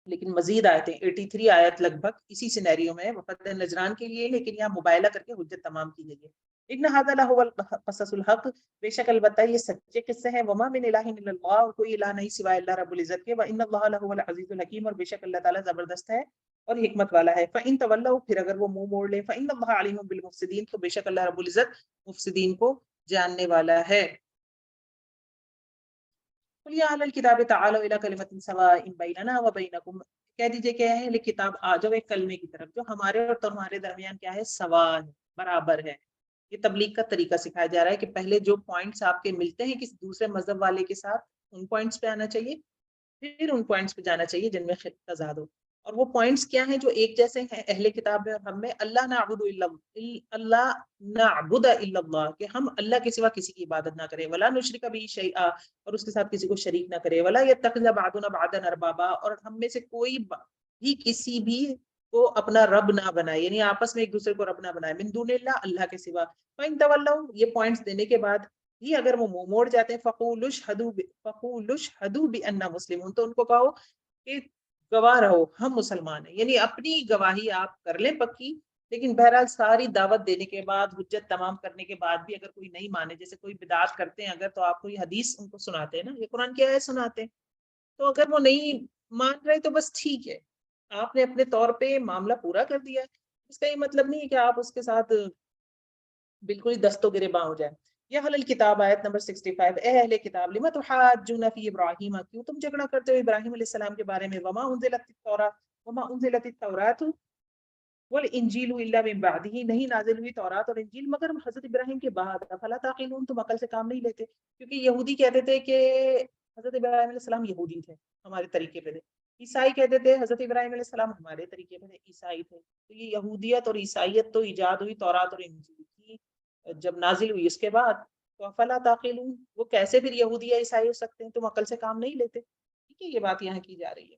لیکن مزید آیتیں 83 آیت لگ بھگ اسی سینیریو میں وفد نجران کے لیے، لیکن یہاں مباہلہ کر کے حجت تمام کی گئی ہے. ان هذا لهو القصص الحق، بے شک البتہ یہ سچے قصے ہیں. وما من الہ الا اللہ، اور کوئی الہ نہیں سوائے اللہ رب العزت کے. وان اللہ لهو العزیز الحکیم، اور بے شک اللہ تعالیٰ زبردست ہے اور حکمت والا ہے. فان تولوا، پھر اگر وہ منہ موڑ لیں، فان اللہ علیم بالمفسدین، تو بے شک اللہ رب العزت مفسدین کو جاننے والا ہے. قل یا اہل الکتاب تعالوا الی کلمۃ سواء بیننا وبینکم، کہہ دیجئے کہ اے اہل کتاب آ جاؤ ایک کلمے کی طرف جو ہمارے اور تمہارے درمیان کیا ہے، سوا ہے، برابر ہے. یہ تبلیغ کا طریقہ سکھایا جا رہا ہے کہ پہلے جو پوائنٹس آپ کے ملتے ہیں کسی دوسرے مذہب والے کے ساتھ، ان پوائنٹس پہ آنا چاہیے، پھر ان پوائنٹس پہ جانا چاہیے جن میں تضاد ہو. اور وہ پوائنٹس کیا ہیں جو ایک جیسے ہیں اہل کتاب میں اور ہم میں؟ اللہ نعبد الا اللہ، نعبد الا اللہ، کہ ہم اللہ کے سوا کسی کی عبادت نہ کریں. ولا نشرک به شیئا، اور اس کے ساتھ کسی کو شریک نہ کرے. ولا یتخذ بعضنا بعضا اربابا، اور ہم میں سے کوئی بھی کسی بھی کو اپنا رب نہ بنائے، یعنی آپس میں ایک دوسرے کو رب نہ بنائے. من دون اللہ، اللہ کے سوا. فإن تولوا، یہ پوائنٹس دینے کے بعد ہی اگر وہ منہ موڑ جاتے ہیں، فقولوا اشہدوا بأننا مسلمون، تو ان کو کہو کہ گواہ رہو ہم مسلمان ہیں. یعنی اپنی گواہی آپ کر لیں پکی، لیکن بہرحال ساری دعوت دینے کے بعد، حجت تمام کرنے کے بعد بھی اگر کوئی نہیں مانے، جیسے کوئی بدعت کرتے ہیں اگر، تو آپ کو یہ حدیث ان کو سناتے ہیں نا، یہ قرآن کی آیت سناتے ہیں، تو اگر وہ نہیں مان رہے تو بس ٹھیک ہے، آپ نے اپنے طور پہ معاملہ پورا کر دیا ہے. اس کا یہ مطلب نہیں ہے کہ آپ اس کے ساتھ بالکل ہی دست و گریباں ہو جائیں. یا اہل الکتاب، آیت نمبر 65، اے اہل کتاب، لما تحاجون فی ابراہیم، کیوں تم جھگڑا کرتے ہو ابراہیم علیہ السلام کے بارے میں؟ وما انزلت التوراۃ والانجیل الا من بعدہ، نہیں نازل ہوئی تورات اور انجیل مگر حضرت ابراہیم کے بعد. فلا تعقلون، تم عقل سے کام نہیں لیتے. کیونکہ یہودی کہتے تھے کہ حضرت ابراہیم علیہ السلام یہودی تھے، ہمارے طریقے پہ تھے. عیسائی کہتے تھے حضرت ابراہیم علیہ السلام ہمارے طریقے پہ تھے، عیسائی تھے. تو یہ یہودیت اور عیسائیت تو ایجاد ہوئی تورات اور انجیل کی جب نازل ہوئی اس کے بعد. تو فلا تعقلون، وہ کیسے پھر یہودی یا عیسائی ہو سکتے ہیں؟ تم عقل سے کام نہیں لیتے. ٹھیک ہے، یہ بات یہاں کی جا رہی ہے.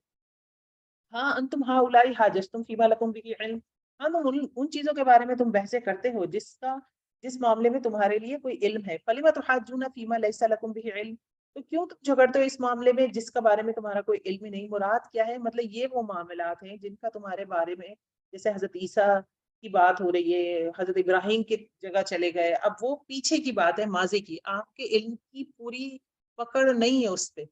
ہاں انتم ہؤلاء حاججتم فیما لکم به علم، ہاں ان چیزوں کے بارے میں تم بحثیں کرتے ہو جس کا جس معاملے میں تمہارے لیے کوئی علم ہے. فَلِمَ تُحَاجُّونَ فِي مَا لَيْسَ لَكُمْ بِهِ عِلْمٌ، تو کیوں تم جھگڑتے ہو اس معاملے میں جس کا بارے میں تمہارا کوئی علم ہی نہیں. مراد کیا ہے؟ مطلب یہ وہ معاملات ہیں جن کا تمہارے بارے میں، جیسے حضرت عیسیٰ کی بات ہو رہی ہے، حضرت ابراہیم کی جگہ چلے گئے، اب وہ پیچھے کی بات ہے، ماضی کی. آپ کے علم کی پوری پکڑ نہیں ہے اس پہ.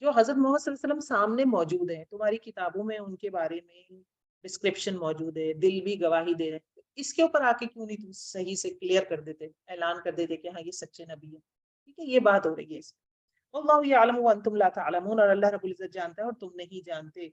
جو حضرت محمد صلی اللہ علیہ وسلم سامنے موجود ہیں، تمہاری کتابوں میں ان کے بارے میں ڈسکرپشن موجود ہے، دل بھی گواہی دے رہے ہیں، اس کے اوپر آ کے کیوں نہیں تم صحیح سے کلیئر کر دیتے، اعلان کر دیتے کہ ہاں یہ سچے نبی ہے. ٹھیک ہے، یہ بات ہو رہی ہے اس میں. واللہ یعلم وانتم لا تعلمون، اور اللہ رب العزت جانتا ہے اور تم نہیں جانتے.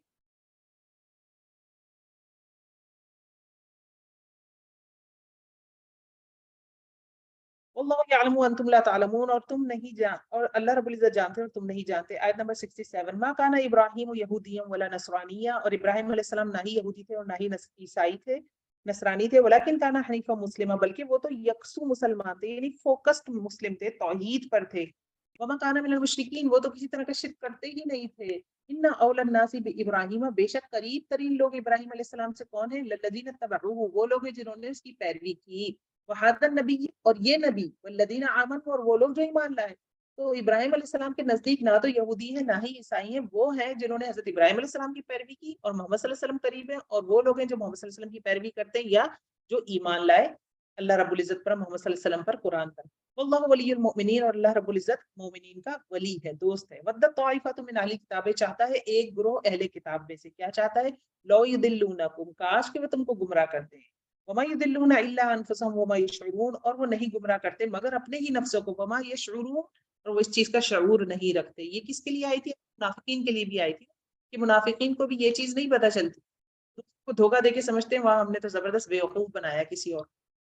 واللہ یعلم وانتم لا تعلمون، اور تم نہیں اور اللہ رب العزت جانتے اور تم نہیں جانتے. آیت نمبر 67. ما کان ابراہیم یہودیا ولا نصرانیا، اور ابراہیم علیہ السلام نہ ہی یہودی تھے اور نہ ہی عیسائی تھے، نصرانی تھے. ولکن کان حنیفا مسلمہ، بلکہ وہ تو یکسو مسلمان تھے، یعنی فوکسڈ مسلم تھے، توحید پر تھے. وما کان من المشرکین، وہ تو کسی طرح کا شرک کرتے ہی نہیں تھے. ان اول الناس بابراہیم، بے شک قریب ترین لوگ ابراہیم علیہ السلام سے کون ہیں؟ للذین اتبعوہ، وہ لوگ ہیں جنہوں نے اس کی پیروی کی. وہذا النبی، اور یہ نبی، والذین آمنوا، اور وہ لوگ جو ایمان لائے. تو ابراہیم علیہ السلام کے نزدیک نہ تو یہودی ہیں نہ ہی عیسائی ہیں، وہ ہیں جنہوں نے حضرت ابراہیم علیہ السلام کی پیروی کی اور محمد صلی اللہ علیہ وسلم قریب ہیں، اور وہ لوگ ہیں جو محمد صلی اللہ علیہ وسلم کی پیروی کرتے ہیں یا جو ایمان لائے اللہ رب العزت پر، محمد صلی اللہ علیہ وسلم پر، قرآن پر. واللہ ولی المؤمنین، اور اللہ رب العزت مومنین کا ولی ہے، دوست ہے. ودت طائفۃ من اہل کتاب، چاہتا ہے ایک گروہ اہل کتاب میں سے، کیا چاہتا ہے؟ لو یضلونکم، کاش کہ وہ تم کو گمراہ کرتے ہیں. وما يضلون الا انفسهم وما يشعرون، اور وہ نہیں گمراہ کرتے مگر اپنے ہی نفسوں کو. وما يشعرون، اور وہ اس چیز کا شعور نہیں رکھتے. یہ کس کے لیے آئی تھی؟ منافقین کے لیے بھی آئی تھی، کہ منافقین کو بھی یہ چیز نہیں پتہ چلتی، کو دھوکہ دے کے سمجھتے ہیں وہاں ہم نے تو زبردست بیوقوف بنایا کسی اور.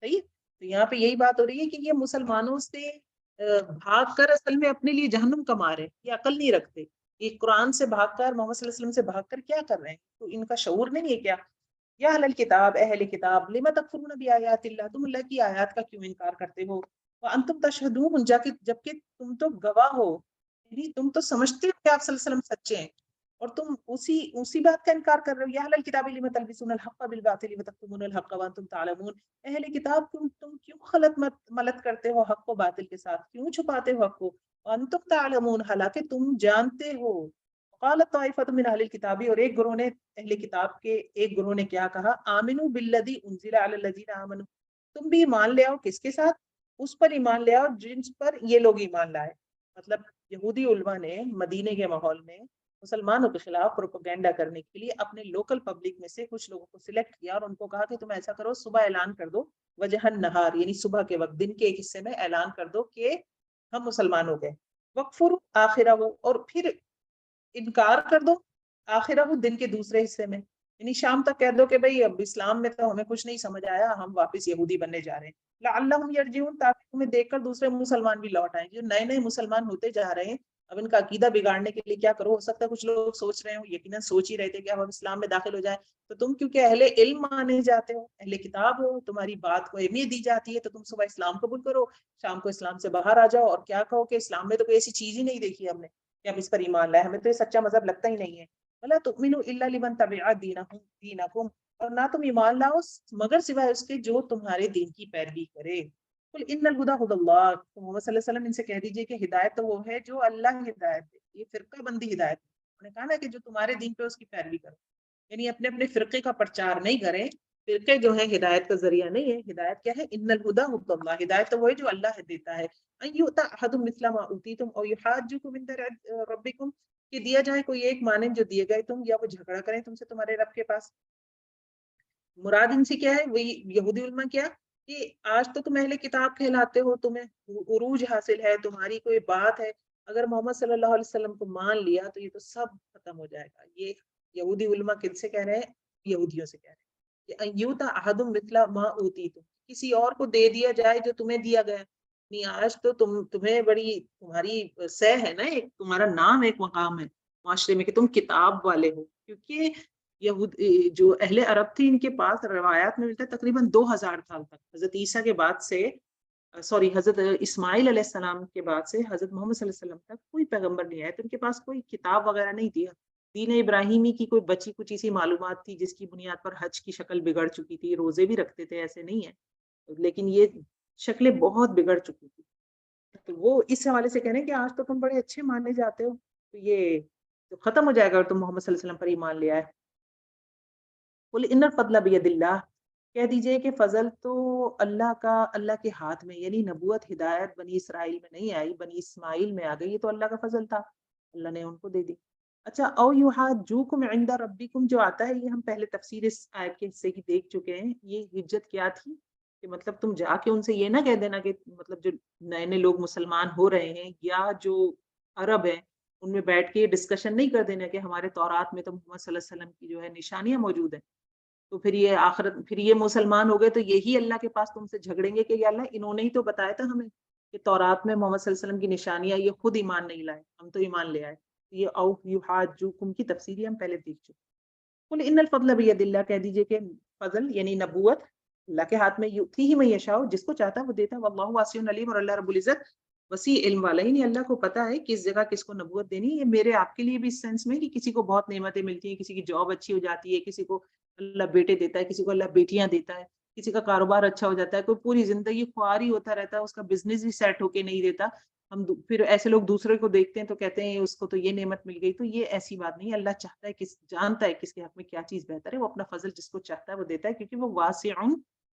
صحیح ہے. تو یہاں پہ یہی بات ہو رہی ہے کہ یہ مسلمانوں سے بھاگ کر اصل میں اپنے لیے جہنم کما رہے، یہ عقل نہیں رکھتے. یہ قرآن سے بھاگ کر، محمد صلی اللہ علیہ وسلم سے بھاگ کر کیا کر رہے ہیں؟ تو ان کا شعور نہیں ہے کیا؟ یا اہل الکتاب، اہل کتاب، لما تکفرون بآیات اللہ، تم اللہ کی آیات کا کیوں انکار کرتے ہو؟ وانتم تشہدون، جبکہ تم تو گواہ ہو، یعنی تم تو سمجھتے ہو کہ آپ صلی اللہ علیہ وسلم سچے ہیں، اور تم اسی بات کا انکار کر رہے ہو. یا اہل الکتاب لما تلبسون الحق بالباطل وتکتمون الحق وانتم تعلمون، اہل کتاب تم کیوں خلط ملت کرتے ہو حق کو باطل کے ساتھ، کیوں چھپاتے ہو حق کو؟ وانتم تعلمون، حالانکہ تم جانتے ہو. قالت طائفۃ من اہل الکتاب، اور ایک گروہ نے اہل کتاب کے ایک گروہ نے کیا کہا؟ آمنوا بالذی انزل علی الذین آمنوا، تم بھی ایمان لے آؤ. کس کے ساتھ؟ اس پر ایمان لے آؤ جن پر یہ لوگ ایمان لائے. مطلب یہودی علماء نے مدینے کے ماحول میں مسلمانوں کے خلاف پروپیگنڈا کرنے کے لیے اپنے لوکل پبلک میں سے کچھ لوگوں کو سلیکٹ کیا اور ان کو کہا کہ تم ایسا کرو، صبح اعلان کر دو، وجہ نہار، یعنی صبح کے وقت، دن کے ایک حصے میں اعلان کر دو کہ ہم مسلمان ہو گئے. وکفر آخرہ، اور پھر انکار کر دو آخرہ، دن کے دوسرے حصے میں، یعنی شام تک کہہ دو کہ بھئی اب اسلام میں تو ہمیں کچھ نہیں سمجھ آیا، ہم واپس یہودی بننے جا رہے ہیں. لعلہم یرجعون، تاکہ تمہیں دیکھ کر دوسرے مسلمان بھی لوٹ آئیں. جو نئے نئے مسلمان ہوتے جا رہے ہیں، اب ان کا عقیدہ بگاڑنے کے لیے کیا کرو؟ ہو سکتا ہے کچھ لوگ سوچ رہے ہوں، یقیناً سوچ ہی رہے تھے کہ اب ہم اسلام میں داخل ہو جائیں. تو تم کیونکہ اہل علم مانے جاتے ہو، اہل کتاب ہو، تمہاری بات کو اہمیت دی جاتی ہے، تو تم صبح اسلام قبول کرو، شام کو اسلام سے باہر آ جاؤ اور کیا کہو کہ اسلام میں تو کوئی ایسی چیز ہی نہیں دیکھی ہم نے کہ ہم اس پر ایمان لائے، ہمیں تو یہ سچا مذہب لگتا ہی نہیں ہے. وَلَا تُؤْمِنُوا إِلَّا لِمَنْ تَبِعَ دِينَكُمْ، اور نہ تم ایمان لاؤ مگر سوائے اس کے جو تمہارے دین کی پیروی کرے. قُلْ إِنَّ الْهُدَىٰ هُدَى اللَّهِ، تو محمد صلی اللہ علیہ وسلم ان سے کہہ دیجئے کہ ہدایت تو وہ ہے جو اللہ ہدایت دے. یہ فرقہ بندی ہدایت ہے. انہوں نے کہا نا کہ جو تمہارے دین پہ اس کی پیروی کرو، یعنی اپنے اپنے فرقے کا پرچار نہیں کریں. فرقے جو ہیں ہدایت کا ذریعہ نہیں ہے. ہدایت کیا ہے؟ ان الہدیٰ ھدی اللہ، ہدایت تو وہ ہے جو اللہ دیتا ہے. ان یؤتی احد مثل ما اوتیتم او یحاجکم عند ربکم، کہ دیا جائے کوئی ایک مانند جو دیے گئے تم، یا وہ جھگڑا کریں تم سے تمہارے رب کے پاس. مراد ان سے کیا ہے؟ وہی یہودی علماء کیا کہ آج تو تم اہل کتاب کہلاتے ہو، تمہیں عروج حاصل ہے، تمہاری کوئی بات ہے، اگر محمد صلی اللہ علیہ وسلم کو مان لیا تو یہ تو سب ختم ہو جائے گا. یہ یہودی علماء کن سے کہہ رہے ہیں؟ یہودیوں سے کہہ رہے ہیں کہ ایوتا احد مثل ما اوتیتم، کسی اور کو دے دیا جائے جو تمہیں دیا گیا. نہیں، آج تو تمہیں بڑی تمہاری سہ ہے نا، ایک تمہارا نام، ایک مقام ہے معاشرے میں کہ تم کتاب والے ہو. کیونکہ یہود جو اہل عرب تھی، ان کے پاس روایات میں ملتا ہے تقریباً 2000 سال تک، حضرت عیسیٰ کے بعد سے، حضرت اسماعیل علیہ السلام کے بعد سے حضرت محمد صلی اللہ علیہ وسلم تک کوئی پیغمبر نہیں آیا، تو ان کے پاس کوئی کتاب وغیرہ نہیں تھی. دین ابراہیمی کی کوئی بچی کچی سی معلومات تھی جس کی بنیاد پر حج کی شکل بگڑ چکی تھی، روزے بھی رکھتے تھے، ایسے نہیں ہے. لیکن یہ شکلیں بہت بگڑ چکی تھی. تو وہ اس حوالے سے کہہ رہے ہیں کہ آج تو تم بڑے اچھے مانے جاتے ہو، تو یہ تو ختم ہو جائے گا اگر تم محمد صلی اللہ علیہ وسلم پر ایمان لے آئے. قل ان الفضل بید اللہ، کہہ دیجئے کہ فضل تو اللہ کا، اللہ کے ہاتھ میں، یعنی نبوت ہدایت بنی اسرائیل میں نہیں آئی، بنی اسماعیل میں آ گئی، یہ تو اللہ کا فضل تھا، اللہ نے ان کو دے دی. اچھا، او یحاجوکم عند ربکم جو آتا ہے، یہ ہم پہلے تفسیر اس آیت کے حصے کی دیکھ چکے ہیں. یہ حجت کیا تھی کہ مطلب تم جا کے ان سے یہ نہ کہہ دینا کہ مطلب جو نئے نئے لوگ مسلمان ہو رہے ہیں یا جو عرب ہیں ان میں بیٹھ کے یہ ڈسکشن نہیں کر دینا کہ ہمارے تورات میں تو محمد صلی اللہ علیہ وسلم کی جو ہے نشانیاں موجود ہیں، تو پھر یہ آخرت، پھر یہ مسلمان ہو گئے تو یہی اللہ کے پاس تم سے جھگڑیں گے کہ یا اللہ انہوں نے ہی تو بتایا تھا ہمیں کہ تورات میں محمد صلی اللہ علیہ وسلم کی نشانیاں، یہ خود ایمان نہیں لائے، ہم تو ایمان لے آئے. یہ او یحاجوکم کی تفسیر ہم پہلے دیکھ چکے. قل ان الفضل بید اللہ، کہہ دیجئے کہ فضل یعنی نبوت اللہ کے ہاتھ میں، یؤتی ہی من یشاء، جس کو چاہتا ہے وہ دیتا ہے. واللہ واسع علیم، اور اللہ رب العزت وسیع علم والا، یعنی اللہ کو پتا ہے کس جگہ کس کو نبوت دینی. یہ میرے آپ کے لیے بھی اس سینس میں کہ کسی کو بہت نعمتیں ملتی ہیں، کسی کی جاب اچھی ہو جاتی ہے، کسی کو اللہ بیٹے دیتا ہے، کسی کو اللہ بیٹیاں دیتا ہے، کسی کا کاروبار اچھا ہو جاتا ہے، کوئی پوری زندگی خوار ہی ہوتا رہتا ہے، اس کا بزنس بھی سیٹ ہو کے نہیں دیتا. ہم پھر ایسے لوگ دوسرے کو دیکھتے ہیں تو کہتے ہیں اس کو تو یہ نعمت مل گئی. تو یہ ایسی بات نہیں ہے، اللہ چاہتا ہے، جانتا ہے کس کے حق میں کیا چیز بہتر ہے، وہ اپنا فضل جس کو چاہتا ہے وہ دیتا ہے، کیونکہ وہ واسع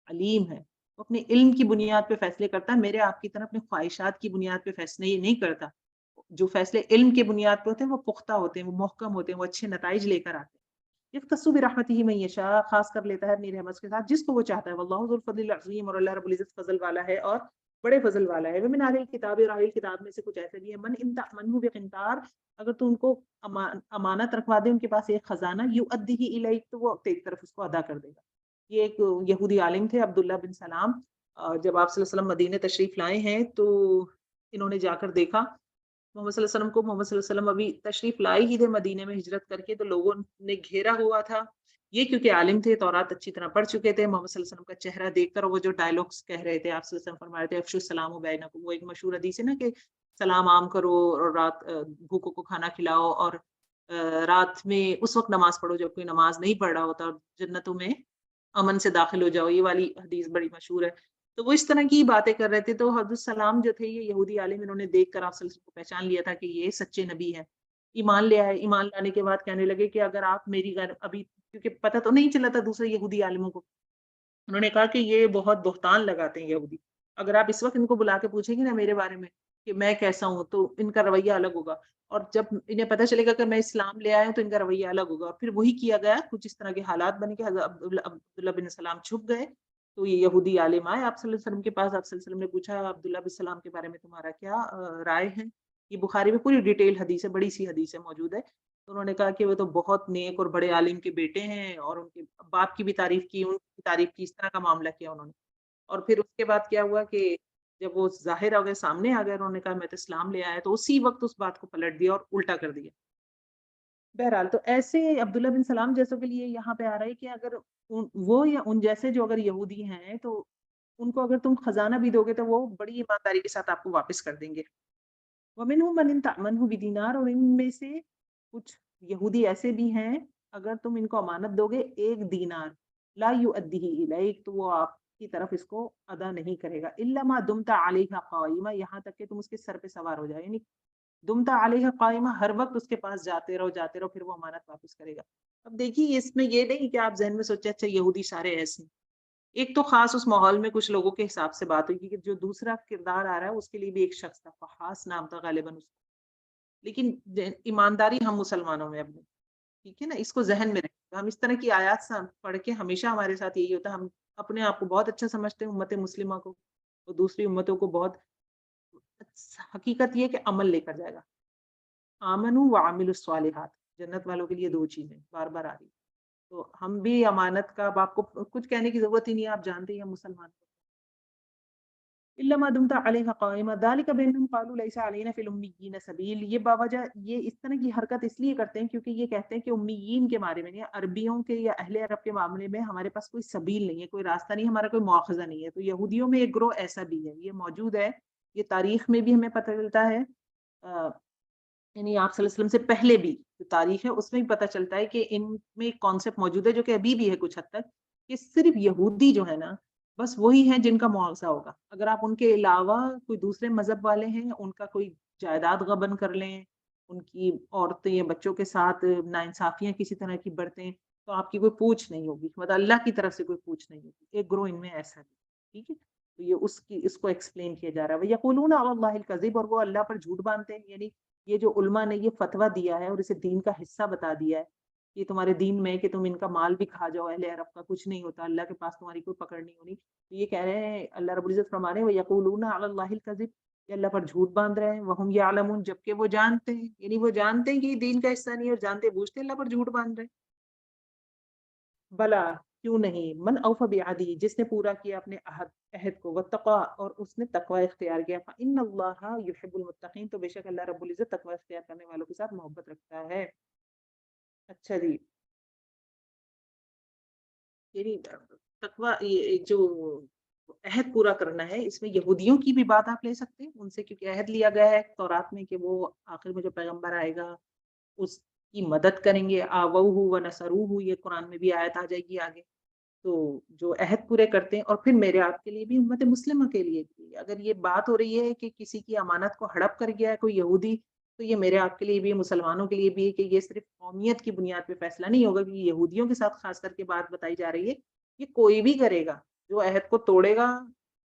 علیم ہے. وہ اپنے علم کی بنیاد پہ فیصلے کرتا ہے، میرے آپ کی طرح اپنے خواہشات کی بنیاد پہ فیصلے یہ نہیں کرتا. جو فیصلے علم کی بنیاد پہ ہوتے ہیں وہ پختہ ہوتے ہیں، وہ محکم ہوتے ہیں، وہ اچھے نتائج لے کر آتے ہیں. یختص برحمتہ من یشاء، خاص کر لیتا ہے اپنی رحمت کے ساتھ جس کو وہ چاہتا ہے. واللہ ذو الفضل العظیم، اور اللہ رب العزت فضل والا ہے اور بڑے فضل والا ہے. ومن اہل الکتاب، اور اہل کتاب میں سے کچھ ایسے بھی ہیں، من ان تأمنہ بقنطار، اگر تو ان کو امانت رکھوا دے ان کے پاس ایک خزانہ، یؤدیہ الیک، تو وہ تیری طرف اس کو ادا کر دے گا. یہ ایک یہودی عالم تھے عبداللہ بن سلام، جب آپ صلی اللہ علیہ وسلم مدینے تشریف لائے ہیں تو انہوں نے جا کر دیکھا محمد صلی اللہ علیہ وسلم کو. محمد صلی اللہ علیہ وسلم ابھی تشریف لائے ہی تھے مدینے میں ہجرت کر کے، تو لوگوں نے گھیرا ہوا تھا. یہ کیونکہ عالم تھے، تورات اچھی طرح پڑھ چکے تھے، محمد صلی اللہ علیہ وسلم کا چہرہ دیکھ کر وہ جو ڈائلاگس کہہ رہے تھے، آپ صلی اللہ علیہ وسلم فرما رہے تھے افشوا السلام بینکم، وہ ایک مشہور حدیث ہے نا کہ سلام عام کرو اور رات بھوکوں کو کھانا کھلاؤ، اور رات میں اس وقت نماز پڑھو جب کوئی نماز نہیں پڑھ رہا ہوتا، اور جنتوں میں امن سے داخل ہو جاؤ. یہ والی حدیث بڑی مشہور ہے. تو وہ اس طرح کی باتیں کر رہے تھے. تو حضرت السلام جو تھے یہ یہودی عالم، انہوں نے دیکھ کر آپ صلی اللہ علیہ وسلم کو پہچان لیا تھا کہ یہ سچے نبی ہیں. ایمان لے آئے. ایمان لانے کے بعد کہنے لگے کہ اگر آپ میری گھر ابھی، کیونکہ پتہ تو نہیں چلا تھا دوسرے یہودی عالموں کو، انہوں نے کہا کہ یہ بہت بہتان لگاتے ہیں یہودی، اگر آپ اس وقت ان کو بلا کے پوچھیں گے نا میرے بارے میں کہ میں کیسا ہوں تو ان کا رویہ الگ ہوگا، اور جب انہیں پتہ چلے گا کہ میں اسلام لے آیا ہوں تو ان کا رویہ الگ ہوگا. اور پھر وہی کیا گیا، کچھ اس طرح کے حالات بنے کہ حضرت عبداللہ بن سلام چھپ گئے. تو یہ یہودی عالم آئے آپ صلی اللہ علیہ وسلم کے پاس. آپ صلی اللہ علیہ وسلم نے پوچھا عبداللہ بن سلام کے بارے میں تمہارا کیا رائے ہے؟ یہ بخاری میں پوری ڈیٹیل حدیث ہے، بڑی سی حدیث ہے موجود ہے. تو انہوں نے کہا کہ وہ تو بہت نیک اور بڑے عالم کے بیٹے ہیں، اور ان کے باپ کی بھی تعریف کی، ان کی تعریف کی، اس طرح کا معاملہ کیا انہوں نے. اور پھر اس کے بعد کیا ہوا کہ جب وہ ظاہر ہو گئے، سامنے آ گئے، انہوں نے کہا میں تو اسلام لے آیا، تو اسی وقت اس بات کو پلٹ دیا اور الٹا کر دیا. بہرحال تو ایسے عبداللہ بن سلام جیسوں کے لیے یہاں پہ آ رہا ہے کہ اگر وہ یا ان جیسے جو اگر یہودی ہیں تو ان کو اگر تم خزانہ بھی دو گے تو وہ بڑی ایمانداری کے ساتھ آپ کو واپس کر دیں گے. وَمِنْهُمْ مَنْ إِنْ تَأْمَنْهُ بِدِينَارٍ، اور ان میں سے کچھ یہودی ایسے بھی ہیں اگر تم ان کو امانت دو گے 1 دینار، لا يؤديه إليك، تو وہ آپ کی طرف اس کو ادا نہیں کرے گا، إِلَّا مَا دُمْتَ عَلَيْهَا قَائِمًا، یہاں تک کہ تم اس کے سر پہ سوار ہو جائے. یعنی دمتا علیہ قائمہ، ہر وقت اس کے پاس جاتے رہو، پھر وہ امانت واپس کرے گا. اب دیکھیے اس میں یہ نہیں کہ آپ ذہن میں سوچے اچھا یہودی سارے ایسے ہیں. ایک تو خاص اس ماحول میں کچھ لوگوں کے حساب سے بات ہوئی کہ جو دوسرا کردار آ رہا ہے اس کے لیے بھی ایک شخص تھا، فحاس نام تھا غالباً اس کا. لیکن ایمانداری ہم مسلمانوں میں اپنی، ٹھیک ہے نا، اس کو ذہن میں رکھیں. ہم اس طرح کی آیات پڑھ کے ہمیشہ ہمارے ساتھ یہی ہوتا ہے، ہم اپنے آپ کو بہت اچھا سمجھتے ہیں امت مسلمہ کو، اور دوسری امتوں کو بہت. حقیقت یہ کہ عمل لے کر جائے گا. آمنوا وعملوا الصالحات، جنت والوں کے لیے 2 چیزیں بار بار آ رہی. تو ہم بھی امانت کا، اب آپ کو کچھ کہنے کی ضرورت ہی نہیں ہے، آپ جانتے ہی ہیں مسلمان کو. الا ما دمت علیہ قائما ذلک بانہم قالوا لیس علینا فی الامیین سبیل، یہ باوجہ یہ اس طرح کی حرکت اس لیے کرتے ہیں کیونکہ یہ کہتے ہیں کہ امیین کے بارے میں، عربیوں کے یا اہل عرب کے معاملے میں ہمارے پاس کوئی سبیل نہیں ہے، کوئی راستہ نہیں، ہمارا کوئی مواخذہ نہیں ہے. تو یہودیوں میں ایک گروہ ایسا بھی ہے، یہ موجود ہے، یہ تاریخ میں بھی ہمیں پتہ چلتا ہے. یعنی آپ صلی اللہ علیہ وسلم سے پہلے بھی جو تاریخ ہے اس میں بھی پتہ چلتا ہے کہ ان میں ایک کانسیپٹ موجود ہے جو کہ ابھی بھی ہے کچھ حد تک، کہ صرف یہودی جو ہے نا بس وہی ہیں جن کا معاوضہ ہوگا. اگر آپ ان کے علاوہ کوئی دوسرے مذہب والے ہیں، ان کا کوئی جائیداد غبن کر لیں، ان کی عورتیں یا بچوں کے ساتھ ناانصافیاں کسی طرح کی برتیں، تو آپ کی کوئی پوچھ نہیں ہوگی، مطلب اللہ کی طرف سے کوئی پوچھ نہیں ہوگی. ایک گروہ ان میں ایسا ہے. ٹھیک ہے، تو یہ اس کو ایکسپلین کیا جا رہا ہے. وَيَقُولُونَ عَلَى اللَّهِ الْكَذِبَ، اور وہ اللہ پر جھوٹ باندھتے ہیں. یعنی یہ جو علماء نے یہ فتویٰ دیا ہے اور اسے دین کا حصہ بتا دیا ہے، یہ تمہارے دین میں کہ تم ان کا مال بھی کھا جاؤ، اہل عرب کا کچھ نہیں ہوتا، اللہ کے پاس تمہاری کوئی پکڑ نہیں ہونی. تو یہ کہہ رہے ہیں، اللہ رب العزت فرما رہے ہیں وَيَقُولُونَ عَلَى اللَّهِ الْكَذِبَ، یہ اللہ پر جھوٹ باندھ رہے ہیں. وَهُمْ يَعْلَمُونَ، جبکہ وہ جانتے ہیں، یعنی وہ جانتے ہیں کہ یہ دین کا حصہ نہیں ہے اور جانتے بوجھتے اللہ پر جھوٹ باندھ رہے ہیں. بلا، کیوں نہیں، من اوفى بعہدہ، جس نے پورا کیا اپنے عہد کو، واتقى، اور اس نے تقوی اختیار کیا. فإن اللہ يحب المتقین، تو بے شک اللہ رب العزت تقوی اختیار کرنے والوں کے ساتھ محبت رکھتا ہے. اچھا جی، یعنی تقوی جو عہد پورا کرنا ہے، اس میں یہودیوں کی بھی بات آپ لے سکتے ہیں ان سے، کیونکہ عہد لیا گیا ہے تورات میں کہ وہ آخر میں جو پیغمبر آئے گا اس کی مدد کریں گے. آووہ و نصروہ، یہ قرآن میں بھی آیت آ جائے گی آگے. تو جو عہد پورے کرتے ہیں، اور پھر میرے آپ کے لیے بھی، امت مسلمہ کے لیے بھی، اگر یہ بات ہو رہی ہے کہ کسی کی امانت کو ہڑپ کر گیا ہے کوئی یہودی، تو یہ میرے آپ کے لیے بھی، مسلمانوں کے لیے بھی ہے کہ یہ صرف قومیت کی بنیاد پہ فیصلہ نہیں ہوگا، کہ یہودیوں کے ساتھ خاص کر کے بات بتائی جا رہی ہے. یہ کوئی بھی کرے گا جو عہد کو توڑے گا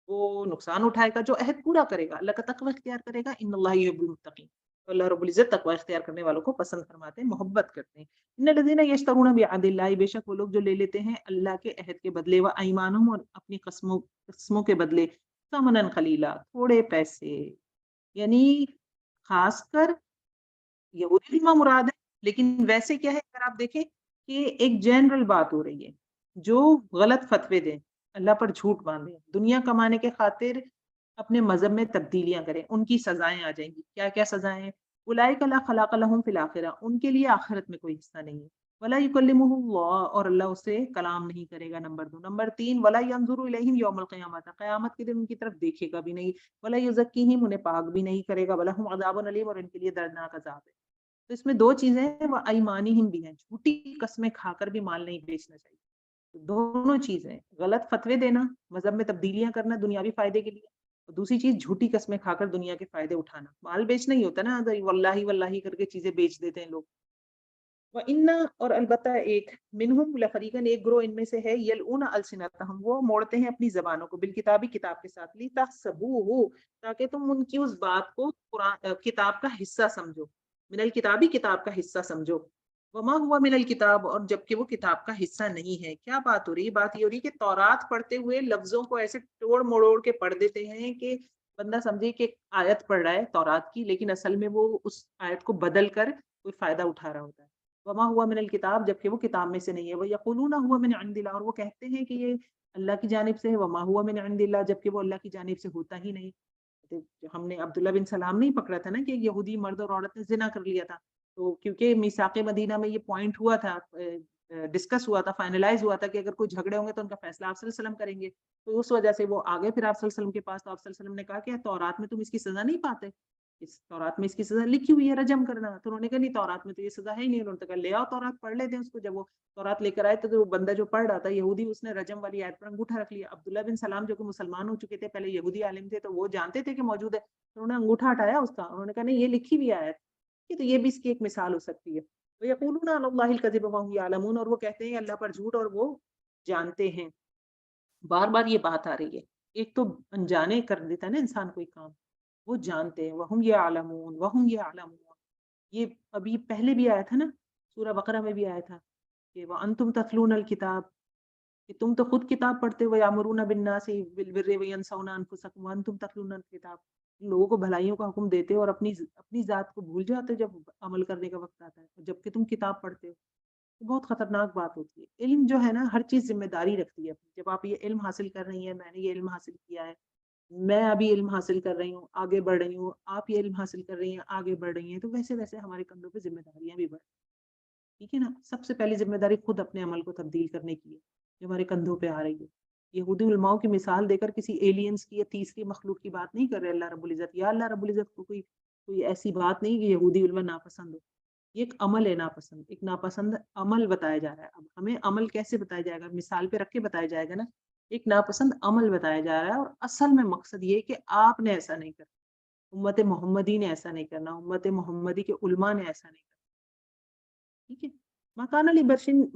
وہ نقصان اٹھائے گا، جو عہد پورا کرے گا اللہ کا تقوی اختیار کرے گا. ان اللہ یحب المتقین، تو اللہ رب العزت تقوی اختیار کرنے والوں کو پسند فرماتے ہیں، محبت کرتے ہیں. ان الذین یشترون بعہد اللہ، بے شک وہ لوگ جو لے لیتے ہیں اللہ کے عہد کے بدلے، و ایمانہم، اور اپنی قسموں کے بدلے، ثمنا قلیلا، تھوڑے پیسے. یعنی خاص کر یہودی علماء مراد ہے، لیکن ویسے کیا ہے، اگر آپ دیکھیں کہ ایک جنرل بات ہو رہی ہے، جو غلط فتوے دیں، اللہ پر جھوٹ باندھیں، دنیا کمانے کے خاطر اپنے مذہب میں تبدیلیاں کریں، ان کی سزائیں آ جائیں گی. کیا کیا سزائیں ہیں؟ اولئک لا خلاق لهم فی الاخرہ، ان کے لیے آخرت میں کوئی حصہ نہیں ہے. ولا یکلمہ اللہ، اور اللہ اسے کلام نہیں کرے گا. نمبر 2. نمبر 3، ولا ینظر الیہم یوم القیامہ، قیامت کے دن ان کی طرف دیکھے گا بھی نہیں. ولا یزکیہم، انہیں پاک بھی نہیں کرے گا. ولہم عذاب علیم، اور ان کے لیے دردناک عذاب ہے. تو اس میں دو چیزیں ہیں، وہ ایمانہم بھی ہیں، جھوٹی قسمیں کھا کر بھی مال نہیں بیچنا چاہیے. تو دونوں چیزیں، غلط فتوے دینا، مذہب میں تبدیلیاں کرنا دنیاوی فائدے کے لیے، اور دوسری چیز جھوٹی قسمیں کھا کر دنیا کے فائدے اٹھانا. مال بیچنا ہی ہوتا ہے نا، واللہ واللہ کر کے چیزیں بیچ دیتے ہیں لوگ. وَإِنَّ، اور البتہ ایک، منہم لفریقاً، ایک گروہ ان میں سے ہے، یلؤون السنتہم، وہ موڑتے ہیں اپنی زبانوں کو، بالکتابی، کتاب کے ساتھ، لتحسبوہ، تاکہ تم ان کی اس بات کو قرآن کتاب کا حصہ سمجھو، من الکتابی، کتاب کا حصہ سمجھو. وما ہوا من الکتاب، اور جبکہ وہ کتاب کا حصہ نہیں ہے. کیا بات ہو رہی ہے؟ بات یہ ہو رہی ہے کہ تورات پڑھتے ہوئے لفظوں کو ایسے توڑ مڑوڑ کے پڑھ دیتے ہیں کہ بندہ سمجھے کہ ایک آیت پڑھ رہا ہے تورات کی، لیکن اصل میں وہ اس آیت کو بدل کر کوئی فائدہ اٹھا رہا ہوتا ہے. وما ہوا من الکتاب، جبکہ وہ کتاب میں سے نہیں ہے. وہ یقولون ہوا من عند اللہ، اور وہ کہتے ہیں کہ یہ اللہ کی جانب سے ہے. وما ہوا من عند اللہ، جبکہ وہ اللہ کی جانب سے ہوتا ہی نہیں. ہم نے عبداللہ بن سلام نہیں پکڑا تھا نا کہ یہودی مرد اور عورت نے زنا کر لیا تھا، تو کیونکہ میثاق مدینہ میں یہ پوائنٹ ہوا تھا، ڈسکس ہوا تھا، فائنلائز ہوا تھا کہ اگر کوئی جھگڑے ہوں گے تو ان کا فیصلہ آپ صلی اللہ علیہ وسلم کریں گے. تو اس وجہ سے وہ آگے پھر آپ صلی اللہ علیہ وسلم کے پاس، تو آپ صلی اللہ علیہ وسلم نے کہا کہ تورات میں تم اس کی سزا نہیں پاتے، اس تورات میں اس کی سزا لکھی ہوئی ہے رجم کرنا. تو انہوں نے کہا نہیں، تورات میں تو یہ سزا ہے ہی نہیں. انہوں نے کہا لے آؤ تورات، پڑھ لیتے ہیں اس کو. جب وہ تورات لے کر آئے تو وہ بندہ جو پڑھ رہا تھا یہودی، اس نے رجم والی آیت پر انگوٹھا رکھ لیا. عبداللہ بن سلام جو کہ مسلمان ہو چکے تھے، پہلے یہودی عالم تھے، تو وہ جانتے تھے کہ موجود ہے، تو انہوں نے انگوٹھا ہٹایا اس کا. انہوں نے کہا نہیں، یہ لکھی ہوئی آیت، تو یہ بھی اس کی ایک مثال ہو سکتی ہے. وَيَقُولُونَ عَلَى اللَّهِ الْكَذِبَ وَهُمْ يَعْلَمُونَ، اور وہ کہتے ہیں اللہ پر جھوٹ اور وہ جانتے ہیں. بار بار یہ بات آ رہی ہے، ایک تو انجانے کر دیتا ہے نا انسان کوئی کام، وہ جانتے ہیں. وَهُمْ يَعْلَمُونَ وَهُمْ يَعْلَمُونَ، یہ ابھی پہلے بھی آیا تھا نا، سورہ بقرہ میں بھی آیا تھا کہ وَأَنْتُمْ تَتْلُونَ الْكِتَابَ، کہ تم تو خود کتاب پڑھتے ہو. وَيَأْمُرُونَ بِالنَّاسِ بِالْبِرِّ وَيَنْسَوْنَ أَنفُسَكُمْ وَأَنْتُمْ تَتْلُونَ الْكِتَابَ، لوگوں کو بھلائیوں کا حکم دیتے ہو اور اپنی ذات کو بھول جاتے ہو جب عمل کرنے کا وقت آتا ہے، جبکہ تم کتاب پڑھتے ہو. بہت خطرناک بات ہوتی ہے. علم جو ہے نا، ہر چیز ذمہ داری رکھتی ہے. جب آپ یہ علم حاصل کر رہی ہیں، میں نے یہ علم حاصل کیا ہے، میں ابھی علم حاصل کر رہی ہوں، آگے بڑھ رہی ہوں، آپ یہ علم حاصل کر رہی ہیں، آگے بڑھ رہی ہیں، تو ویسے ویسے ہمارے کندھوں پہ ذمہ داریاں بھی بڑھ، ٹھیک ہے نا. سب سے پہلی ذمہ داری خود اپنے عمل کو تبدیل کرنے کی ہے، جو ہمارے کندھوں پہ آ رہی ہے. یہودی علماؤں کی مثال دے کر کسی ایلینز کی یا تیسری مخلوق کی بات نہیں کر رہے اللہ رب العزت. یا اللہ رب العزت کو کوئی ایسی بات نہیں کہ یہودی علم ناپسند ہو. یہ ایک عمل ہے ناپسند، ایک ناپسند عمل بتایا جا رہا ہے. اب ہمیں عمل کیسے بتایا جائے گا؟ مثال پہ رکھ کے بتایا جائے گا نا. ایک ناپسند عمل بتایا جا رہا ہے، اور اصل میں مقصد یہ ہے کہ آپ نے ایسا نہیں کرنا، امت محمدی نے ایسا نہیں کرنا، امت محمدی کے علماء نے ایسا نہیں کرنا، ٹھیک ہے؟ مکان علی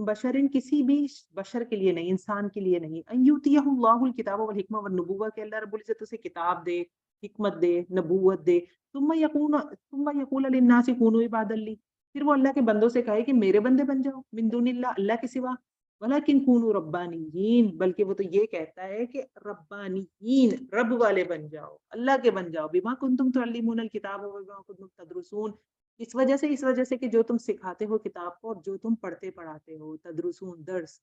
بشرین، کسی بھی بشر کے لیے نہیں، انسان کے لیے نہیں، ان یؤتیہ اللہ الکتاب والحکمہ والنبوہ، کہ اللہ رب العزت اسے کتاب دے، حکمت دے، نبوت دے، ثم یقول للناس کونوا عبادا لی، پھر وہ اللہ کے بندوں سے کہے کہ میرے بندے بن جاؤ، من دون اللہ، اللہ کے سوا، ولیکن کونوا ربانیین، بلکہ وہ تو یہ کہتا ہے کہ ربانیین، رب والے بن جاؤ، اللہ کے بن جاؤ، بما کنتم تعلمون الکتاب وبما کنتم تدرسون، اس وجہ سے کہ جو تم سکھاتے ہو کتاب کو، اور جو تم پڑھتے پڑھاتے ہو، تدرسون، درس،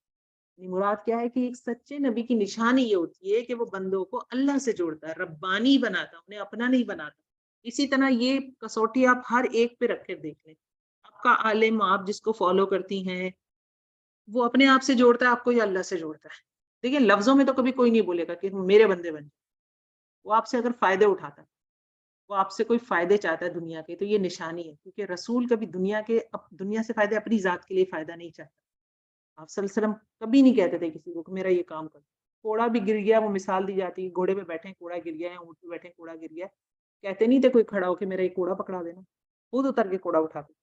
یعنی مراد کیا ہے کہ ایک سچے نبی کی نشانی یہ ہوتی ہے کہ وہ بندوں کو اللہ سے جوڑتا ہے، ربانی بناتا، انہیں اپنا نہیں بناتا۔ اسی طرح یہ کسوٹی آپ ہر ایک پہ رکھ کر دیکھ لیں، آپ کا عالم، آپ جس کو فالو کرتی ہیں، وہ اپنے آپ سے جوڑتا ہے آپ کو یا اللہ سے جوڑتا ہے؟ دیکھیے لفظوں میں تو کبھی کوئی نہیں بولے گا کہ میرے بندے بن جائیں، وہ آپ سے اگر فائدے اٹھاتا ہے، وہ آپ سے کوئی فائدے چاہتا ہے دنیا کے، تو یہ نشانی ہے، کیونکہ رسول کبھی دنیا سے فائدے، اپنی ذات کے لیے فائدہ نہیں چاہتا۔ آپ صلی اللہ علیہ وسلم کبھی نہیں کہتے تھے کسی کو کہ میرا یہ کام کر، کوڑا بھی گر گیا، وہ مثال دی جاتی ہے، گھوڑے پہ بیٹھے کوڑا گر گیا، یا اونٹ پہ بیٹھے کوڑا گر گیا، کہتے نہیں تھے کوئی کھڑا ہو کہ میرا یہ کوڑا پکڑا دینا، خود اتر کے کوڑا اٹھاتے۔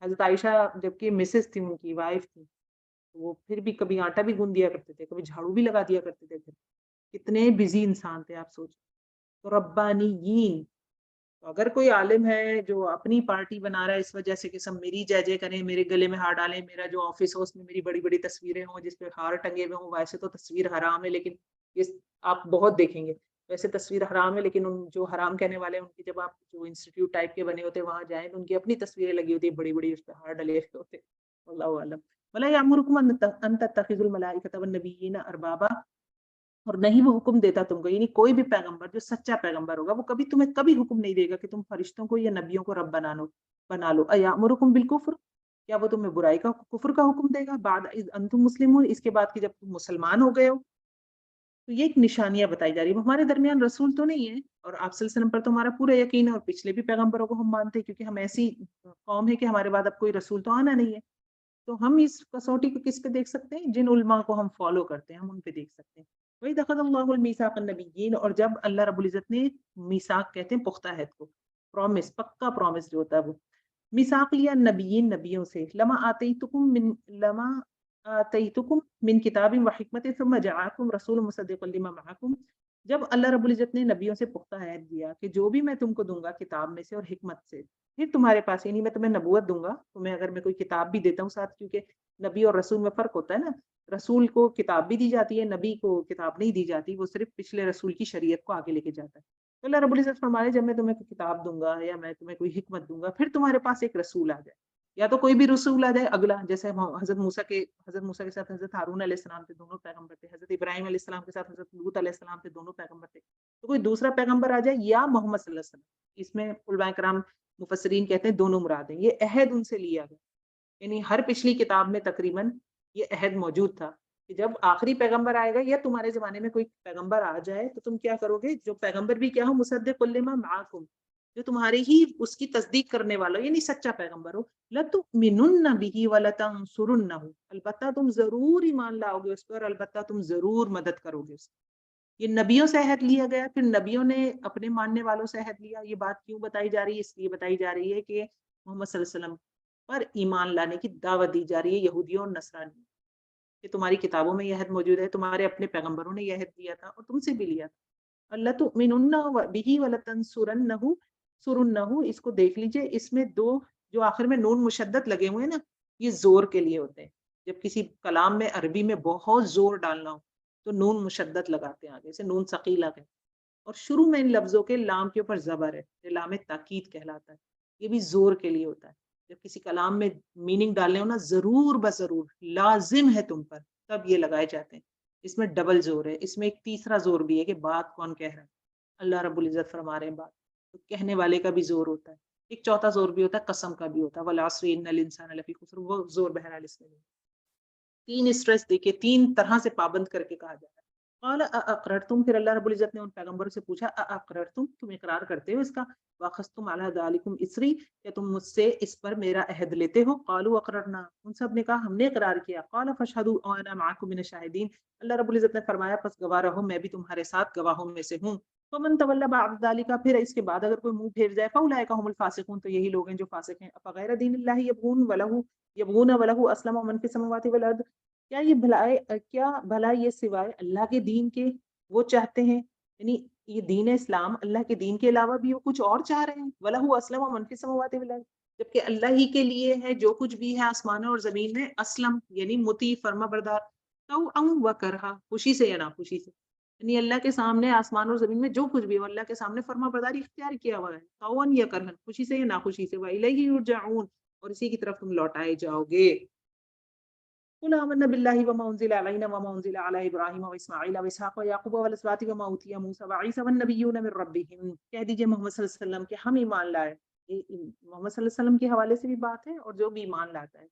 حضرت عائشہ جبکہ مسز تھی، ان کی وائف تھی، وہ پھر بھی کبھی آٹا بھی گوند دیا کرتے تھے، کبھی جھاڑو بھی لگا دیا کرتے تھے، کتنے بزی انسان تھے آپ سوچیں۔ تو ربانیین، تو اگر کوئی عالم ہے جو اپنی پارٹی بنا رہا ہے اس وجہ سے کہ سب میری جے جے کریں، میرے گلے میں ہار ڈالیں، میرا جو آفس ہو اس میں میری بڑی بڑی تصویریں ہوں جس پہ ہار ٹنگے ہوئے ہوں، ویسے تو تصویر حرام ہے، لیکن یہ آپ بہت دیکھیں گے، ویسے تصویر حرام ہے، لیکن ان جو حرام کہنے والے ہیں ان کی جب آپ جو انسٹیٹیوٹ ٹائپ کے بنے ہوتے ہیں وہاں جائیں تو ان کی اپنی تصویریں لگی ہوتی ہیں بڑی بڑی، اس پہ ہار ڈلے ہوئے ہوتے، اللہ عالم۔ ولا یامرکم ان تتخذوا الملائکۃ والنبیین اربابا، اور نہیں وہ حکم دیتا تم کو، یعنی کوئی بھی پیغمبر جو سچا پیغمبر ہوگا وہ کبھی تمہیں کبھی حکم نہیں دے گا کہ تم فرشتوں کو یا نبیوں کو رب بنا لو۔ ایامرکم بالکفر، کیا وہ تمہیں برائی کا، کفر کا حکم دے گا، بعد اذ انتم مسلمون، اس کے بعد کہ جب تم مسلمان ہو گئے ہو؟ تو یہ ایک نشانیاں بتائی جا رہی ہیں۔ ہمارے درمیان رسول تو نہیں ہے، اور آپ صلی اللہ علیہ وسلم پر تو ہمارا پورا یقین ہے، اور پچھلے بھی پیغمبروں کو ہم مانتے ہیں، کیونکہ ہم ایسی قوم ہے کہ ہمارے بعد اب کوئی رسول تو آنا نہیں ہے، تو ہم اس کسوٹی کو کس پہ دیکھ سکتے ہیں؟ جن علماء کو ہم فالو کرتے ہیں ہم ان پہ دیکھ سکتے ہیں۔ وہی دخل اللہ المیثاق النبیین، اور جب اللہ رب العزت نے میثاق کہتے ہیں پختہ عہد کو، پرومس، پکا پرومس جو ہوتا ہے، وہ میثاق لیا نبیین، نبیوں سے، لما آتیتکم من کتاب و حکمت ثم جاءکم رسول مصدق لما معکم، جب اللہ رب العزت نے نبیوں سے پختہ عہد دیا کہ جو بھی میں تم کو دوں گا کتاب میں سے اور حکمت سے، پھر تمہارے پاس، یعنی میں تمہیں نبوت دوں گا، تمہیں اگر میں کوئی کتاب بھی دیتا ہوں ساتھ، کیونکہ نبی اور رسول میں فرق ہوتا ہے نا، رسول کو کتاب بھی دی جاتی ہے، نبی کو کتاب نہیں دی جاتی، وہ صرف پچھلے رسول کی شریعت کو آگے لے کے جاتا ہے۔ تو اللہ رب العزت فرمائے جب میں تمہیں کوئی کتاب دوں گا یا میں تمہیں کوئی حکمت دوں گا، پھر تمہارے پاس ایک رسول آ جائے، یا تو کوئی بھی رسول آ جائے اگلا، جیسے حضرت موسیٰ کے ساتھ حضرت ہارون علیہ السلام تھے، دونوں پیغمبر تھے، حضرت ابراہیم علیہ السلام کے ساتھ حضرت لوط علیہ السلام تھے، دونوں پیغمبر تھے، تو کوئی دوسرا پیغمبر آ جائے، یا محمد صلی اللہ علیہ وسلم، اس میں علماء کرام مفسرین کہتے ہیں دونوں مراد ہیں، یہ عہد ان سے لیا گیا، یعنی ہر پچھلی کتاب میں تقریباً یہ عہد موجود تھا کہ جب آخری پیغمبر آئے گا یا تمہارے زمانے میں کوئی پیغمبر آ جائے تو تم کیا کرو گے، جو پیغمبر بھی کیا ہو، مصدق لما معکم، جو تمہارے ہی اس کی تصدیق کرنے والا ہو، یعنی سچا پیغمبر ہو، لتؤمنن به ولتنصرنہ، البتہ تم ضرور ایمان لاؤ گے اس پر، البتہ تم ضرور مدد کرو گے اس کی۔ یہ نبیوں سے عہد لیا گیا، پھر نبیوں نے اپنے ماننے والوں سے عہد لیا۔ یہ بات کیوں بتائی جا رہی ہے؟ اس لیے بتائی جا رہی ہے کہ محمد صلی اللہ علیہ وسلم پر ایمان لانے کی دعوت دی جا رہی ہے یہودیوں اور نصرانیوں، کہ تمہاری کتابوں میں یہ عہد موجود ہے، تمہارے اپنے پیغمبروں نے یہ عہد دیا تھا اور تم سے بھی لیا تھا۔ اللہ تؤمنن به ولتنصرنہ، سرنہ، اس کو دیکھ لیجئے، اس میں دو جو آخر میں نون مشدد لگے ہوئے ہیں نا، یہ زور کے لیے ہوتے ہیں، جب کسی کلام میں عربی میں بہت زور ڈالنا ہو تو نون مشدد لگاتے ہیں آگے سے، نون ثقیلہ ہے، اور شروع میں ان لفظوں کے لام کے اوپر زبر ہے، یہ لام تاکید کہلاتا ہے، یہ بھی زور کے لیے ہوتا ہے، جب کسی کلام میں میننگ ڈالنے ہو نا، ضرور بضرور لازم ہے تم پر، تب یہ لگائے جاتے ہیں، اس میں ڈبل زور ہے، اس میں ایک تیسرا زور بھی ہے کہ بات کون کہہ رہا ہے، اللہ رب العزت فرما رہے ہیں بات، تو کہنے والے کا بھی زور ہوتا ہے، ایک چوتھا زور بھی ہوتا ہے، قسم کا بھی ہوتا ہے، والعصر ان الانسان لفی خسر، وہ زور بہرحال اس میں نہیں، تین اسٹریس دے کے تین طرح سے پابند کر کے کہا جاتا ہے۔ قال اقررتم، پھر اللہ رب العزت نے ان پیغمبروں سے پوچھا اقررتم، تم اقرار کرتے ہو اس کا، واخذتم علی ذالکم اسری، کہ تم مجھ سے اس پر میرا عہد لیتے ہو، قالوا اقررنا، ان سب نے کہا ہم نے اقرار کیا، قال فاشهدوا وانا معكم من الشاهدین، اللہ رب العزت نے فرمایا پس گواہ رہو میں بھی تمہارے ساتھ گواہوں میں سے ہوں، فمن تولى بعد ذلك، پھر اس کے بعد اگر کوئی منہ پھیر جائے، فاولئک هم الفاسقون، تو یہی لوگ ہیں جو فاسق ہیں، افغیر دین اللہ یبغون وله اسلم من في السماوات والارض، کیا بھلا یہ سوائے اللہ کے دین کے وہ چاہتے ہیں، یعنی یہ دین اسلام اللہ کے دین کے علاوہ بھی وہ کچھ اور چاہ رہے ہیں، وَلَهُ أَسْلَمَ مَنْ فِي السَّمَاوَاتِ وَالْأَرْضِ، جبکہ اللہ ہی کے لیے ہے جو کچھ بھی ہے آسمانوں اور زمین میں، اسلم یعنی مطیع فرما بردار، طوعا وکرہا، خوشی سے یا ناخوشی سے، یعنی اللہ کے سامنے آسمان اور زمین میں جو کچھ بھی ہے وہ اللہ کے سامنے فرما برداری اختیار کیا ہوا ہے، طوعا یا کرہا، خوشی سے یا ناخوشی سے، وَإِلَيْهِ يُرْجَعُونَ، اور اسی کی طرف تم لوٹائے جاؤ گے۔ قل آمنا بالله وما أنزل علينا وما أنزل على إبراهيم وإسماعيل وإسحاق ويعقوب والأسباط وما أوتي موسى وعيسى والنبيون من ربهم، کہہ دیجئے محمد صلی اللہ علیہ وسلم کہ ہم ایمان لائے، محمد صلی اللہ علیہ وسلم کے حوالے سے بھی بات ہے، اور جو بھی ایمان لاتا ہے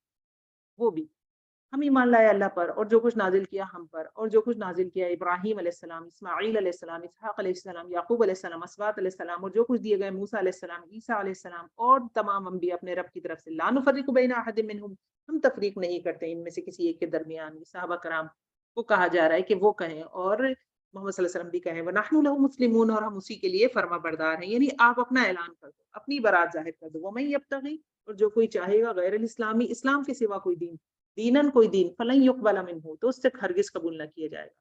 وہ بھی، ہم ایمان لائے اللہ پر اور جو کچھ نازل کیا ہم پر، اور جو کچھ نازل کیا ابراہیم علیہ السلام، اسماعیل علیہ السلام، اسحاق علیہ السلام، یعقوب علیہ السلام، اسباط علیہ السلام، اور جو کچھ دیے گئے موسیٰ علیہ السلام، عیسیٰ علیہ السلام، اور تمام انبیاء اپنے رب کی طرف سے، لا نفرق بین احد منہم، ہم تفریق نہیں کرتے ان میں سے کسی ایک کے درمیان، صحابہ کرام کو کہا جا رہا ہے کہ وہ کہیں، اور محمد صلی اللہ علیہ وسلم بھی کہیں، وَنَحْنُ لَهُ مُسْلِمُونَ، اور ہم اسی کے لیے فرما بردار ہیں، یعنی آپ اپنا اعلان کر دو، اپنی برات ظاہر کر دو، وَمَن يَبْتَغِي، اور جو کوئی چاہے گا غیر الاسلامی، اسلام کے سوا کوئی دین، دینن کوئی دین، فلن یقبل منہ، تو اس سے ہرگز قبول نہ کیا جائے گا۔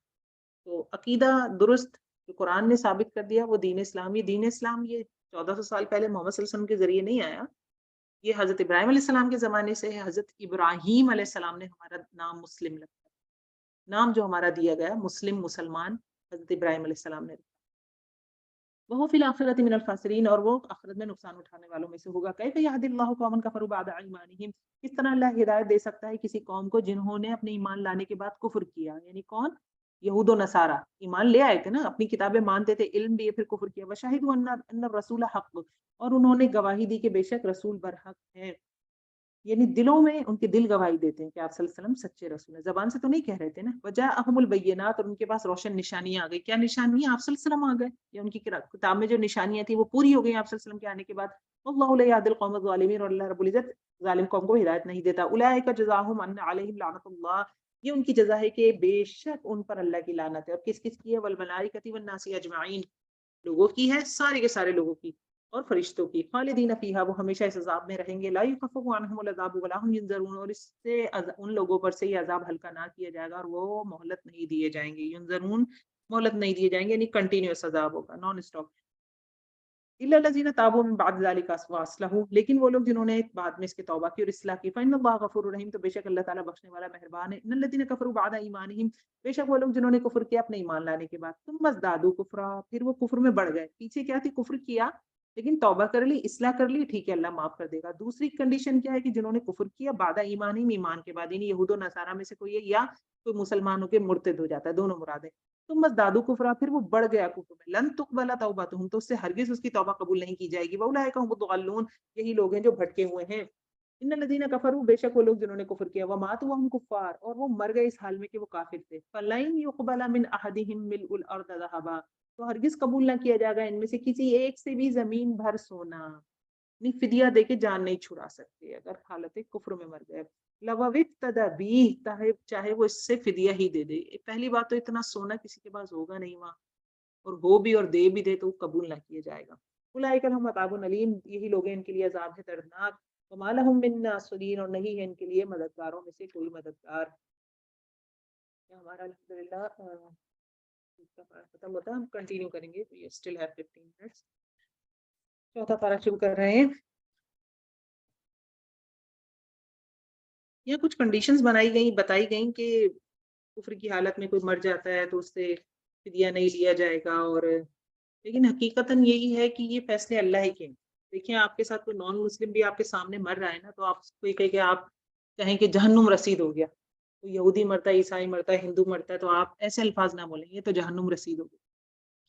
تو عقیدہ درست جو قرآن نے ثابت کر دیا وہ دین اسلام، یہ دین اسلام یہ 1400 سال پہلے محمد صلی اللہ علیہ وسلم کے ذریعے نہیں آیا، یہ حضرت ابراہیم علیہ السلام کے زمانے سے ہے، حضرت ابراہیم علیہ السلام نے ہمارا نام مسلم رکھا، نام جو ہمارا دیا گیا مسلم، مسلمان، حضرت ابراہیم علیہ السلام نے رکھا، وہ فی الآخرۃ من الخاسرین، اور وہ آخرت میں نقصان اٹھانے والوں میں سے ہوگا۔ کیف یہدی اللہ قوما کفروا بعد ایمانہم، کس طرح اللہ ہدایت دے سکتا ہے کسی قوم کو جنہوں نے اپنے ایمان لانے کے بعد کفر کیا، یعنی کون؟ یہود و نصارہ، ایمان لے آئے تھے نا، اپنی کتابیں مانتے تھے، علم بھی ہے، پھر کفر کیا، وشہدوا ان الرسول حق، اور انہوں نے گواہی دی کہ بے شک رسول برحق ہے، یعنی دلوں میں ان کے دل گواہی دیتے ہیں کہ آپ صلی اللہ علیہ وسلم سچے رسول ہیں، زبان سے تو نہیں کہہ رہے تھے نا، وجاءہم البینات، اور ان کے پاس روشن نشانیاں آ گئی، کیا نشانیاں؟ آپ صلی اللہ علیہ وسلم آ گئے، یا ان کی کتاب میں جو نشانیاں تھیں وہ پوری ہو گئی آپ صلی اللہ علیہ وسلم کے آنے کے بعد، واللہ لا یہدی القوم الظالمین، اور اللہ رب العزت ظالم قوم کو ہدایت نہیں دیتا، اولئک جزاؤہم ان علیہم لعنت اللہ، یہ ان کی جزا ہے کہ بے شک ان پر اللہ کی لعنت ہے، اور کس کس کی ہے؟ والملائکۃ والناس اجمعین، لوگوں کی ہے، سارے کے سارے لوگوں کی اور فرشتوں کی، خالدین فیہا، وہ ہمیشہ اس عذاب میں رہیں گے، لا یخفف عنہم العذاب ولا هم ینظرون، اور اس سے ان لوگوں پر سے یہ عذاب ہلکا نہ کیا جائے گا اور وہ مہلت نہیں دیے جائیں گے، ینظرون مہلت نہیں دیے جائیں گے، یعنی کنٹینیوس عذاب ہوگا، نان اسٹاپ، الا الذین تابوا من بعد ذلک واصلحوا، لیکن وہ لوگ جنہوں نے بعد میں اس کے توبہ کی اور اصلاح کی، فإن اللہ غفور رحیم، تو بے شک اللہ تعالیٰ بخشنے والا مہربان ہے، ان الذین کفروا بعد ایمانہم، بے شک وہ لوگ جنہوں نے کفر کیا اپنے ایمان لانے کے بعد، ثم ازدادوا کفرا، پھر وہ کفر میں بڑھ گئے، پیچھے کیا تھی؟ کفر کیا لیکن توبہ کر لی، اصلاح کر لی، ٹھیک ہے اللہ معاف کر دے گا۔ دوسری کنڈیشن کیا ہے کہ جنہوں نے کفر کیا بعد ایمانہم، ایمان کے بعد، یعنی یہود و نصارہ میں سے کوئی ہے یا کوئی مسلمانوں کے مرتد ہو جاتا ہے، دونوں مرادیں، ثم ازدادوا کفرا، پھر وہ بڑھ گیا کفر میں، لن تقبل توبتہم، تو اس سے ہرگز اس کی توبہ قبول نہیں کی جائے گی، واولئک هم الضالون، یہی لوگ ہیں جو بھٹکے ہوئے ہیں، ان الذین کفروا، بے شک وہ لوگ جنہوں نے کفر کیا، وماتوا وهم کفار، اور وہ مر گئے اس حال میں کہ وہ کافر تھے، فلن يقبل من احدهم ملء الارض ذهبا، تو ہرگز قبول نہ کیا جائے گا ان میں سے کسی ایک سے بھی زمین بھر سونا، نہیں فدیہ دے کے جان نہیں چھڑا سکتے اگر حالت کفر میں مر گئے، لو ابتدى به، چاہے وہ اس سے فدیہ ہی دے دے، پہلی بات تو اتنا سونا کسی کے پاس ہوگا نہیں وہاں، اور ہو بھی اور دے بھی دے تو قبول نہ کیا جائے گا، اولئک لهم عذاب الیم، یہی لوگ ہیں ان کے لیے عذاب ہے دردناک، وما لهم من ناصرین، اور نہیں ہے ان کے لیے مددگاروں میں سے کوئی مددگار۔ ہمارا الحمدللہ ختم ہوتا ہے، ہم کنٹینیو کریں گے، we still have 15 minutes، چوتھا پارہ شروع کر رہے ہیں۔ یہ کچھ کنڈیشنز بتائی گئیں کہ کفر کی حالت میں کوئی مر جاتا ہے تو اس سے فدیہ نہیں لیا جائے گا، اور لیکن حقیقتاً یہی ہے کہ یہ فیصلے اللہ ہی کے ہیں۔ دیکھیں آپ کے ساتھ کوئی نان مسلم بھی آپ کے سامنے مر رہا ہے نا، تو آپ کوئی کہے کہ آپ کہیں کہ جہنم رسید ہو گیا، کوئی یہودی مرتا ہے، عیسائی مرتا ہے، ہندو مرتا ہے، تو آپ ایسے الفاظ نہ بولیں یہ تو جہنم رسید ہو گیا،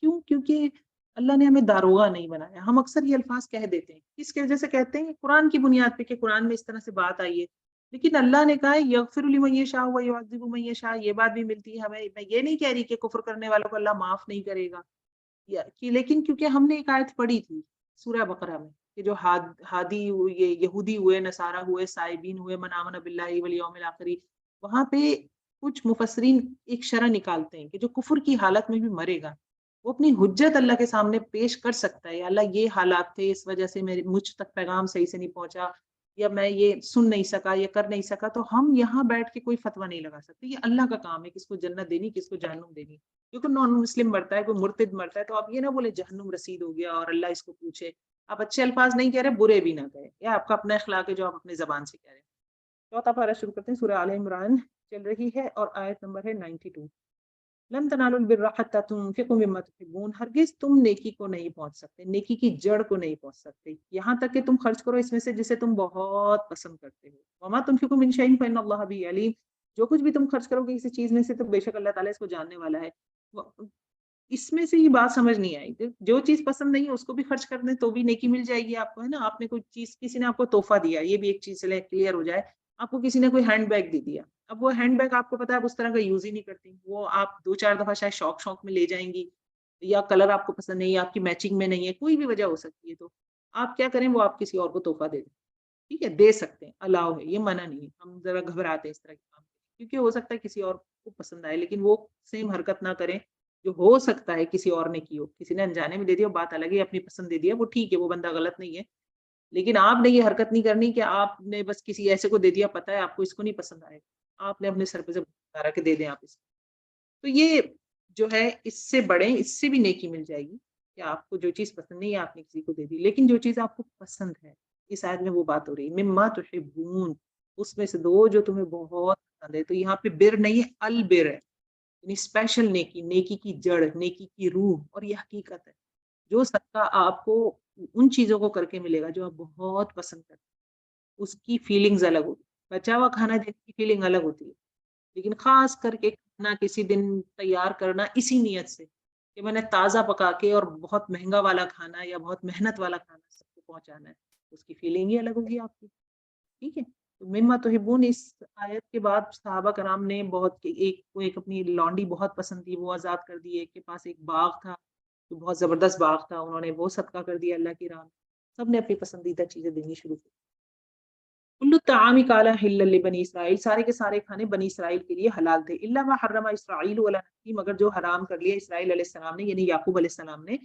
کیوں؟ کیونکہ اللہ نے ہمیں داروغہ نہیں بنایا، ہم اکثر یہ الفاظ کہہ دیتے ہیں، کس کی وجہ سے کہتے ہیں؟ قرآن کی بنیاد پہ کہ قرآن میں اس طرح سے بات آئی ہے، لیکن اللہ نے کہا ہے یغفر لمن یشاء و یعذب من یشاء، یہ بات بھی ملتی ہے ہمیں. میں یہ نہیں کہہ رہی کہ کفر کرنے والوں کو اللہ معاف نہیں کرے گا، لیکن کیونکہ ہم نے ایک آیت پڑھی تھی سورہ بقرہ میں کہ جو ہادی یہ یہودی ہوئے، نصارہ ہوئے، سائبین ہوئے، من آمن باللہ والیوم الآخر، وہاں پہ کچھ مفسرین ایک شرح نکالتے ہیں کہ جو کفر کی حالت میں بھی مرے گا وہ اپنی حجت اللہ کے سامنے پیش کر سکتا ہے، یا اللہ یہ حالات تھے، اس وجہ سے مجھ تک پیغام صحیح سے نہیں پہنچا، یا میں یہ سن نہیں سکا، یا کر نہیں سکا. تو ہم یہاں بیٹھ کے کوئی فتویٰ نہیں لگا سکتے. یہ اللہ کا کام ہے کس کو جنت دینی، کس کو جہنم دینی. کیونکہ نان مسلم مرتا ہے، کوئی مرتد مرتا ہے، تو آپ یہ نہ بولے جہنم رسید ہو گیا اور اللہ اس کو پوچھے. آپ اچھے الفاظ نہیں کہہ رہے، برے بھی نہ کہے، یا آپ کا اپنا اخلاق ہے جو آپ اپنی زبان سے کہہ رہے ہیں. چوتھا پارہ شروع کرتے ہیں. سورہ آل عمران چل رہی ہے اور آیت نمبر ہے 92. لن تنالوا البر حتى تنفقوا مما تحبون، ہرگز تم نیکی کو نہیں پہنچ سکتے، نیکی کی جڑ کو نہیں پہنچ سکتے یہاں تک کہ تم خرچ کرو اس میں سے جسے تم بہت پسند کرتے ہو. وما تنفقوا من شيء فإن الله به عليم، جو کچھ بھی تم خرچ کرو گے کسی چیز میں سے تو بے شک اللہ تعالیٰ اس کو جاننے والا ہے. اس میں سے یہ بات سمجھ نہیں آئی، جو چیز پسند نہیں ہے اس کو بھی خرچ کر دیں تو بھی نیکی مل جائے گی آپ کو، ہے نا. آپ نے کوئی چیز، کسی نے آپ کو تحفہ دیا، یہ بھی ایک چیز سے کلیئر ہو جائے. آپ کو کسی نے کوئی ہینڈ بیگ دے دیا، اب وہ ہینڈ بیگ آپ کو پتا ہے آپ اس طرح کا یوز ہی نہیں کرتی، وہ آپ 2-4 دفعہ شاید شوق میں لے جائیں گی، یا کلر آپ کو پسند نہیں ہے، آپ کی میچنگ میں نہیں ہے، کوئی بھی وجہ ہو سکتی ہے، تو آپ کیا کریں، وہ آپ کسی اور کو تحفہ دے دیں. ٹھیک ہے، دے سکتے ہیں، الاؤ ہے، یہ منع نہیں ہے. ہم ذرا گھبراتے ہیں اس طرح کے کام کیونکہ ہو سکتا ہے کسی اور کو پسند آئے، لیکن وہ سیم حرکت نہ کریں جو ہو سکتا ہے کسی اور نے کی ہو. کسی نے انجانے میں دے دیا، بات الگ ہے، اپنی پسند دے دیا، وہ ٹھیک ہے، وہ بندہ غلط نہیں ہے. لیکن آپ نے یہ حرکت نہیں کرنی کہ آپ نے بس کسی ایسے کو دے دیا، پتا ہے آپ کو اس کو نہیں پسند آئے گا، آپ نے اپنے سر پہ سے اتارا کہ دے دیں آپ اس کو. تو یہ جو ہے اس سے بڑے، اس سے بھی نیکی مل جائے گی کہ آپ کو جو چیز پسند نہیں ہے آپ نے کسی کو دے دی. لیکن جو چیز آپ کو پسند ہے، اس آیت میں وہ بات ہو رہی ہے مما تحبون، اس میں سے دو جو تمہیں بہت پسند ہے. تو یہاں پہ بر نہیں ہے، البر ہے، یعنی اسپیشل نیکی، نیکی کی جڑ، نیکی کی روح. اور یہ حقیقت ہے، جو صدقہ آپ کو ان چیزوں کو کر کے ملے گا جو آپ بہت پسند کرتے ہیں، اس کی فیلنگز الگ ہوتی ہے. بچا ہوا کھانا دینے کی فیلنگ الگ ہوتی ہے، لیکن خاص کر کے کھانا کسی دن تیار کرنا اسی نیت سے کہ میں نے تازہ پکا کے اور بہت مہنگا والا کھانا یا بہت محنت والا کھانا سب کو پہنچانا ہے، اس کی فیلنگ ہی الگ ہوگی آپ کی. ٹھیک ہے. تو مما تحبون، اس آیت کے بعد صحابہ کرام نے بہت، ایک اپنی لانڈی بہت پسند تھی، وہ آزاد کر دی. ایک کے پاس ایک باغ تھا جو بہت زبردست باغ تھا، انہوں نے وہ صدقہ کر دیا اللہ کی راہ میں. سب نے اپنی پسندیدہ چیزیں دینی شروع کی. کل الطعام کان حلا لبنی اسرائیل، سارے کے سارے کھانے بنی اسرائیل کے لیے حلال تھے. الا ما حرم اسرائیل علی نفسہ، مگر جو حرام کر لیا اسرائیل علیہ السلام نے، یعنی یعقوب علیہ السلام نے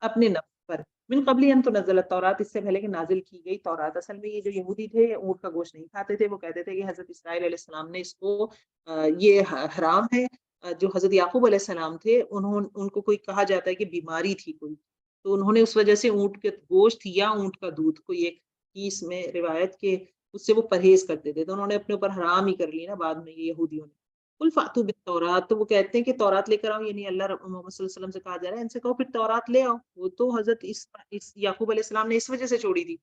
اپنے نفس پر. من قبل ان تنزل التوراۃ، اس سے پہلے کہ نازل کی گئی تورات. اصل میں یہ جو یہودی تھے اونٹ کا گوشت نہیں کھاتے تھے، وہ کہتے تھے کہ حضرت اسرائیل علیہ السلام نے اس کو یہ حرام ہے. جو حضرت یعقوب علیہ السلام تھے ان کو کوئی کہا جاتا ہے کہ بیماری تھی کوئی، تو انہوں نے اس وجہ سے اونٹ کے گوشت یا اونٹ کا دودھ، کوئی ایک اس میں روایت کے اس سے وہ پرہیز کرتے تھے، تو انہوں نے اپنے اوپر حرام ہی کر لی نا بعد میں یہ یہودیوں نے. قل فاتوا بالتورات، تو وہ کہتے ہیں کہ تورات لے کر آؤ، یعنی اللہ محمد صلی اللہ علیہ وسلم سے کہا جا رہا ہے ان سے کہو پھر تورات لے آؤ. وہ تو حضرت اس یعقوب علیہ السلام نے اس وجہ سے چھوڑی تھی،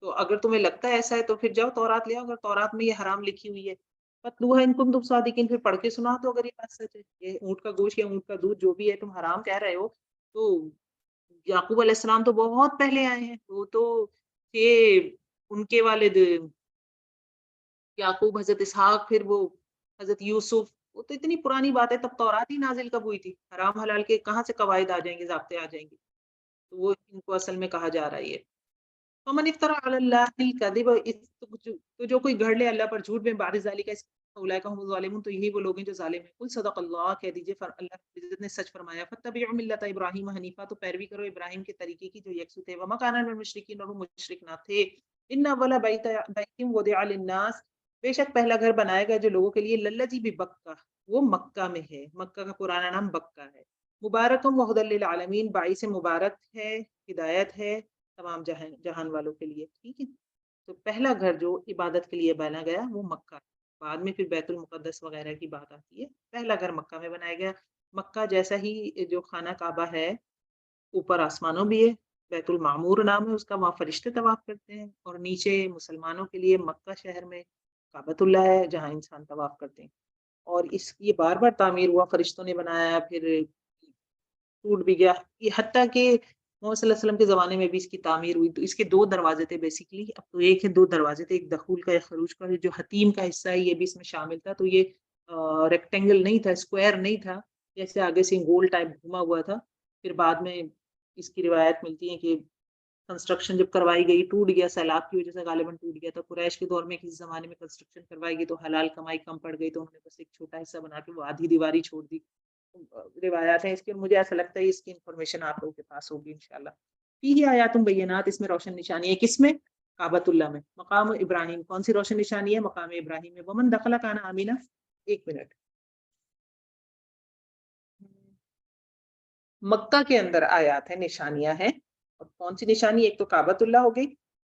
تو اگر تمہیں لگتا ہے ایسا ہے تو پھر جاؤ تورات لے آؤ، اگر تورات میں یہ حرام لکھی ہوئی ہے. فتلوها ان کنتم صادقین، پھر پڑھ کے سنا تو اگر یہ بات سچ ہے، یہ اونٹ کا گوشت یا اونٹ کا دودھ جو بھی ہے تم حرام کہہ رہے ہو، تو یعقوب علیہ السلام تو بہت پہلے آئے ہیں. وہ تو یہ ان کے والد یعقوب، حضرت اسحاق، پھر وہ حضرت یوسف، وہ تو اتنی پرانی بات ہے. تب تورات ہی نازل کب ہوئی تھی؟ حرام حلال کے کہاں سے قواعد آ جائیں گے، ضابطے آ جائیں گے؟ تو وہ ان کو اصل میں کہا جا رہا ہے یہ فمن افترا علی اللہ الکذب، تو جو کوئی گھڑ لے اللہ پر جھوٹ میں بعد ذالک، اولئک هم الظالمون، تو یہی وہ لوگ ہیں جو ظالم ہیں. قل صدق اللہ، کہہ دیجئے اللہ رب العزت نے سچ فرمایا. فتبعوا ملت ابراہیم حنیفہ، تو پیروی کرو ابراہیم کے طریقے کی جو یکسو تھے. وما کان من المشرکین، اور وہ مشرک نہ تھے. ان اول بیت وضع للناس، بے شک پہلا گھر بنایا گیا جو لوگوں کے لیے، للذی ببکہ، وہ مکہ میں ہے. مکہ کا پرانا نام بکہ ہے. مبارکم وہدی للعالمین، باعث مبارک ہے، ہدایت ہے تمام جہان والوں کے لیے. ٹھیک ہے. تو پہلا گھر جو عبادت کے لیے بنا گیا وہ مکہ، بعد میں پھر بیت المقدس وغیرہ کی بات آتی ہے. پہلا گھر مکہ میں بنایا گیا. مکہ جیسا ہی جو خانہ کعبہ ہے اوپر آسمانوں بھی ہے، بیت المعمور نام ہے اس کا، وہاں فرشتے طواف کرتے ہیں. اور نیچے مسلمانوں کے لیے مکہ شہر میں کعبۃ اللہ ہے جہاں انسان طواف کرتے ہیں. اور یہ بار بار تعمیر ہوا، فرشتوں نے بنایا، پھر ٹوٹ بھی گیا. یہ حتیٰ کہ محمد صلی اللہ علیہ وسلم کے زمانے میں بھی اس کی تعمیر ہوئی. تو اس کے 2 دروازے تھے بیسیکلی. اب تو ایک ہے 2 دروازے تھے, ایک دخول کا ایک خروج کا. جو حتیم کا حصہ ہے یہ بھی اس میں شامل تھا. تو یہ ریکٹینگل نہیں تھا, اسکوائر نہیں تھا, جیسے آگے سے گول ٹائپ گھما ہوا تھا. پھر بعد میں اس کی روایت ملتی ہے کہ کنسٹرکشن جب کروائی گئی ٹوٹ گیا, سیلاب کی وجہ سے غالباً ٹوٹ گیا تھا. قریش کے دور میں کسی زمانے میں کنسٹرکشن کروائی گئی تو حلال کمائی کم پڑ گئی, تو انہوں نے بس ایک چھوٹا حصہ بنا کے وہ آدھی دیواری چھوڑ دی. روایات ہیں اس کی, اور مجھے ایسا لگتا ہے اس کی انفارمیشن آپ لوگوں کے پاس ہوگی انشاءاللہ. فیہ آیات بینات, اس میں روشن نشانی ہے. کس میں؟ کعبۃ اللہ میں. مقام ابراہیم, کون سی روشن نشانی ہے؟ مقام ابراہیم میں. ومن دخل کان آمینہ. ایک منٹ, مکہ کے اندر آیات ہیں, نشانیاں ہیں. اور کون سی نشانی؟ ایک تو کعبۃ اللہ ہو گئی,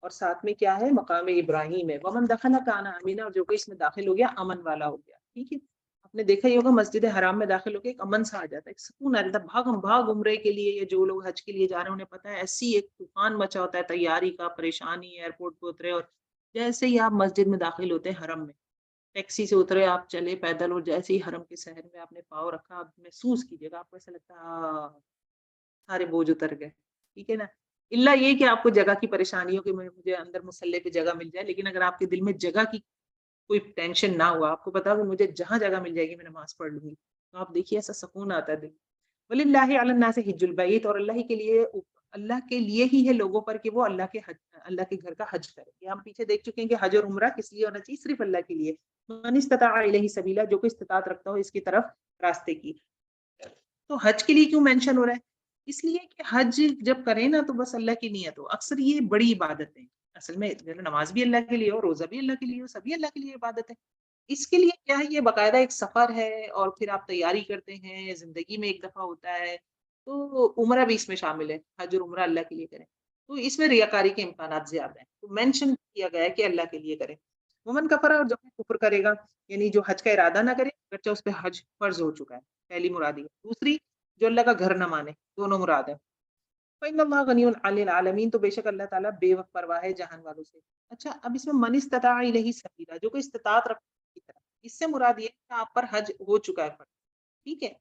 اور ساتھ میں کیا ہے؟ مقام ابراہیم ہے. ومن دخل کان آمینہ, اور جو کوئی اس میں داخل ہو گیا امن والا ہو گیا. ٹھیک ہے, آپ نے دیکھا ہی ہوگا مسجد حرام میں داخل ہو کے ایک امن سا آ جاتا ہے, ایک سکون آ جاتا ہے. بھاگم بھاگ عمرے کے لیے, یا جو لوگ حج کے لیے جا رہے ہیں انہیں پتا ہے ایسی ایک طوفان مچا ہوتا ہے تیاری کا, پریشانی, ایئرپورٹ پہ اترے اور جیسے ہی آپ مسجد میں داخل ہوتے ہیں حرم میں, ٹیکسی سے اترے, آپ چلے پیدل, اور جیسے ہی حرم کے شہر میں آپ نے پاؤں رکھا, آپ محسوس کیجیے گا, آپ کو ایسا لگتا ہے سارے بوجھ اتر گئے. ٹھیک ہے نا, اللہ یہ کہ آپ کو جگہ کی پریشانی ہو کہ مجھے اندر مسلح پہ جگہ مل جائے, لیکن اگر آپ کے دل میں جگہ کی کوئی ٹینشن نہ ہوا, آپ کو پتا کہ مجھے جہاں جگہ مل جائے گی میں نماز پڑھ لوں گی, تو آپ دیکھیے ایسا سکون آتا ہے دل. وَلِلَّهِ عَلَى النَّاسِ حِجُّ الْبَيْتِ, اور اللہ کے لیے ہی ہے لوگوں پر کہ وہ اللہ کے گھر کا حج کرے. یہ ہم پیچھے دیکھ چکے ہیں کہ حج اور عمرہ کس لیے ہونا چاہیے؟ صرف اللہ کے لیے. من استطاع الیہ سبیلا, جو کوئی استطاعت رکھتا ہو اس کی طرف راستے کی. تو حج کے لیے کیوں مینشن ہو رہا ہے؟ اس لیے کہ حج جب کریں نا تو بس اللہ کی نیت ہو. اکثر یہ بڑی عبادت ہے, اصل میں نماز بھی اللہ کے لیے ہو, روزہ بھی اللہ کے لیے ہو, سبھی اللہ کے لیے عبادت ہے. اس کے لیے کیا ہے, یہ باقاعدہ ایک سفر ہے, اور پھر آپ تیاری کرتے ہیں, زندگی میں ایک دفعہ ہوتا ہے. تو عمرہ بھی اس میں شامل ہے, حج اور عمرہ اللہ کے لیے کریں. تو اس میں ریاکاری کے امکانات زیادہ ہیں, تو مینشن کیا گیا ہے کہ اللہ کے لیے کریں. ومن کفر, اور جو کفر کرے گا, یعنی جو حج کا ارادہ نہ کرے اگرچہ اس پہ حج فرض ہو چکا ہے, پہلی مرادی. دوسری, جو اللہ کا گھر نہ مانے, دونوں مراد ہے. فَإِنَّ اللَّهَ غَنِيٌّ عَنِ الْعَالَمِينَ, تو بے شک اللہ تعالیٰ بے وقت پرواہ ہے جہان والوں سے. اچھا, اب اس میں من استطاع الیہ سبیلا, جو کوئی استطاعت رکھنے کی طرف, اس سے مراد یہ کہ آپ پر حج ہو چکا ہے فرض. ٹھیک ہے,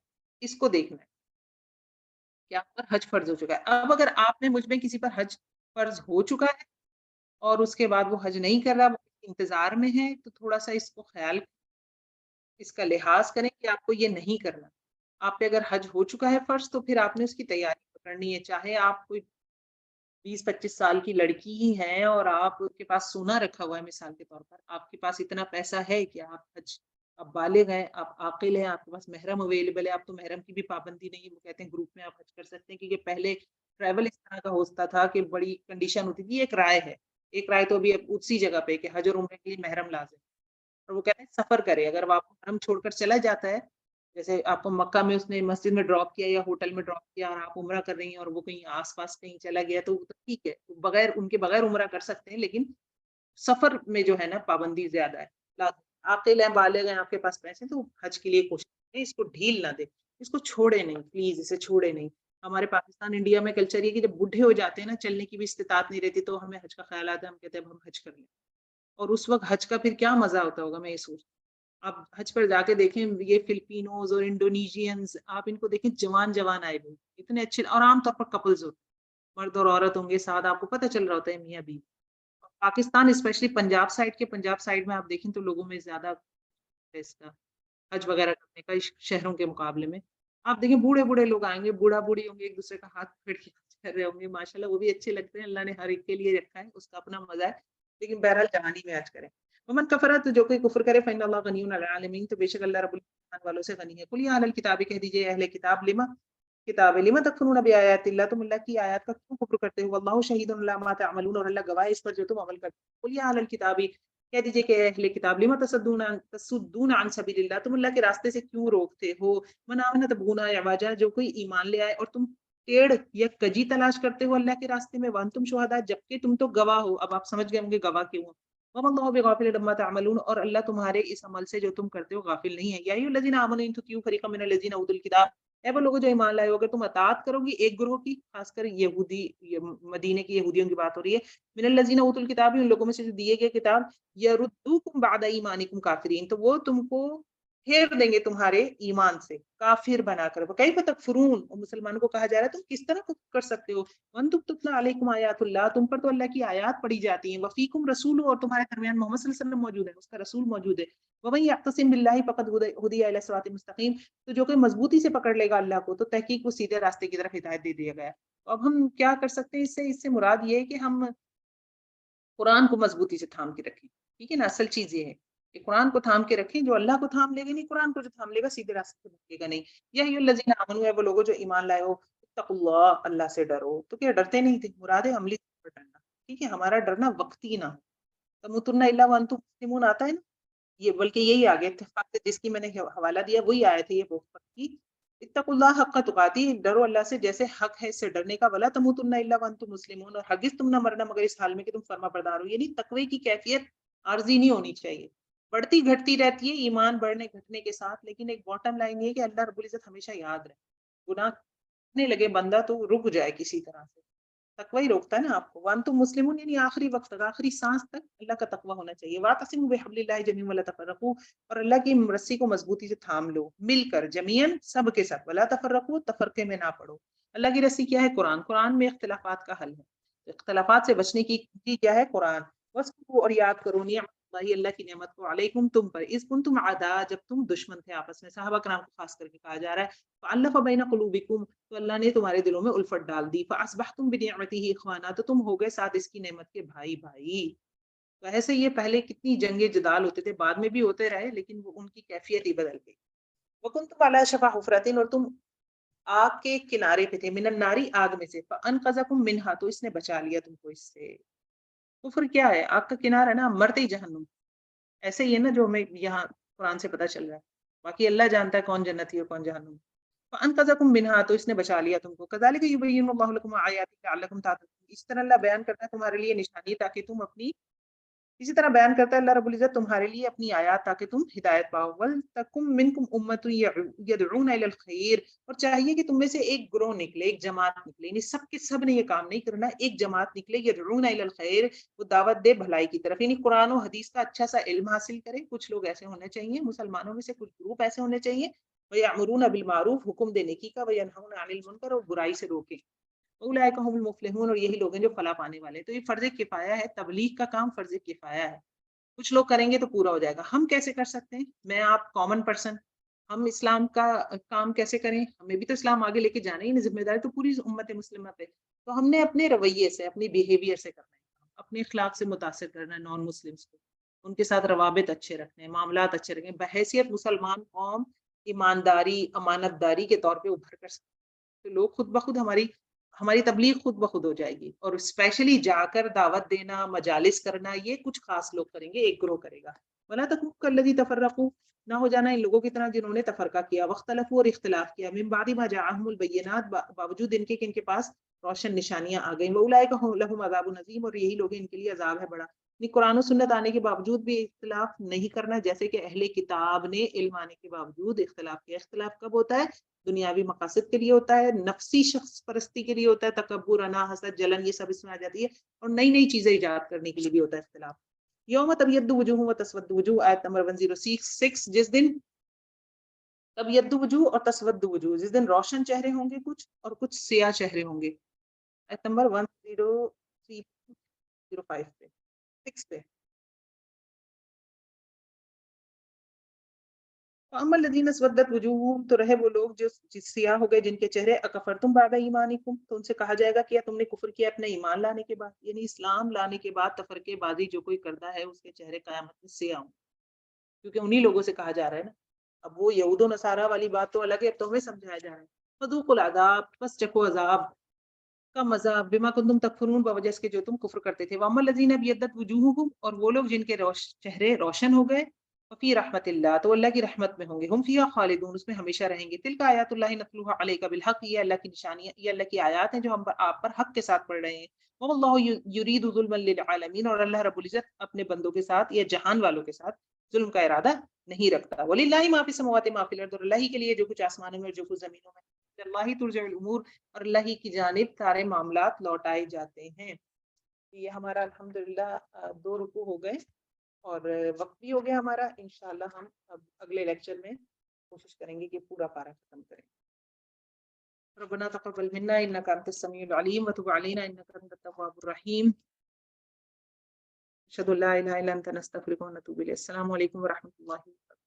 اس کو دیکھنا ہے کہ آپ پر حج فرض ہو چکا ہے. اب اگر آپ نے مجھ میں کسی پر حج فرض ہو چکا ہے اور اس کے بعد وہ حج نہیں کر رہا, وہ انتظار میں ہے, تو تھوڑا سا اس کو خیال, اس کا لحاظ کریں کہ آپ کو یہ نہیں کرنا. آپ پہ اگر حج ہو چکا ہے فرض, تو پھر آپ نے اس کی تیاری کرنی ہے. چاہے آپ کوئی 20-25 سال کی لڑکی ہی ہیں اور آپ کے پاس سونا رکھا ہوا ہے, مثال کے طور پر آپ کے پاس اتنا پیسہ ہے کہ آپ حج, آپ بالغ ہیں, آپ عاقل ہیں, آپ کے پاس محرم اویلیبل ہے, آپ تو محرم کی بھی پابندی نہیں ہے, وہ کہتے ہیں گروپ میں آپ حج کر سکتے ہیں. کیونکہ پہلے ٹریول اس طرح کا ہوتا تھا کہ بڑی کنڈیشن ہوتی تھی. ایک رائے ہے, ایک رائے تو ابھی اسی جگہ پہ کہ حج اور عمرے کے لیے محرم لازم, اور وہ کہتے ہیں سفر کرے. اگر وہ آپ کو حرم چھوڑ کر چلا جاتا ہے, جیسے آپ کو مکہ میں اس نے مسجد میں ڈراپ کیا یا ہوٹل میں ڈراپ کیا, اور آپ عمرہ کر رہی ہیں اور وہ کہیں آس پاس کہیں چلا گیا, تو ٹھیک ہے, بغیر ان کے بغیر عمرہ کر سکتے ہیں. لیکن سفر میں جو ہے نا پابندی زیادہ ہے. عاقل ہیں, بالغ ہیں, آپ کے پاس پیسے, تو حج کے لیے کوشش کریں, اس کو ڈھیل نہ دیں, اس کو چھوڑے نہیں, پلیز اسے چھوڑے نہیں. ہمارے پاکستان انڈیا میں کلچر یہ کہ جب بوڑھے ہو جاتے ہیں نا, چلنے کی بھی استطاعت نہیں رہتی, تو ہمیں حج کا خیال آتا ہے, ہم کہتے ہیں اب ہم حج کر لیں. اور اس وقت حج کا پھر کیا مزہ ہوتا ہوگا, میں یہ سوچ, آپ حج پر جا کے دیکھیں, یہ فلپینوز اور انڈونیشینز, آپ ان کو دیکھیں, جوان جوان آئے ہوئے, اتنے اچھے, اور عام طور پر کپلز ہوتے ہیں, مرد اور عورت ہوں گے ساتھ, آپ کو پتہ چل رہا ہوتا ہے میاں بیوی. پاکستان اسپیشلی پنجاب سائڈ میں آپ دیکھیں تو لوگوں میں زیادہ ہے اس کا حج وغیرہ کرنے کا شہروں کے مقابلے میں. آپ دیکھیں بوڑھے بوڑھے لوگ آئیں گے, بوڑھا بوڑھی ہوں گے, ایک دوسرے کا ہاتھ پکڑ کے کر رہے ہوں گے, ماشاءاللہ وہ بھی اچھے لگتے ہیں. اللہ نے ہر ایک کے لیے رکھا ہے, اس کا اپنا مزہ ہے, لیکن بہرحال جوانی میں حج کریں. ومن کفر, تو جو کوئی کفر کرے, فإن اللہ غنی عن العالمین, تو بے شک اللہ رب العالمین والوں سے غنی ہے. قل یا اہل الکتاب, کہہ دیجئے اہل کتاب, لما کتاب ہے, لما تکفرون بآیات اللہ, تم اللہ کی آیات کا کیوں کفر کرتے ہو, واللہ شہید علی ما تعملون, اور اللہ گواہ ہے اس پر جو تم عمل کرتے ہو. قل یا اہل الکتاب, کہہ دیجئے کہ اہل کتاب, لما تصدون عن سبیل اللہ, تم اللہ کے راستے سے کیوں روکتے ہو. من آمن تبغون عوجا, جو کوئی ایمان لے آئے اور تم ٹیڑھ یا کجی تلاش کرتے ہو اللہ کے راستے میں, وانتم شہداء, جبکہ تم تو گواہ ہو. اب آپ سمجھ گئے ہوں گے گواہ کیوں ہو. وما اللہ بغافل عما تعملون, اور اللہ تمہارے اس عمل سے جو تم کرتے ہو غافل نہیں ہے. یا ایھا الذین آمنوا ان تطیعوا فریقا من الذین اوتوا الکتاب, اے وہ لوگ جو ایمان لائے ہو, اگر تم اطاعت کرو گی ایک گروہ کی, خاص کر یہودی, مدینے کے یہودیوں کی بات ہو رہی ہے, من الذین اوتوا الکتاب, ان لوگوں میں سے جو دیے گئے کتاب, یردوکم بعد ایمانکم کافرین, تو وہ تم کو پھیر دیں گے تمہارے ایمان سے کافر بنا کر. وکیف تکفرون, اور مسلمانوں کو کہا جا رہا ہے تم کس طرح کفر کر سکتے ہو. وانتم تتلی علیکم آیات اللہ, تم پر تو اللہ کی آیات پڑھی جاتی ہیں. وفیکم رسول, اور تمہارے درمیان محمد صلی اللہ علیہ وسلم موجود ہے, اس کا رسول موجود ہے. ومن یعتصم باللہ فقد ہدی الی صراط مستقیم, تو جو کوئی مضبوطی سے پکڑ لے گا اللہ کو تو تحقیق وہ سیدھے راستے کی طرف ہدایت دے دیا گیا. اب ہم کیا کر سکتے ہیں اس سے مراد یہ ہے کہ ہم قرآن کو مضبوطی سے تھام کے رکھیں. ٹھیک ہے نا, اصل چیز یہ ہے کہ قرآن کو تھام کے رکھیں. جو اللہ کو تھام لے گا نہیں, قرآن کو جو تھام لے گا سیدھے راستے پہ بھٹکے گا نہیں. یا ایھا الذین آمنوا, ہے وہ لوگوں جو ایمان لائے ہو, اتقوا اللہ, اللہ سے ڈرو. تو کیا ڈرتے نہیں تھے, مراد ہے عملی طور پر ڈرنا. ٹھیک ہے, ہمارا ڈرنا وقتی نہ ہو. تموتن الا وانتم مسلمون آتا ہے نا, یہ بلکہ یہی آگے اتفاق سے جس کی میں نے حوالہ دیا وہی آیت ہے یہ بہت پکی. اتقوا اللہ حق تقاتی, ڈرو اللہ سے جیسے حق ہے اس سے ڈرنے کا. ولا تموتن الا وانتم مسلمون, اور ہرگز تم نہ مرنا مگر اس حال میں کہ تم فرما بردار ہو. یعنی تقوی کی کیفیت عارضی نہیں ہونی چاہیے, بڑھتی گھٹتی رہتی ہے ایمان بڑھنے گھٹنے کے ساتھ, لیکن ایک باٹم لائن یہ ہے کہ اللہ رب العزت ہمیشہ یاد رہے. گناہ کرنے لگے بندہ تو رک جائے کسی طرح سے, تقوی روکتا ہے نا آپ کو. وانتم مسلمون یعنی آخری وقت تک, آخری سانس تک اللہ کا تقوی ہونا چاہیے. واعتصموا بحبل اللہ جميعا ولا تفرقوا, اور اللہ کی رسی کو مضبوطی سے تھام لو مل کر, جمیعاً سب کے ساتھ. ولا تفرقوا, تفرقے میں نہ پڑو. اللہ کی رسی کیا ہے, قرآن. قرآن میں اختلافات کا حل ہے, اختلافات سے بچنے کی کیا ہے, قرآن. واذکروا, اور یاد کرو, نعمت اللہ, اللہ کی نعمت کو, علیکم تم پر, اذ کنتم اعداء, جب تم دشمن تھے آپس میں. صحابہ کرام کو خاص کر کے کہا جا رہا ہے. فالف بین قلوبکم, تو اللہ نے تمہارے دلوں میں الفت ڈال دی. فاصبحتم بنعمتہ اخوانا, تو تم ہو گئے ساتھ اس کی نعمت کے بھائی بھائی. تو ایسے یہ پہلے کتنی جنگ جدال ہوتے تھے, بعد میں بھی ہوتے رہے, لیکن وہ ان کی کیفیت ہی بدل گئی. وکنتم علی شفا حفرۃ, اور تم آگ کے کنارے پہ تھے, من النار, آگ میں سے. فانقذکم منہا, تو اس نے بچا لیا تم کو اس سے. کفر کیا ہے, آگ کا کنارہ ہے نا, مرتے ہی جہنم. ایسے ہی ہے نا جو ہمیں یہاں قرآن سے پتہ چل رہا ہے. باقی اللہ جانتا ہے کون جنتی ہے اور کون جہنم. فانقذکم منہا, تو اس نے بچا لیا تم کو. کذالک یبین اللہ لکم آیاتہ لعلکم تعقلون, اس طرح اللہ بیان کرتا ہے تمہارے لیے نشانی تاکہ تم اپنی, اسی طرح بیان کرتا ہے اللہ رب العزت تمہارے لیے اپنی آیات تاکہ تم ہدایت پاؤ. ولتکم منکم امۃ یدعون الی الخیر, اور چاہیے کہ تم میں سے ایک گروہ نکلے, ایک جماعت نکلے, یعنی سب کے سب نے یہ کام نہیں کرنا, ایک جماعت نکلے, یدعون الی الخیر, وہ دعوت دے بھلائی کی طرف, یعنی قرآن و حدیث کا اچھا سا علم حاصل کرے. کچھ لوگ ایسے ہونے چاہیے مسلمانوں میں سے, کچھ گروپ ایسے ہونے چاہیے, ویأمرون بالمعروف, حکم دے نیکی کا, وینہون عن المنکر, اور برائی سے روکے. اولئک هم المفلحون, اور یہی لوگ ہیں جو فلاح پانے والے. تو یہ فرض کفایہ ہے, تبلیغ کا کام فرض کفایہ ہے. کچھ لوگ کریں گے تو پورا ہو جائے گا. ہم کیسے کر سکتے ہیں, میں آپ کامن پرسن, ہم اسلام کا کام کیسے کریں, ہمیں بھی تو اسلام آگے لے کے جانا ہی نہیں, ذمہ داری تو پوری امت مسلمہ پہ. تو ہم نے اپنے رویے سے, اپنی بیہیویئر سے کرنا ہے, اپنے اخلاق سے متاثر کرنا ہے نان مسلمس کو, ان کے ساتھ روابط اچھے رکھنے ہیں, معاملات اچھے رکھیں, بحیثیت مسلمان قوم ایمانداری امانت داری کے طور پہ ابھر کر سکتے. تو لوگ خود بخود ہماری تبلیغ خود بخود ہو جائے گی. اور اسپیشلی جا کر دعوت دینا, مجالس کرنا, یہ کچھ خاص لوگ کریں گے, ایک گروہ کرے گا. ولا تکونوا کالذین تفرقوا, نہ ہو جانا ان لوگوں کی طرح جنہوں نے تفرقہ کیا. واختلفوا, اور اختلاف کیا. من بعد ما جاءہم البینات, باوجود ان کے پاس روشن نشانیاں آ گئیں. واولئک لہم عذاب عظیم, اور یہی لوگ ان کے لیے عذاب ہے بڑا. قرآن و سنت آنے کے باوجود بھی اختلاف نہیں کرنا, جیسے کہ اہل کتاب نے علم آنے کے باوجود اختلاف کیا. اختلاف کب ہوتا ہے, دنیاوی مقاصد کے لیے ہوتا ہے, نفسی شخص پرستی کے لیے ہوتا ہے, تکبر, انا, حسد, جلن, یہ سب اس میں آ جاتی ہے. اور نئی نئی چیزیں ایجاد کرنے کے لیے بھی ہوتا ہے اختلاف. یوم تبیض وجوہ وتسود وجوہ, آیت نمبر 106, جس دن تبیض وجوہ اور تسود وجوہ, جس دن روشن چہرے ہوں گے کچھ اور کچھ سیاہ چہرے ہوں گے. آیت نمبر 10305 پہ 6 پہ. فاما الذین اسودت وجوہہم, تو رہے وہ لوگ جو سیاہ ہو گئے جن کے چہرے. اکفرتم بعد ایمانکم, تو ان سے کہا جائے گا کیا تم نے کفر کیا اپنے ایمان لانے کے بعد, یعنی اسلام لانے کے بعد تفرقے بازی جو کوئی کرتا ہے اس کے چہرے قیامت میں سیاہ ہوں, کیونکہ انہی لوگوں سے کہا جا رہا ہے نا. اب وہ یہود و نصارہ والی بات تو الگ ہے, اب تو ہمیں سمجھایا جا رہا ہے. فذوقوا العذاب, بس چکھو عذاب کا مزہ, بما کنتم تکفرون, بوجہ اس کے جو تم کفر کرتے تھے. واما الذین ابیضت وجوہہم, اور وہ لوگ جن کے چہرے روشن ہو گئے. ففی رحمت اللہ, تو اللہ کی رحمت میں ہوں گے. ہم فیہا خالدون, اس میں ہمیشہ رہیں گے. تلک آیات اللہ نتلوہا علیک بالحق, یہ اللہ کی نشانیاں, یہ اللہ کی آیات ہیں جو ہم آپ پر حق کے ساتھ پڑھ رہے ہیں. واللہ یرید ظلما للعالمین, اور اللہ رب العزت اپنے بندوں کے ساتھ یا جہان والوں کے ساتھ ظلم کا ارادہ نہیں رکھتا. وللہ ما فی السماوات ما فی الارض, اور اللہ ہی کے لیے جو کچھ آسمانوں میں اور جو کچھ زمینوں میں. اللہ ہی ترجع الامور, اور اللہ ہی کی جانب سارے معاملات لوٹائے جاتے ہیں. یہ ہمارا الحمدللہ 2 رکوع ہو گئے. اور وقت بھی ہو گیا ہمارا. انشاءاللہ ہم اب اگلے لیکچر میں کوشش کریں گے کہ پورا پارا ختم کریں. ربنا تقبل منا انك انت السميع العليم وتب علينا انك انت التواب الرحيم. اشهد ان لا اله الا انت نستغفرك ونتوب اليك. السلام علیکم ورحمۃ اللہ وبرکاتہ.